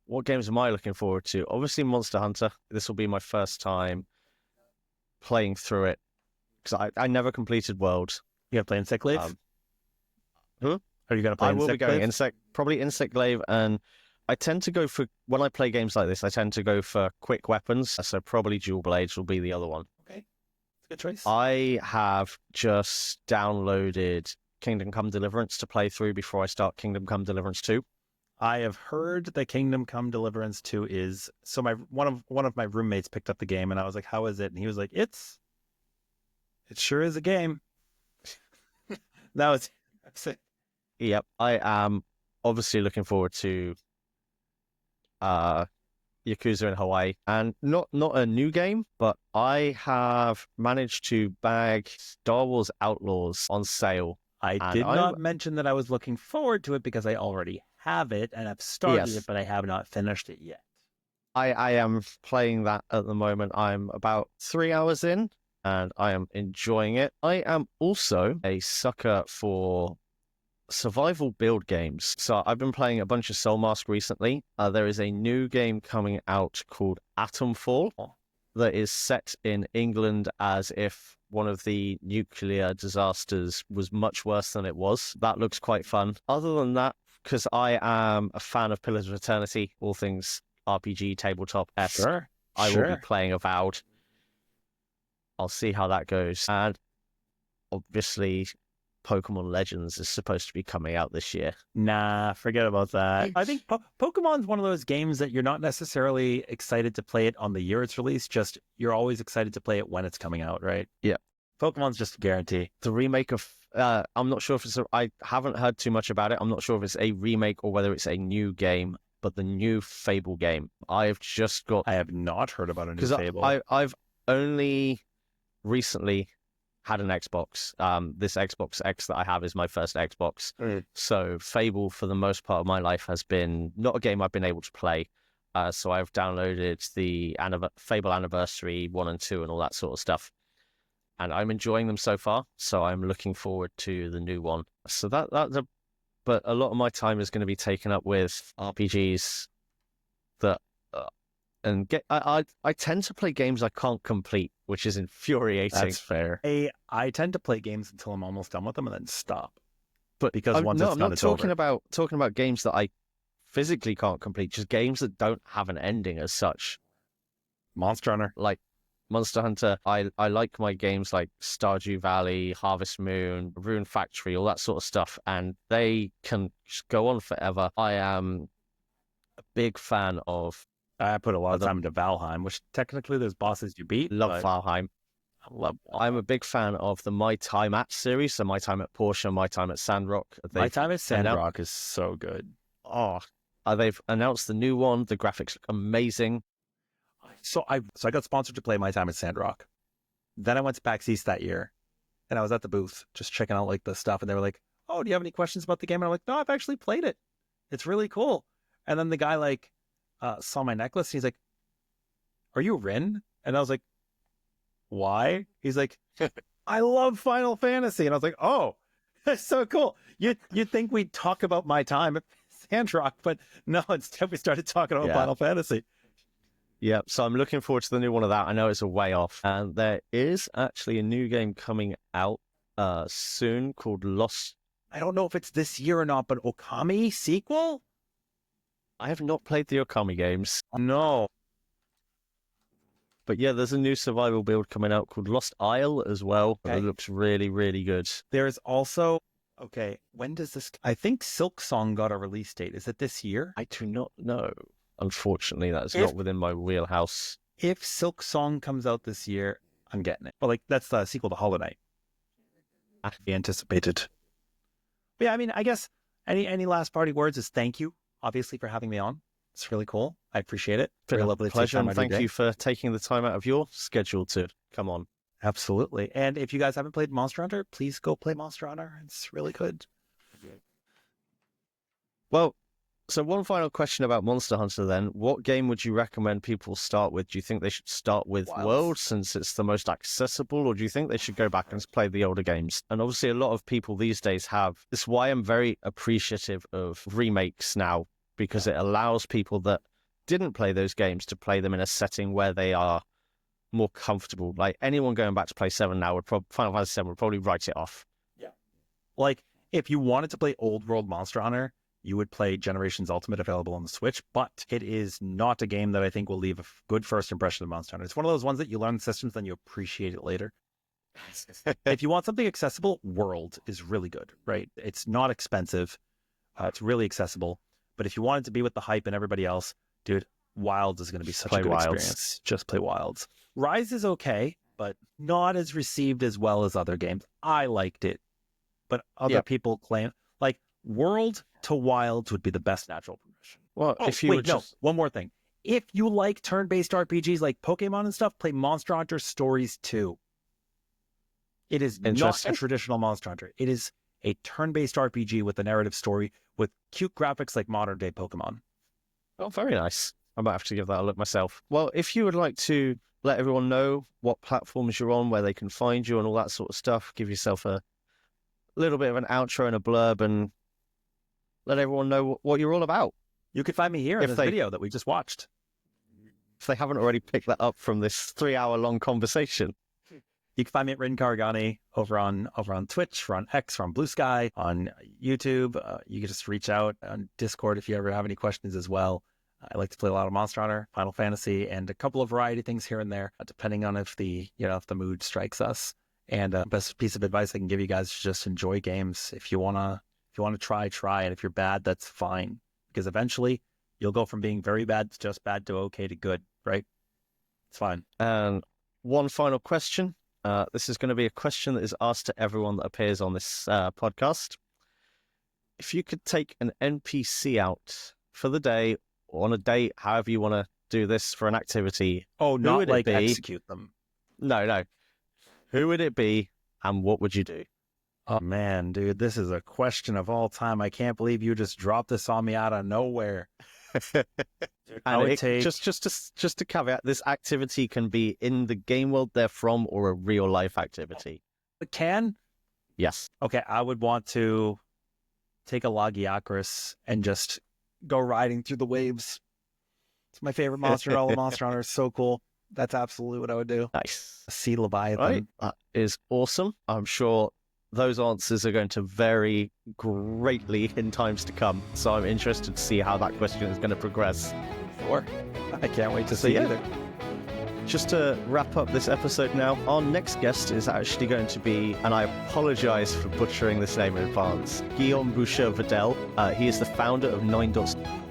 [SPEAKER 3] What games am I looking forward to? Obviously, Monster Hunter. This will be my first time playing through it because I never completed World.
[SPEAKER 2] You gonna play Insect Glaive? Are you gonna play?
[SPEAKER 3] I will be going
[SPEAKER 2] Glaive?
[SPEAKER 3] probably Insect Glaive, and I tend to go for when I play games like this. I tend to go for quick weapons, so probably dual blades will be the other one.
[SPEAKER 2] Okay, good choice.
[SPEAKER 3] I have just downloaded Kingdom Come Deliverance to play through before I start Kingdom Come Deliverance 2.
[SPEAKER 2] I have heard that Kingdom Come Deliverance 2 is so. One of my roommates picked up the game, and I was like, "How is it?" And he was like, "It sure is a game." That's it.
[SPEAKER 3] Yep, I am obviously looking forward to Yakuza in Hawaii, and not a new game, but I have managed to bag Star Wars Outlaws on sale.
[SPEAKER 2] I did not mention that I was looking forward to it because I already have it and I've started it, but I have not finished it yet.
[SPEAKER 3] I am playing that at the moment. I'm about 3 hours in, and I am enjoying it. I am also a sucker for survival build games. So I've been playing a bunch of Soul Mask recently. There is a new game coming out called Atomfall that is set in England as if one of the nuclear disasters was much worse than it was. That looks quite fun. Other than that, because I am a fan of Pillars of Eternity, all things RPG, tabletop-esque,
[SPEAKER 2] Sure.
[SPEAKER 3] I will be playing Avowed. I'll see how that goes. And obviously, Pokemon Legends is supposed to be coming out this year.
[SPEAKER 2] Nah, forget about that. I think Pokemon's one of those games that you're not necessarily excited to play it on the year it's released, just you're always excited to play it when it's coming out, right?
[SPEAKER 3] Yeah.
[SPEAKER 2] Pokemon's just a guarantee.
[SPEAKER 3] The remake of, I'm not sure if it's, I haven't heard too much about it. I'm not sure if it's a remake or whether it's a new game, but the new Fable game. I
[SPEAKER 2] have not heard about a new Fable.
[SPEAKER 3] I've only recently had an Xbox. This Xbox X that I have is my first Xbox. So Fable, for the most part of my life, has been not a game I've been able to play. So I've downloaded the Fable Anniversary 1 and 2 and all that sort of stuff. And I'm enjoying them so far. So I'm looking forward to the new one. So but a lot of my time is going to be taken up with RPGs that I tend to play games I can't complete, which is infuriating.
[SPEAKER 2] That's fair. I tend to play games until I'm almost done with them and then stop.
[SPEAKER 3] But
[SPEAKER 2] because
[SPEAKER 3] I'm not talking about games that I physically can't complete, just games that don't have an ending as such.
[SPEAKER 2] Monster Hunter.
[SPEAKER 3] Like Monster Hunter, I like my games like Stardew Valley, Harvest Moon, Rune Factory, all that sort of stuff, and they can just go on forever. I am a big fan of...
[SPEAKER 2] I put a lot of time into Valheim, which technically there's bosses you beat.
[SPEAKER 3] Love Valheim. I'm a big fan of the My Time At series, so My Time at Portia, My Time at Sandrock.
[SPEAKER 2] My Time at Sandrock is so good.
[SPEAKER 3] They've announced the new one. The graphics look amazing.
[SPEAKER 2] So I got sponsored to play My Time at Sandrock. Then I went to PAX East that year, and I was at the booth just checking out like the stuff, and they were like, "Oh, do you have any questions about the game?" And I'm like, "No, I've actually played it. It's really cool." And then the guy like saw my necklace, and he's like, "Are you Rin?" And I was like, "Why?" He's like, "I love Final Fantasy," and I was like, "Oh, that's so cool." You'd think we'd talk about My Time at Sandrock, but no, instead we started talking about Final Fantasy.
[SPEAKER 3] Yeah, so I'm looking forward to the new one of that. I know it's a way off. And there is actually a new game coming out soon called Lost.
[SPEAKER 2] I don't know if it's this year or not, but Okami sequel?
[SPEAKER 3] I have not played the Okami games.
[SPEAKER 2] No.
[SPEAKER 3] But yeah, there's a new survival build coming out called Lost Isle as well.
[SPEAKER 2] Okay.
[SPEAKER 3] It looks really, really good.
[SPEAKER 2] There's also, okay, when does this, I think Silk Song got a release date. Is it this year?
[SPEAKER 3] I do not know. Unfortunately, that's not within my wheelhouse.
[SPEAKER 2] If Silk Song comes out this year, I'm getting it. But like, that's the sequel to Hollow Knight. Be anticipated. But yeah, I mean, I guess any last party words is thank you, obviously, for having me on. It's really cool. I appreciate it.
[SPEAKER 3] Very
[SPEAKER 2] lovely
[SPEAKER 3] pleasure, and thank
[SPEAKER 2] you
[SPEAKER 3] you for taking the time out of your schedule to come on.
[SPEAKER 2] Absolutely. And if you guys haven't played Monster Hunter, please go play Monster Hunter. It's really good.
[SPEAKER 3] Well, so one final question about Monster Hunter then. What game would you recommend people start with? Do you think they should start with World since it's the most accessible, or do you think they should go back and play the older games? And obviously a lot of people these days have. This is why I'm very appreciative of remakes now, because it allows people that didn't play those games to play them in a setting where they are more comfortable. Like anyone going back to play 7 now Final Fantasy 7 would probably write it off.
[SPEAKER 2] Yeah. Like if you wanted to play old world Monster Hunter, you would play Generations Ultimate available on the Switch, but it is not a game that I think will leave a good first impression of Monster Hunter. It's one of those ones that you learn the systems, then you appreciate it later. If you want something accessible, World is really good, right? It's not expensive. It's really accessible. But if you want it to be with the hype and everybody else, dude, Wilds is going to be such a good experience. Just play Wilds. Rise is okay, but not as received as well as other games. I liked it, but other people claim like World to Wilds would be the best natural progression.
[SPEAKER 3] Well, if you
[SPEAKER 2] one more thing. If you like turn-based RPGs like Pokemon and stuff, play Monster Hunter Stories 2. It is not a traditional Monster Hunter. It is a turn-based RPG with a narrative story with cute graphics like modern-day Pokemon.
[SPEAKER 3] Oh, very nice. I might have to give that a look myself. Well, if you would like to let everyone know what platforms you're on, where they can find you and all that sort of stuff, give yourself a little bit of an outro and a blurb and let everyone know what you're all about.
[SPEAKER 2] You could find me here in this video that we just watched.
[SPEAKER 3] If they haven't already picked that up from this 3-hour-long conversation.
[SPEAKER 2] You can find me at Rin Karigani over on Twitch, or on X, or on Blue Sky, on YouTube. You can just reach out on Discord if you ever have any questions as well. I like to play a lot of Monster Hunter, Final Fantasy, and a couple of variety things here and there, depending on if the mood strikes us. And best piece of advice I can give you guys is just enjoy games. If you wanna try, and if you're bad, that's fine, because eventually you'll go from being very bad to just bad to okay to good, right? It's fine.
[SPEAKER 3] And one final question. This is going to be a question that is asked to everyone that appears on this podcast. If you could take an NPC out for the day, or on a date, however you want to do this for an activity.
[SPEAKER 2] Oh, not like execute them.
[SPEAKER 3] No. Who would it be, and what would you do?
[SPEAKER 2] Oh man, dude, this is a question of all time. I can't believe you just dropped this on me out of nowhere.
[SPEAKER 3] And just to caveat, this activity can be in the game world they're from, or a real life activity.
[SPEAKER 2] It can?
[SPEAKER 3] Yes.
[SPEAKER 2] Okay, I would want to take a Lagiacrus and just go riding through the waves. It's my favorite monster in all of Monster Hunter. It's so cool. That's absolutely what I would do.
[SPEAKER 3] Nice.
[SPEAKER 2] A sea Leviathan.
[SPEAKER 3] Right. That is awesome. I'm sure those answers are going to vary greatly in times to come. So I'm interested to see how that question is going to progress.
[SPEAKER 2] Sure. I can't wait to see either.
[SPEAKER 1] Just to wrap up this episode now, our next guest is actually going to be, and I apologize for butchering this name in advance, Guillaume Boucher-Vidal. He is the founder of 9.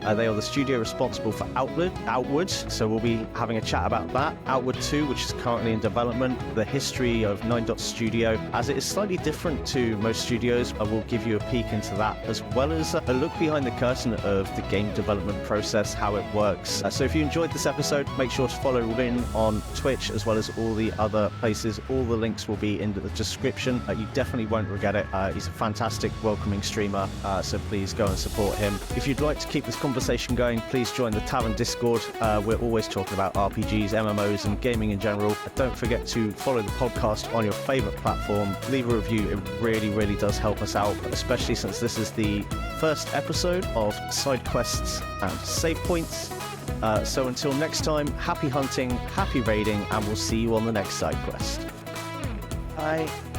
[SPEAKER 1] They are the studio responsible for Outward, so we'll be having a chat about that. Outward 2, which is currently in development, the history of 9 Studio, as it is slightly different to most studios. I will give you a peek into that, as well as a look behind the curtain of the game development process, how it works. So if you enjoyed this episode, make sure to follow Rin on Twitch, as well as all the other places. All the links will be in the description. You definitely won't regret it. He's a fantastic, welcoming streamer, so please go and support him. If you'd like to keep this conversation going, please join the Tavern Discord. We're always talking about RPGs, MMOs, and gaming in general. Don't forget to follow the podcast on your favorite platform. Leave a review. It really, really does help us out, especially since this is the first episode of Side Quests and Save Points. So until next time, happy hunting, happy raiding, and we'll see you on the next side quest. Bye.